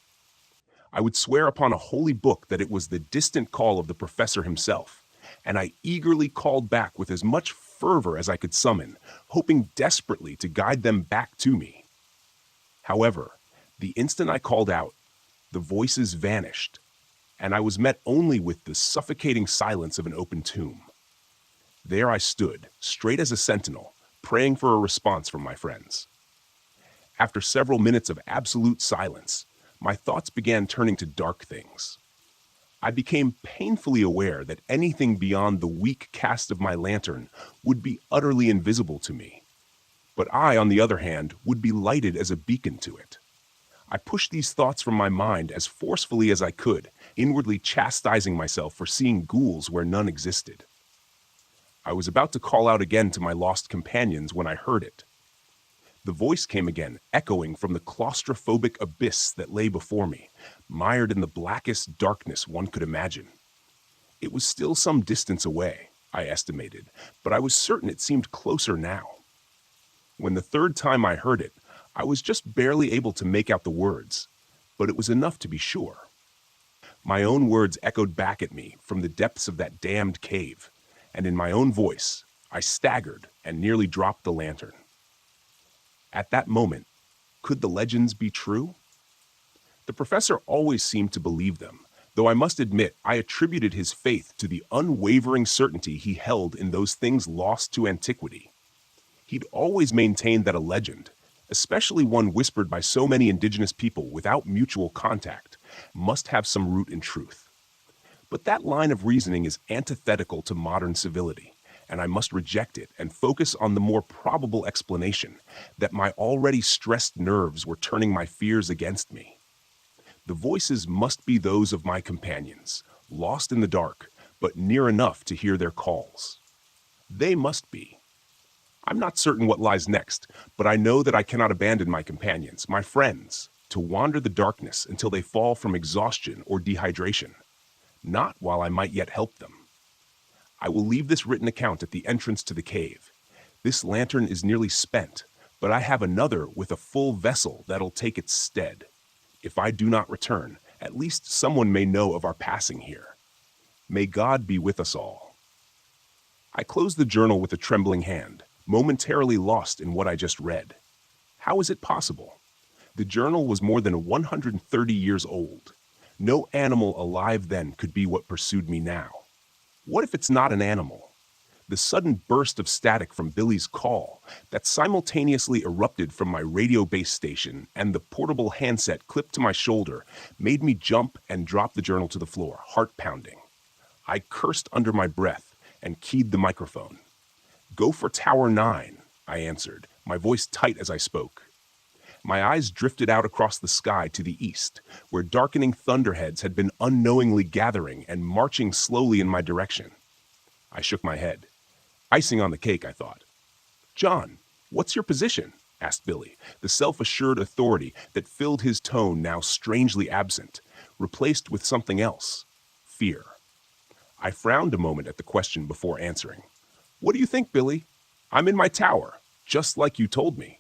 I would swear upon a holy book that it was the distant call of the professor himself, and I eagerly called back with as much fervor as I could summon, hoping desperately to guide them back to me. However, the instant I called out, the voices vanished, and I was met only with the suffocating silence of an open tomb. There I stood, straight as a sentinel, praying for a response from my friends. After several minutes of absolute silence, my thoughts began turning to dark things. I became painfully aware that anything beyond the weak cast of my lantern would be utterly invisible to me. But I, on the other hand, would be lighted as a beacon to it. I pushed these thoughts from my mind as forcefully as I could, inwardly chastising myself for seeing ghouls where none existed. I was about to call out again to my lost companions when I heard it. The voice came again, echoing from the claustrophobic abyss that lay before me, mired in the blackest darkness one could imagine. It was still some distance away, I estimated, but I was certain it seemed closer now. When the third time I heard it, I was just barely able to make out the words, but it was enough to be sure. My own words echoed back at me from the depths of that damned cave, and in my own voice, I staggered and nearly dropped the lantern. At that moment, could the legends be true? The professor always seemed to believe them, though I must admit I attributed his faith to the unwavering certainty he held in those things lost to antiquity. He'd always maintained that a legend, especially one whispered by so many indigenous people without mutual contact, must have some root in truth. But that line of reasoning is antithetical to modern civility, and I must reject it and focus on the more probable explanation that my already stressed nerves were turning my fears against me. The voices must be those of my companions, lost in the dark, but near enough to hear their calls. They must be. I'm not certain what lies next, but I know that I cannot abandon my companions, my friends. to wander the darkness until they fall from exhaustion or dehydration, not while I might yet help them. I will leave this written account at the entrance to the cave. This lantern is nearly spent, but I have another with a full vessel that'll take its stead. If I do not return, at least someone may know of our passing here. May God be with us all. I closed the journal with a trembling hand, momentarily lost in what I just read. How is it possible? The journal was more than 130 years old. No animal alive then could be what pursued me now. What if it's not an animal? The sudden burst of static from Billy's call that simultaneously erupted from my radio base station and the portable handset clipped to my shoulder made me jump and drop the journal to the floor, heart pounding. I cursed under my breath and keyed the microphone. "Go for Tower 9, I answered, my voice tight as I spoke. My eyes drifted out across the sky to the east, where darkening thunderheads had been unknowingly gathering and marching slowly in my direction. I shook my head. Icing on the cake, I thought. "John, what's your position?" asked Billy, the self-assured authority that filled his tone now strangely absent, replaced with something else: fear. I frowned a moment at the question before answering. "What do you think, Billy? I'm in my tower, just like you told me."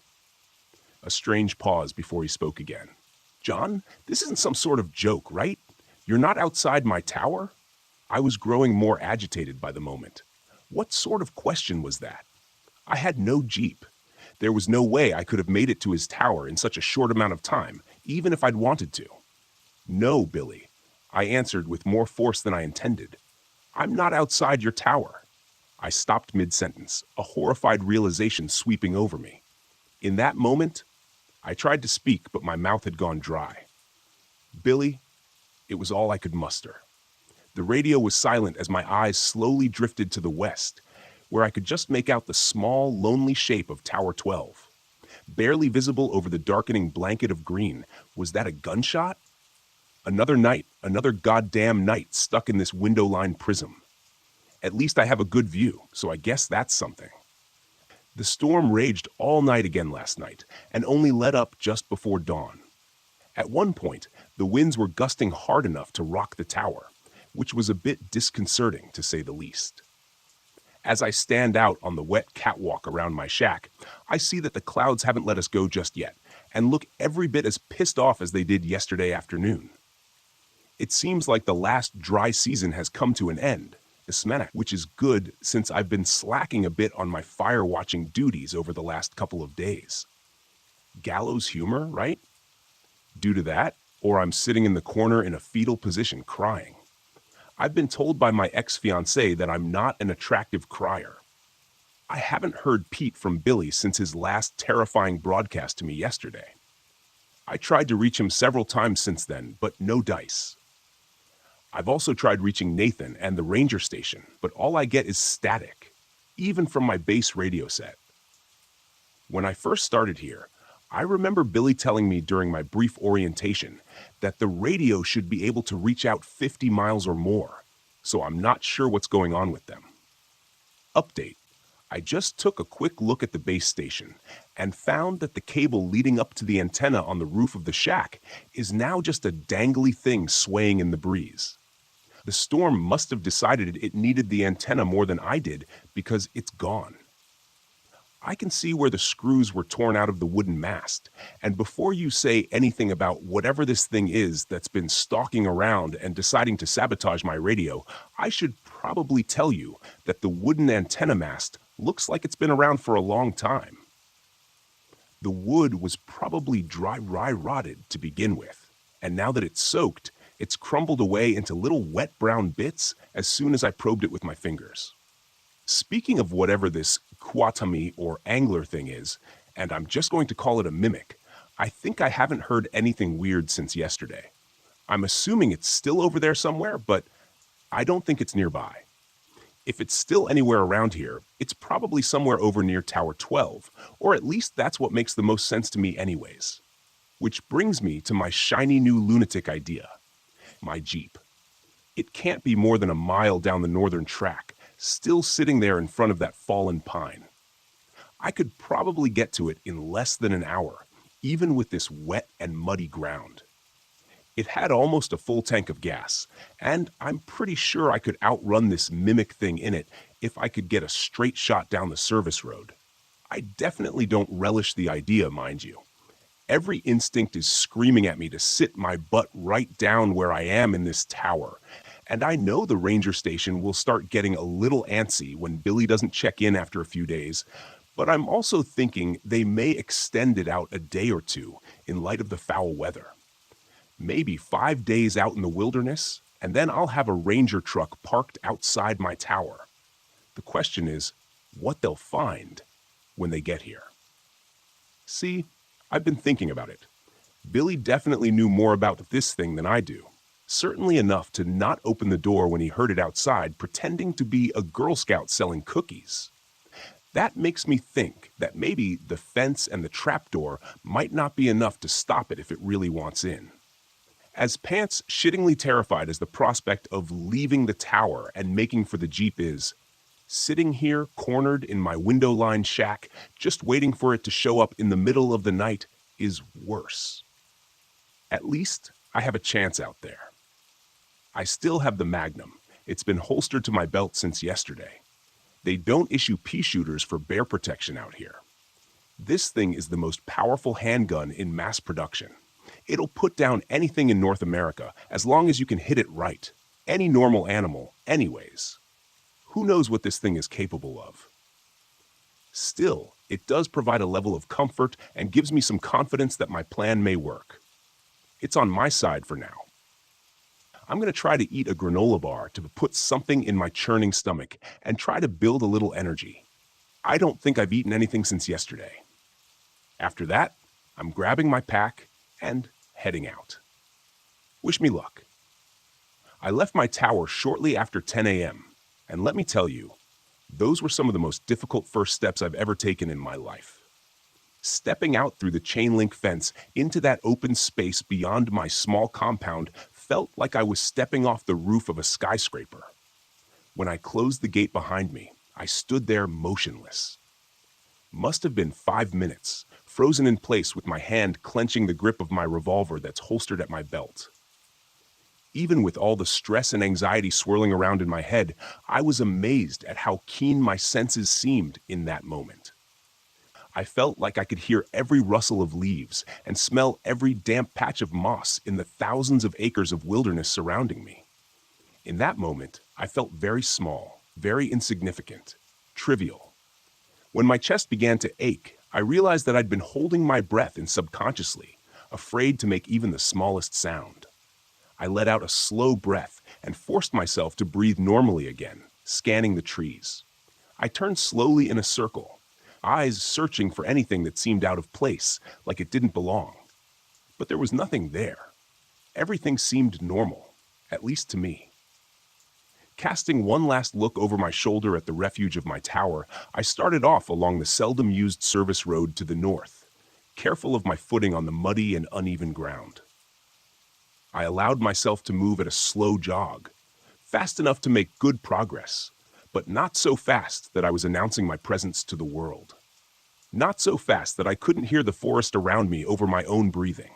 A strange pause before he spoke again. "John, this isn't some sort of joke, right? You're not outside my tower?" I was growing more agitated by the moment. What sort of question was that? I had no Jeep. There was no way I could have made it to his tower in such a short amount of time, even if I'd wanted to. "No, Billy," I answered with more force than I intended. "I'm not outside your tower." I stopped mid-sentence, a horrified realization sweeping over me. In that moment, I tried to speak, but my mouth had gone dry. "Billy," it was all I could muster. The radio was silent as my eyes slowly drifted to the west, where I could just make out the small, lonely shape of Tower 12. Barely visible over the darkening blanket of green. Was that a gunshot? Another night, another goddamn night stuck in this window-lined prism. At least I have a good view, so I guess that's something. The storm raged all night again last night, and only let up just before dawn. At one point, the winds were gusting hard enough to rock the tower, which was a bit disconcerting, to say the least. As I stand out on the wet catwalk around my shack, I see that the clouds haven't let us go just yet, and look every bit as pissed off as they did yesterday afternoon. It seems like the last dry season has come to an end, which is good since I've been slacking a bit on my fire-watching duties over the last couple of days. Gallows humor, right? Due to that, or I'm sitting in the corner in a fetal position crying. I've been told by my ex-fiancée that I'm not an attractive crier. I haven't heard Pete from Billy since his last terrifying broadcast to me yesterday. I tried to reach him several times since then, but no dice. I've also tried reaching Nathan and the ranger station, but all I get is static, even from my base radio set. When I first started here, I remember Billy telling me during my brief orientation that the radio should be able to reach out 50 miles or more, so I'm not sure what's going on with them. Update: I just took a quick look at the base station and found that the cable leading up to the antenna on the roof of the shack is now just a dangly thing swaying in the breeze. The storm must have decided it needed the antenna more than I did, because it's gone. I can see where the screws were torn out of the wooden mast, and before you say anything about whatever this thing is that's been stalking around and deciding to sabotage my radio, I should probably tell you that the wooden antenna mast looks like it's been around for a long time. The wood was probably dry rotted to begin with, and now that it's soaked, it's crumbled away into little wet brown bits as soon as I probed it with my fingers. Speaking of whatever this Kwatami or angler thing is, and I'm just going to call it a mimic, I think I haven't heard anything weird since yesterday. I'm assuming it's still over there somewhere, but I don't think it's nearby. If it's still anywhere around here, it's probably somewhere over near Tower 12, or at least that's what makes the most sense to me anyways. Which brings me to my shiny new lunatic idea. My Jeep. It can't be more than a mile down the northern track, still sitting there in front of that fallen pine. I could probably get to it in less than an hour, even with this wet and muddy ground. It had almost a full tank of gas, and I'm pretty sure I could outrun this mimic thing in it if I could get a straight shot down the service road. I definitely don't relish the idea, mind you. Every instinct is screaming at me to sit my butt right down where I am in this tower, and I know the ranger station will start getting a little antsy when Billy doesn't check in after a few days, but I'm also thinking they may extend it out a day or two in light of the foul weather. Maybe 5 days out in the wilderness, and then I'll have a ranger truck parked outside my tower. The question is, what they'll find when they get here. See, I've been thinking about it. Billy definitely knew more about this thing than I do. Certainly enough to not open the door when he heard it outside, pretending to be a Girl Scout selling cookies. That makes me think that maybe the fence and the trapdoor might not be enough to stop it if it really wants in. As pants shittingly terrified as the prospect of leaving the tower and making for the Jeep is, sitting here cornered in my window-lined shack, just waiting for it to show up in the middle of the night is worse. At least I have a chance out there. I still have the Magnum. It's been holstered to my belt since yesterday. They don't issue pea shooters for bear protection out here. This thing is the most powerful handgun in mass production. It'll put down anything in North America as long as you can hit it right. Any normal animal, anyways. Who knows what this thing is capable of? Still, it does provide a level of comfort and gives me some confidence that my plan may work. It's on my side for now. I'm going to try to eat a granola bar to put something in my churning stomach and try to build a little energy. I don't think I've eaten anything since yesterday. After that, I'm grabbing my pack and heading out. Wish me luck. I left my tower shortly after 10 a.m., and let me tell you, those were some of the most difficult first steps I've ever taken in my life. Stepping out through the chain link fence into that open space beyond my small compound felt like I was stepping off the roof of a skyscraper. When I closed the gate behind me, I stood there motionless. Must have been 5 minutes, frozen in place with my hand clenching the grip of my revolver that's holstered at my belt. Even with all the stress and anxiety swirling around in my head, I was amazed at how keen my senses seemed in that moment. I felt like I could hear every rustle of leaves and smell every damp patch of moss in the thousands of acres of wilderness surrounding me. In that moment, I felt very small, very insignificant, trivial. When my chest began to ache, I realized that I'd been holding my breath in subconsciously, afraid to make even the smallest sound. I let out a slow breath and forced myself to breathe normally again, scanning the trees. I turned slowly in a circle, eyes searching for anything that seemed out of place, like it didn't belong. But there was nothing there. Everything seemed normal, at least to me. Casting one last look over my shoulder at the refuge of my tower, I started off along the seldom-used service road to the north, careful of my footing on the muddy and uneven ground. I allowed myself to move at a slow jog, fast enough to make good progress, but not so fast that I was announcing my presence to the world. Not so fast that I couldn't hear the forest around me over my own breathing.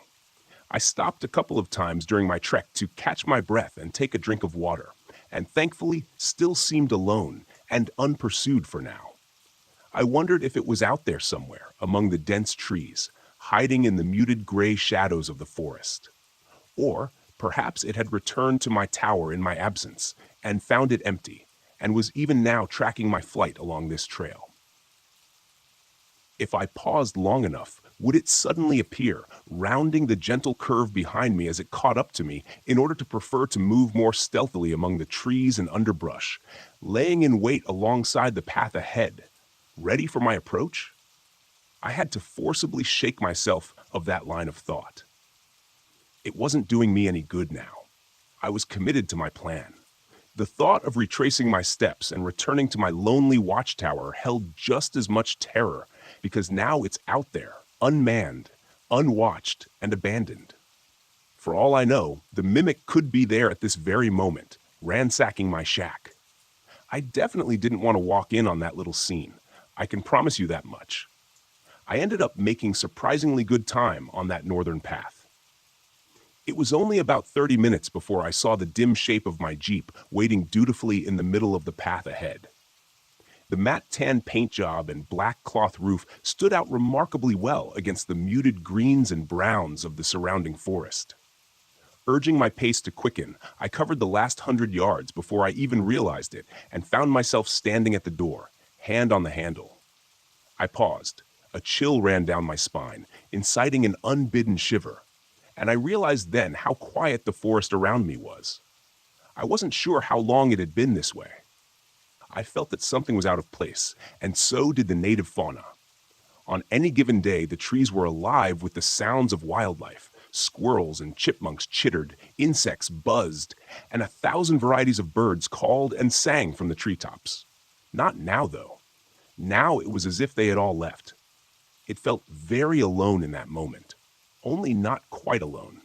I stopped a couple of times during my trek to catch my breath and take a drink of water, and thankfully still seemed alone and unpursued for now. I wondered if it was out there somewhere among the dense trees, hiding in the muted gray shadows of the forest. Or perhaps it had returned to my tower in my absence and found it empty, and was even now tracking my flight along this trail. If I paused long enough, would it suddenly appear, rounding the gentle curve behind me as it caught up to me in order to prefer to move more stealthily among the trees and underbrush, laying in wait alongside the path ahead, ready for my approach? I had to forcibly shake myself of that line of thought. It wasn't doing me any good now. I was committed to my plan. The thought of retracing my steps and returning to my lonely watchtower held just as much terror, because now it's out there, unmanned, unwatched, and abandoned. For all I know, the mimic could be there at this very moment, ransacking my shack. I definitely didn't want to walk in on that little scene. I can promise you that much. I ended up making surprisingly good time on that northern path. It was only about 30 minutes before I saw the dim shape of my Jeep waiting dutifully in the middle of the path ahead. The matte tan paint job and black cloth roof stood out remarkably well against the muted greens and browns of the surrounding forest. Urging my pace to quicken, I covered the last 100 yards before I even realized it and found myself standing at the door, hand on the handle. I paused. A chill ran down my spine, inciting an unbidden shiver, and I realized then how quiet the forest around me was. I wasn't sure how long it had been this way. I felt that something was out of place, and so did the native fauna. On any given day, the trees were alive with the sounds of wildlife. Squirrels and chipmunks chittered, insects buzzed, and 1,000 varieties of birds called and sang from the treetops. Not now, though. Now it was as if they had all left. It felt very alone in that moment, only not quite alone.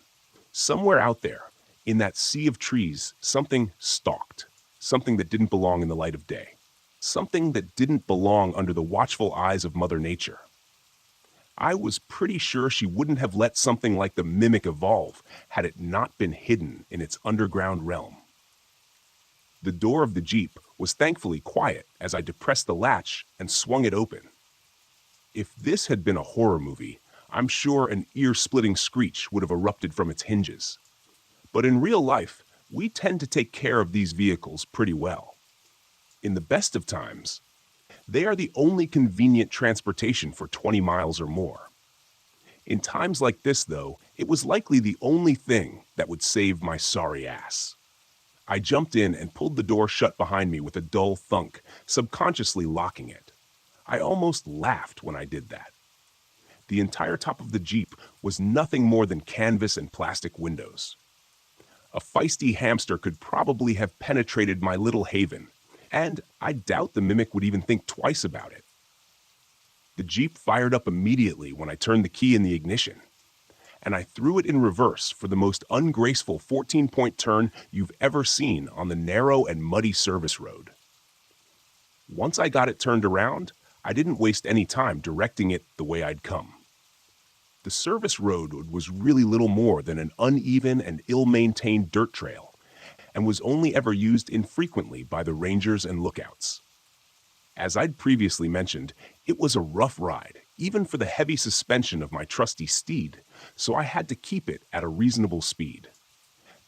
Somewhere out there, in that sea of trees, something stalked, something that didn't belong in the light of day, something that didn't belong under the watchful eyes of Mother Nature. I was pretty sure she wouldn't have let something like the mimic evolve had it not been hidden in its underground realm. The door of the Jeep was thankfully quiet as I depressed the latch and swung it open. If this had been a horror movie, I'm sure an ear-splitting screech would have erupted from its hinges. But in real life, we tend to take care of these vehicles pretty well. In the best of times, they are the only convenient transportation for 20 miles or more. In times like this, though, it was likely the only thing that would save my sorry ass. I jumped in and pulled the door shut behind me with a dull thunk, subconsciously locking it. I almost laughed when I did that. The entire top of the Jeep was nothing more than canvas and plastic windows. A feisty hamster could probably have penetrated my little haven, and I doubt the mimic would even think twice about it. The Jeep fired up immediately when I turned the key in the ignition, and I threw it in reverse for the most ungraceful 14-point turn you've ever seen on the narrow and muddy service road. Once I got it turned around, I didn't waste any time directing it the way I'd come. The service road was really little more than an uneven and ill-maintained dirt trail, and was only ever used infrequently by the rangers and lookouts. As I'd previously mentioned, it was a rough ride, even for the heavy suspension of my trusty steed, so I had to keep it at a reasonable speed.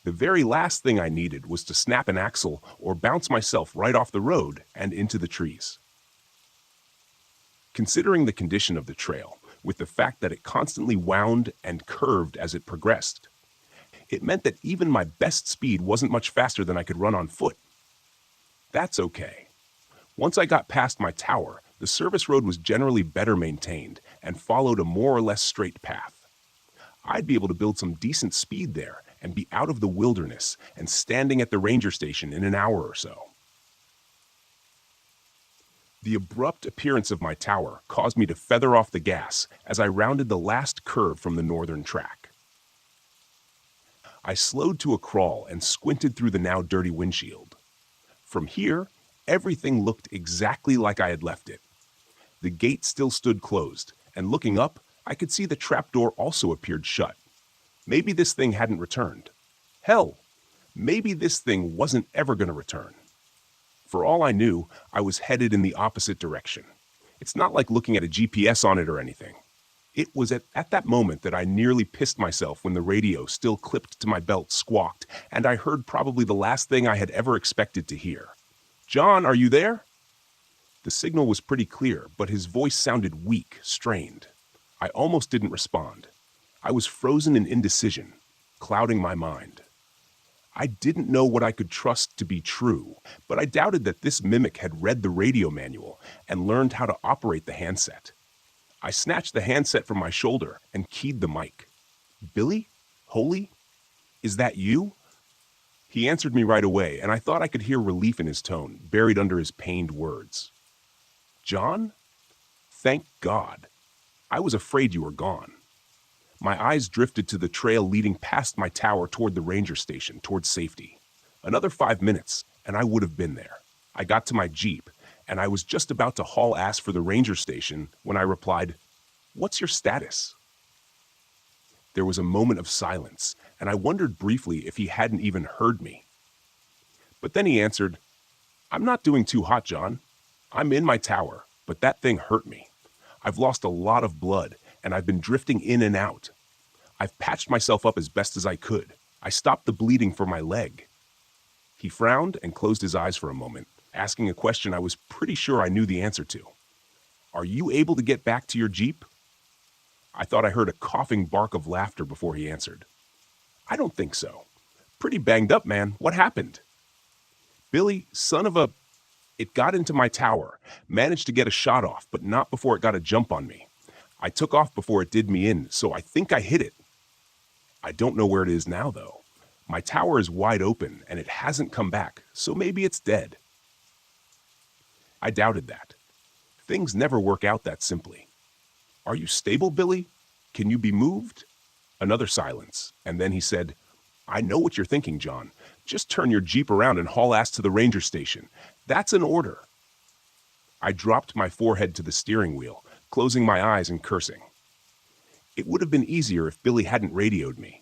The very last thing I needed was to snap an axle or bounce myself right off the road and into the trees. Considering the condition of the trail, with the fact that it constantly wound and curved as it progressed, it meant that even my best speed wasn't much faster than I could run on foot. That's okay. Once I got past my tower, the service road was generally better maintained and followed a more or less straight path. I'd be able to build some decent speed there and be out of the wilderness and standing at the ranger station in an hour or so. The abrupt appearance of my tower caused me to feather off the gas as I rounded the last curve from the northern track. I slowed to a crawl and squinted through the now dirty windshield. From here, everything looked exactly like I had left it. The gate still stood closed, and looking up, I could see the trapdoor also appeared shut. Maybe this thing hadn't returned. Hell, maybe this thing wasn't ever going to return. For all I knew, I was headed in the opposite direction. It's not like looking at a GPS on it or anything. It was at that moment that I nearly pissed myself when the radio, still clipped to my belt, squawked, and I heard probably the last thing I had ever expected to hear. "John, are you there?" The signal was pretty clear, but his voice sounded weak, strained. I almost didn't respond. I was frozen in indecision, clouding my mind. I didn't know what I could trust to be true, but I doubted that this mimic had read the radio manual and learned how to operate the handset. I snatched the handset from my shoulder and keyed the mic. "Billy? Holy? Is that you?" He answered me right away, and I thought I could hear relief in his tone, buried under his pained words. "John? Thank God. I was afraid you were gone." My eyes drifted to the trail leading past my tower toward the ranger station, toward safety. Another 5 minutes, and I would have been there. I got to my Jeep, and I was just about to haul ass for the ranger station when I replied, What's your status? There was a moment of silence, and I wondered briefly if he hadn't even heard me. But then he answered, I'm not doing too hot, John. I'm in my tower, but that thing hurt me. I've lost a lot of blood, and I've been drifting in and out. I've patched myself up as best as I could. I stopped the bleeding from my leg. He frowned and closed his eyes for a moment, asking a question I was pretty sure I knew the answer to. Are you able to get back to your Jeep? I thought I heard a coughing bark of laughter before he answered. I don't think so. Pretty banged up, man. What happened? Billy, son of a... It got into my tower, managed to get a shot off, but not before it got a jump on me. I took off before it did me in, so I think I hit it. I don't know where it is now, though. My tower is wide open, and it hasn't come back, so maybe it's dead. I doubted that. Things never work out that simply. Are you stable, Billy? Can you be moved? Another silence, and then he said, I know what you're thinking, John. Just turn your Jeep around and haul ass to the ranger station. That's an order. I dropped my forehead to the steering wheel, closing my eyes and cursing. It would have been easier if Billy hadn't radioed me.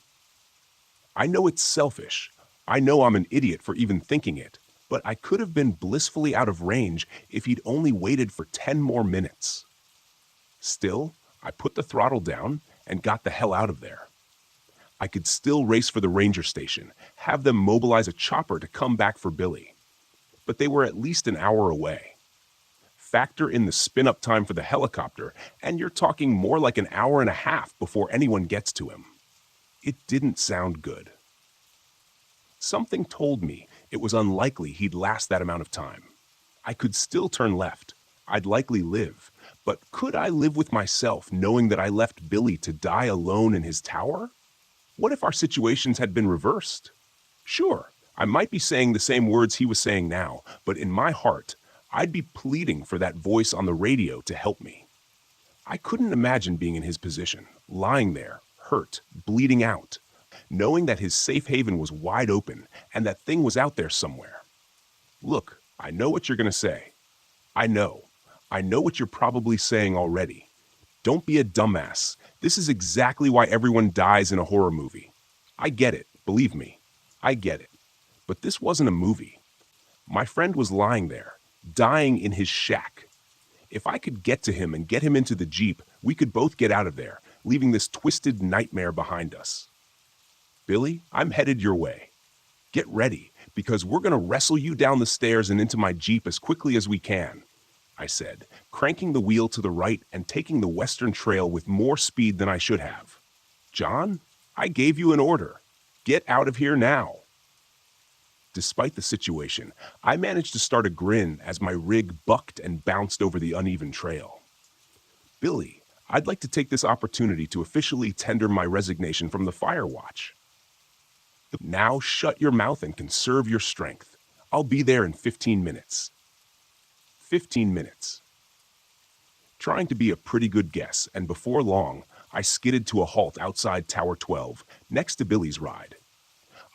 I know it's selfish. I know I'm an idiot for even thinking it, but I could have been blissfully out of range if he'd only waited for 10 more minutes. Still, I put the throttle down and got the hell out of there. I could still race for the ranger station, have them mobilize a chopper to come back for Billy. But they were at least an hour away. Factor in the spin-up time for the helicopter, and you're talking more like an hour and a half before anyone gets to him. It didn't sound good. Something told me it was unlikely he'd last that amount of time. I could still turn left. I'd likely live. But could I live with myself knowing that I left Billy to die alone in his tower? What if our situations had been reversed? Sure, I might be saying the same words he was saying now, but in my heart, I'd be pleading for that voice on the radio to help me. I couldn't imagine being in his position, lying there, hurt, bleeding out, knowing that his safe haven was wide open and that thing was out there somewhere. Look, I know what you're going to say. I know what you're probably saying already. Don't be a dumbass. This is exactly why everyone dies in a horror movie. I get it, believe me. I get it. But this wasn't a movie. My friend was lying there, dying in his shack. If I could get to him and get him into the Jeep, we could both get out of there, leaving this twisted nightmare behind us. Billy, I'm headed your way. Get ready, because we're going to wrestle you down the stairs and into my Jeep as quickly as we can, I said, cranking the wheel to the right and taking the western trail with more speed than I should have. John, I gave you an order. Get out of here now. Despite the situation, I managed to start a grin as my rig bucked and bounced over the uneven trail. Billy, I'd like to take this opportunity to officially tender my resignation from the Fire Watch. Now shut your mouth and conserve your strength. I'll be there in 15 minutes. 15 minutes. Trying to be a pretty good guess, and before long, I skidded to a halt outside Tower 12, next to Billy's ride.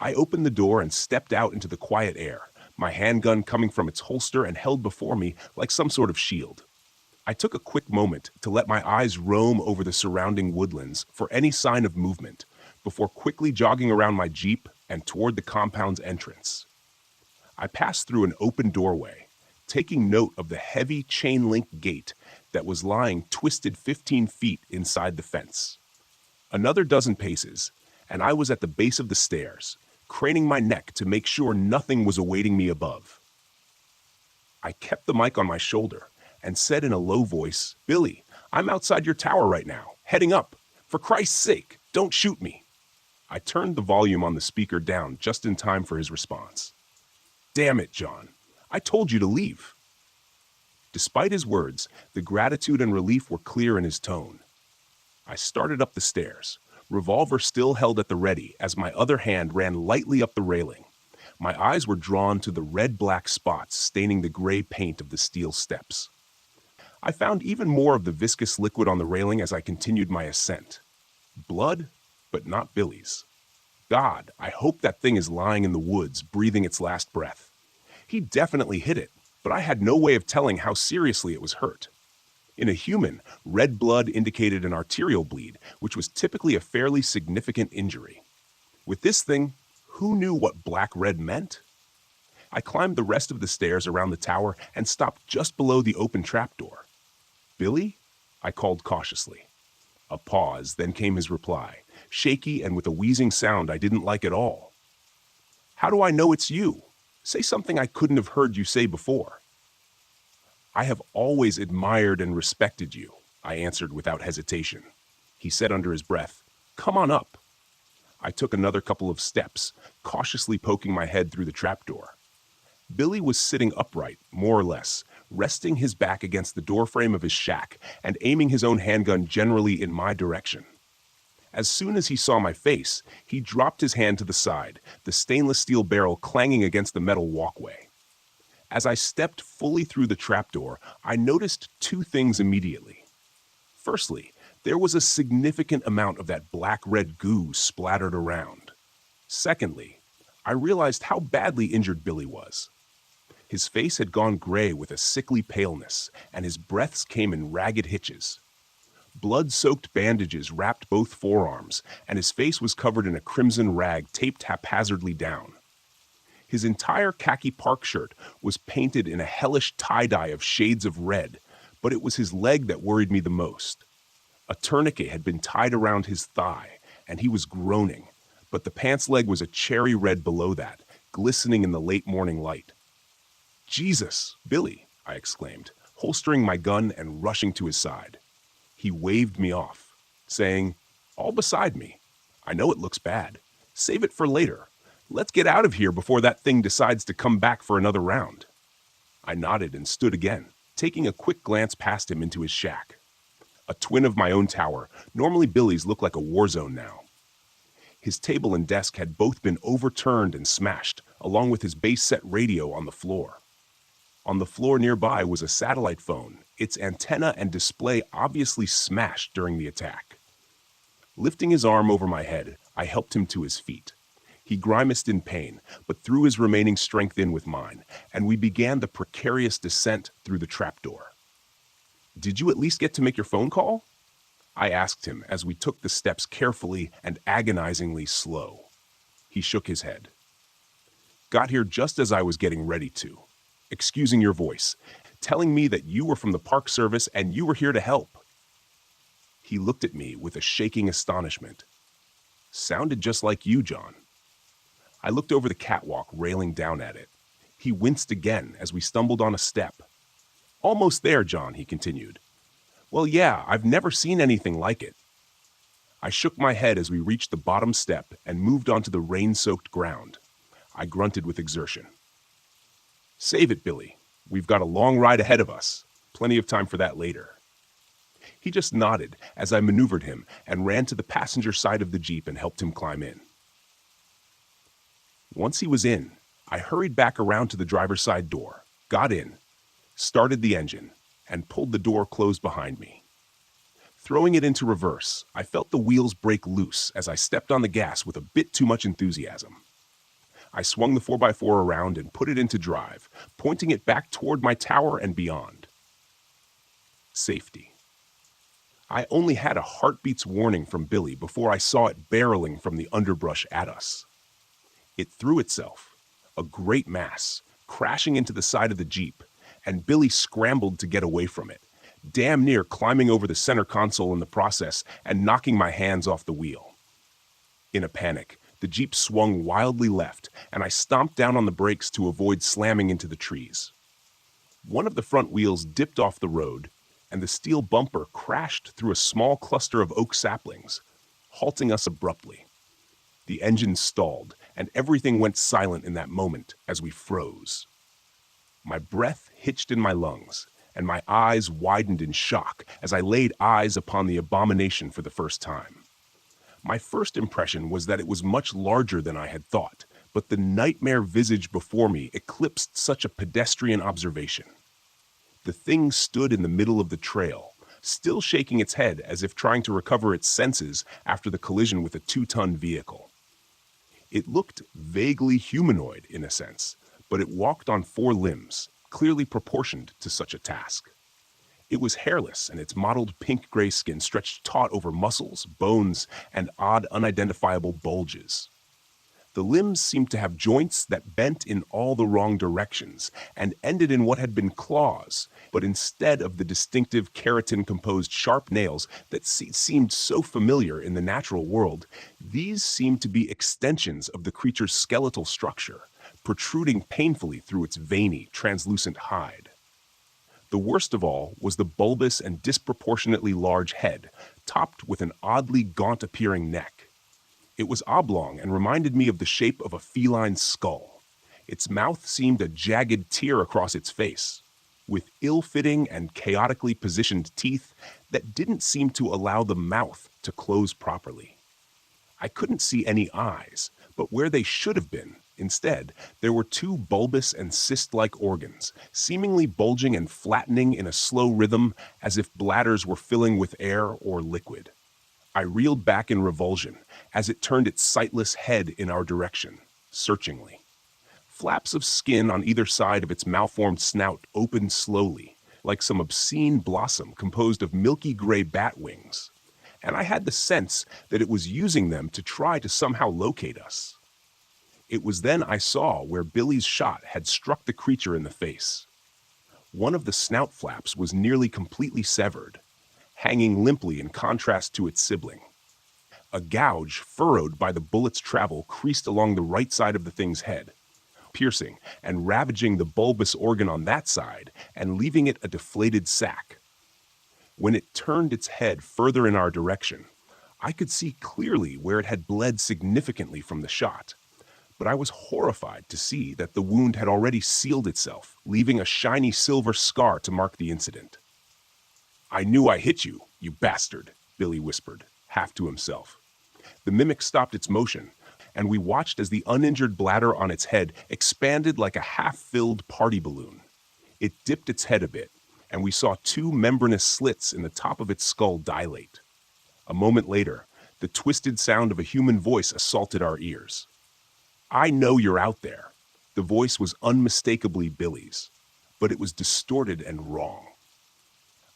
I opened the door and stepped out into the quiet air, my handgun coming from its holster and held before me like some sort of shield. I took a quick moment to let my eyes roam over the surrounding woodlands for any sign of movement, before quickly jogging around my Jeep and toward the compound's entrance. I passed through an open doorway, taking note of the heavy chain-link gate that was lying twisted 15 feet inside the fence. Another dozen paces, and I was at the base of the stairs, craning my neck to make sure nothing was awaiting me above. I kept the mic on my shoulder and said in a low voice, Billy, I'm outside your tower right now, heading up. For Christ's sake, don't shoot me. I turned the volume on the speaker down just in time for his response. Damn it, John. I told you to leave. Despite his words, the gratitude and relief were clear in his tone. I started up the stairs, revolver still held at the ready as my other hand ran lightly up the railing. My eyes were drawn to the red-black spots staining the gray paint of the steel steps. I found even more of the viscous liquid on the railing as I continued my ascent. Blood, but not Billy's. God, I hope that thing is lying in the woods, breathing its last breath. He definitely hit it, but I had no way of telling how seriously it was hurt. In a human, red blood indicated an arterial bleed, which was typically a fairly significant injury. With this thing, who knew what black-red meant? I climbed the rest of the stairs around the tower and stopped just below the open trapdoor. "Billy?" I called cautiously. A pause, then came his reply, shaky and with a wheezing sound I didn't like at all. "How do I know it's you? Say something I couldn't have heard you say before." "I have always admired and respected you," I answered without hesitation. He said under his breath, "Come on up." I took another couple of steps, cautiously poking my head through the trapdoor. Billy was sitting upright, more or less, resting his back against the doorframe of his shack and aiming his own handgun generally in my direction. As soon as he saw my face, he dropped his hand to the side, the stainless steel barrel clanging against the metal walkway. As I stepped fully through the trapdoor, I noticed two things immediately. Firstly, there was a significant amount of that black-red goo splattered around. Secondly, I realized how badly injured Billy was. His face had gone gray with a sickly paleness, and his breaths came in ragged hitches. Blood-soaked bandages wrapped both forearms, and his face was covered in a crimson rag taped haphazardly down. His entire khaki park shirt was painted in a hellish tie-dye of shades of red, but it was his leg that worried me the most. A tourniquet had been tied around his thigh, and he was groaning, but the pants leg was a cherry red below that, glistening in the late morning light. "Jesus, Billy," I exclaimed, holstering my gun and rushing to his side. He waved me off, saying, "All beside me. I know it looks bad. Save it for later. Let's get out of here before that thing decides to come back for another round." I nodded and stood again, taking a quick glance past him into his shack. A twin of my own tower, normally Billy's looked like a war zone now. His table and desk had both been overturned and smashed, along with his base-set radio on the floor. On the floor nearby was a satellite phone, its antenna and display obviously smashed during the attack. Lifting his arm over my head, I helped him to his feet. He grimaced in pain, but threw his remaining strength in with mine, and we began the precarious descent through the trapdoor. "Did you at least get to make your phone call?" I asked him as we took the steps carefully and agonizingly slow. He shook his head. "Got here just as I was getting ready to. Excusing your voice, telling me that you were from the Park Service and you were here to help." He looked at me with a shaking astonishment. "Sounded just like you, John." I looked over the catwalk, railing down at it. He winced again as we stumbled on a step. "Almost there, John," he continued. "Well, yeah, I've never seen anything like it." I shook my head as we reached the bottom step and moved onto the rain-soaked ground. I grunted with exertion. "Save it, Billy. We've got a long ride ahead of us. Plenty of time for that later." He just nodded as I maneuvered him and ran to the passenger side of the Jeep and helped him climb in. Once he was in, I hurried back around to the driver's side door, got in, started the engine, and pulled the door closed behind me. Throwing it into reverse, I felt the wheels break loose as I stepped on the gas with a bit too much enthusiasm. I swung the 4x4 around and put it into drive, pointing it back toward my tower and beyond. Safety. I only had a heartbeat's warning from Billy before I saw it barreling from the underbrush at us. It threw itself, a great mass, crashing into the side of the Jeep, and Billy scrambled to get away from it, damn near climbing over the center console in the process and knocking my hands off the wheel. In a panic, the Jeep swung wildly left, and I stomped down on the brakes to avoid slamming into the trees. One of the front wheels dipped off the road, and the steel bumper crashed through a small cluster of oak saplings, halting us abruptly. The engine stalled, and everything went silent in that moment as we froze. My breath hitched in my lungs, and my eyes widened in shock as I laid eyes upon the abomination for the first time. My first impression was that it was much larger than I had thought, but the nightmare visage before me eclipsed such a pedestrian observation. The thing stood in the middle of the trail, still shaking its head as if trying to recover its senses after the collision with a 2-ton vehicle. It looked vaguely humanoid in a sense, but it walked on 4 limbs, clearly proportioned to such a task. It was hairless, and its mottled pink-gray skin stretched taut over muscles, bones, and odd, unidentifiable bulges. The limbs seemed to have joints that bent in all the wrong directions and ended in what had been claws, but instead of the distinctive keratin-composed sharp nails that seemed so familiar in the natural world, these seemed to be extensions of the creature's skeletal structure, protruding painfully through its veiny, translucent hide. The worst of all was the bulbous and disproportionately large head, topped with an oddly gaunt-appearing neck. It was oblong and reminded me of the shape of a feline skull. Its mouth seemed a jagged tear across its face, with ill-fitting and chaotically positioned teeth that didn't seem to allow the mouth to close properly. I couldn't see any eyes, but where they should have been, instead, there were two bulbous and cyst-like organs, seemingly bulging and flattening in a slow rhythm as if bladders were filling with air or liquid. I reeled back in revulsion as it turned its sightless head in our direction, searchingly. Flaps of skin on either side of its malformed snout opened slowly, like some obscene blossom composed of milky gray bat wings, and I had the sense that it was using them to try to somehow locate us. It was then I saw where Billy's shot had struck the creature in the face. One of the snout flaps was nearly completely severed, hanging limply in contrast to its sibling. A gouge furrowed by the bullet's travel creased along the right side of the thing's head, piercing and ravaging the bulbous organ on that side and leaving it a deflated sac. When it turned its head further in our direction, I could see clearly where it had bled significantly from the shot, but I was horrified to see that the wound had already sealed itself, leaving a shiny silver scar to mark the incident. "I knew I hit you, you bastard," Billy whispered, half to himself. The mimic stopped its motion, and we watched as the uninjured bladder on its head expanded like a half-filled party balloon. It dipped its head a bit, and we saw two membranous slits in the top of its skull dilate. A moment later, the twisted sound of a human voice assaulted our ears. "I know you're out there." The voice was unmistakably Billy's, but it was distorted and wrong.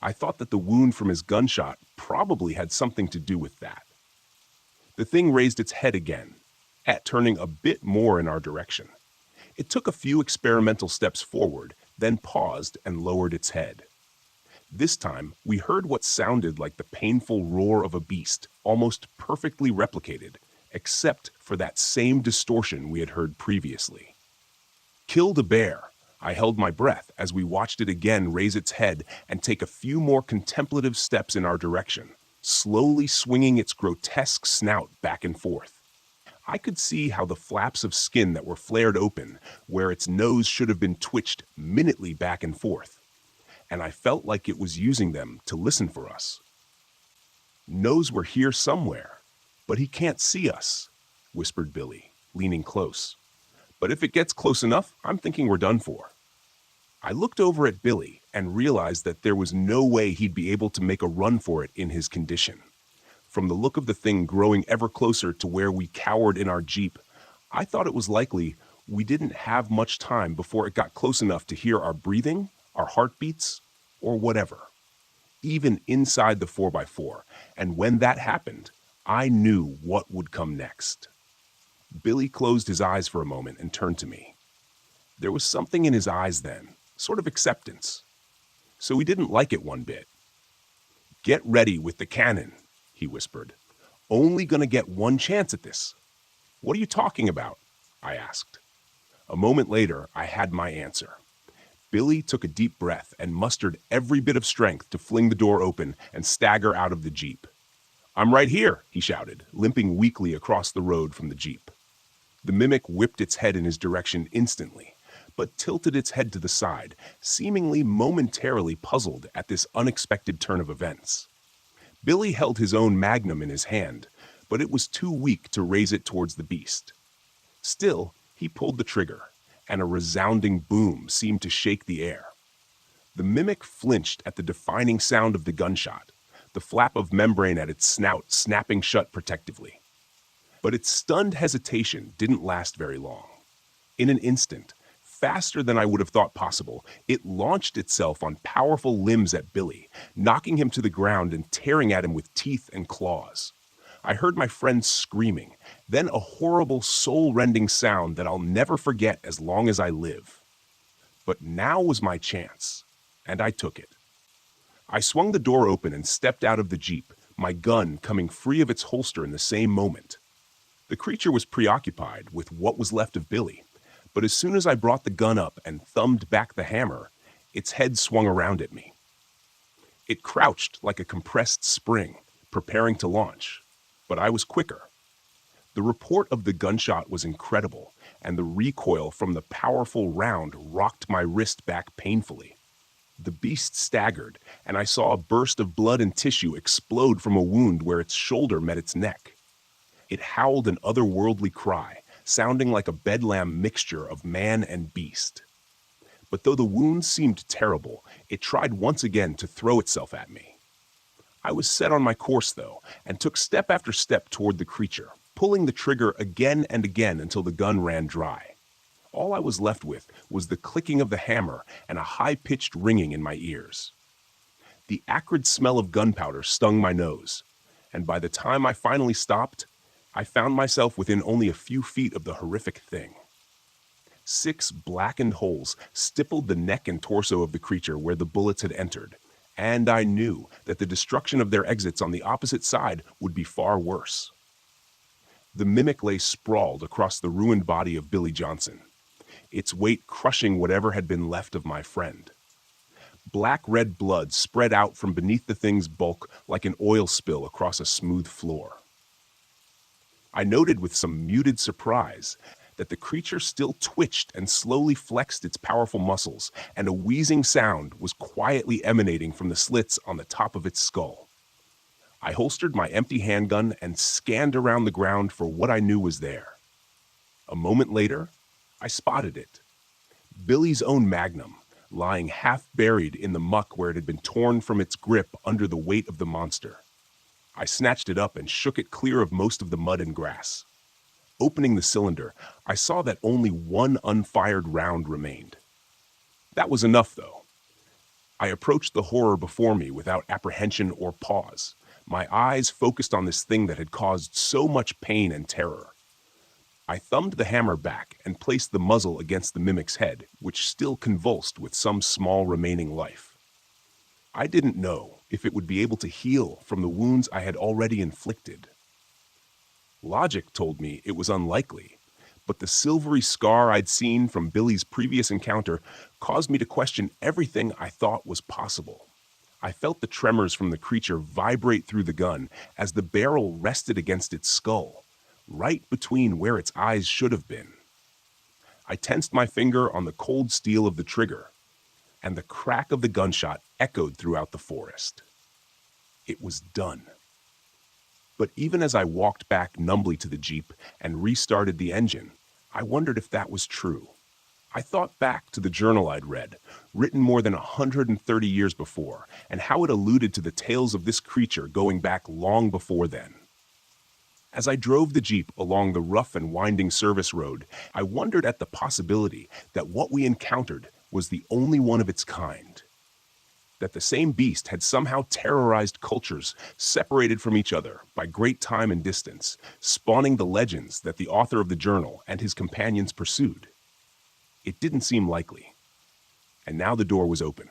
I thought that the wound from his gunshot probably had something to do with that. The thing raised its head again, turning a bit more in our direction. It took a few experimental steps forward, then paused and lowered its head. This time, we heard what sounded like the painful roar of a beast, almost perfectly replicated, except for that same distortion we had heard previously. "Killed a bear." I held my breath as we watched it again raise its head and take a few more contemplative steps in our direction, slowly swinging its grotesque snout back and forth. I could see how the flaps of skin that were flared open, where its nose should have been twitched minutely back and forth, and I felt like it was using them to listen for us. "Knows we're here somewhere, but he can't see us," whispered Billy, leaning close. "But if it gets close enough, I'm thinking we're done for." I looked over at Billy and realized that there was no way he'd be able to make a run for it in his condition. From the look of the thing growing ever closer to where we cowered in our Jeep, I thought it was likely we didn't have much time before it got close enough to hear our breathing, our heartbeats, or whatever, even inside the 4x4, and when that happened, I knew what would come next. Billy closed his eyes for a moment and turned to me. There was something in his eyes then, sort of acceptance. So he didn't like it one bit. "Get ready with the cannon," he whispered. "Only gonna get one chance at this." "What are you talking about?" I asked. A moment later, I had my answer. Billy took a deep breath and mustered every bit of strength to fling the door open and stagger out of the Jeep. "I'm right here," he shouted, limping weakly across the road from the Jeep. The mimic whipped its head in his direction instantly, but tilted its head to the side, seemingly momentarily puzzled at this unexpected turn of events. Billy held his own magnum in his hand, but it was too weak to raise it towards the beast. Still, he pulled the trigger, and a resounding boom seemed to shake the air. The mimic flinched at the defining sound of the gunshot, the flap of membrane at its snout snapping shut protectively. But its stunned hesitation didn't last very long. In an instant, faster than I would have thought possible, it launched itself on powerful limbs at Billy, knocking him to the ground and tearing at him with teeth and claws. I heard my friend screaming, then a horrible, soul-rending sound that I'll never forget as long as I live. But now was my chance, and I took it. I swung the door open and stepped out of the Jeep, my gun coming free of its holster in the same moment. The creature was preoccupied with what was left of Billy, but as soon as I brought the gun up and thumbed back the hammer, its head swung around at me. It crouched like a compressed spring, preparing to launch, but I was quicker. The report of the gunshot was incredible, and the recoil from the powerful round rocked my wrist back painfully. The beast staggered, and I saw a burst of blood and tissue explode from a wound where its shoulder met its neck. It howled an otherworldly cry, sounding like a bedlam mixture of man and beast. But though the wound seemed terrible, it tried once again to throw itself at me. I was set on my course, though, and took step after step toward the creature, pulling the trigger again and again until the gun ran dry. All I was left with was the clicking of the hammer and a high-pitched ringing in my ears. The acrid smell of gunpowder stung my nose, and by the time I finally stopped, I found myself within only a few feet of the horrific thing. 6 blackened holes stippled the neck and torso of the creature where the bullets had entered, and I knew that the destruction of their exits on the opposite side would be far worse. The mimic lay sprawled across the ruined body of Billy Johnson, its weight crushing whatever had been left of my friend. Black-red blood spread out from beneath the thing's bulk like an oil spill across a smooth floor. I noted with some muted surprise that the creature still twitched and slowly flexed its powerful muscles, and a wheezing sound was quietly emanating from the slits on the top of its skull. I holstered my empty handgun and scanned around the ground for what I knew was there. A moment later, I spotted it. Billy's own magnum, lying half buried in the muck where it had been torn from its grip under the weight of the monster. I snatched it up and shook it clear of most of the mud and grass. Opening the cylinder, I saw that only one unfired round remained. That was enough, though. I approached the horror before me without apprehension or pause, my eyes focused on this thing that had caused so much pain and terror. I thumbed the hammer back and placed the muzzle against the mimic's head, which still convulsed with some small remaining life. I didn't know if it would be able to heal from the wounds I had already inflicted. Logic told me it was unlikely, but the silvery scar I'd seen from Billy's previous encounter caused me to question everything I thought was possible. I felt the tremors from the creature vibrate through the gun as the barrel rested against its skull, right between where its eyes should have been. I tensed my finger on the cold steel of the trigger, and the crack of the gunshot echoed throughout the forest. It was done. But even as I walked back numbly to the Jeep and restarted the engine, I wondered if that was true. I thought back to the journal I'd read, written more than 130 years before, and how it alluded to the tales of this creature going back long before then. As I drove the Jeep along the rough and winding service road, I wondered at the possibility that what we encountered was the only one of its kind. That the same beast had somehow terrorized cultures separated from each other by great time and distance, spawning the legends that the author of the journal and his companions pursued. It didn't seem likely. And now the door was open.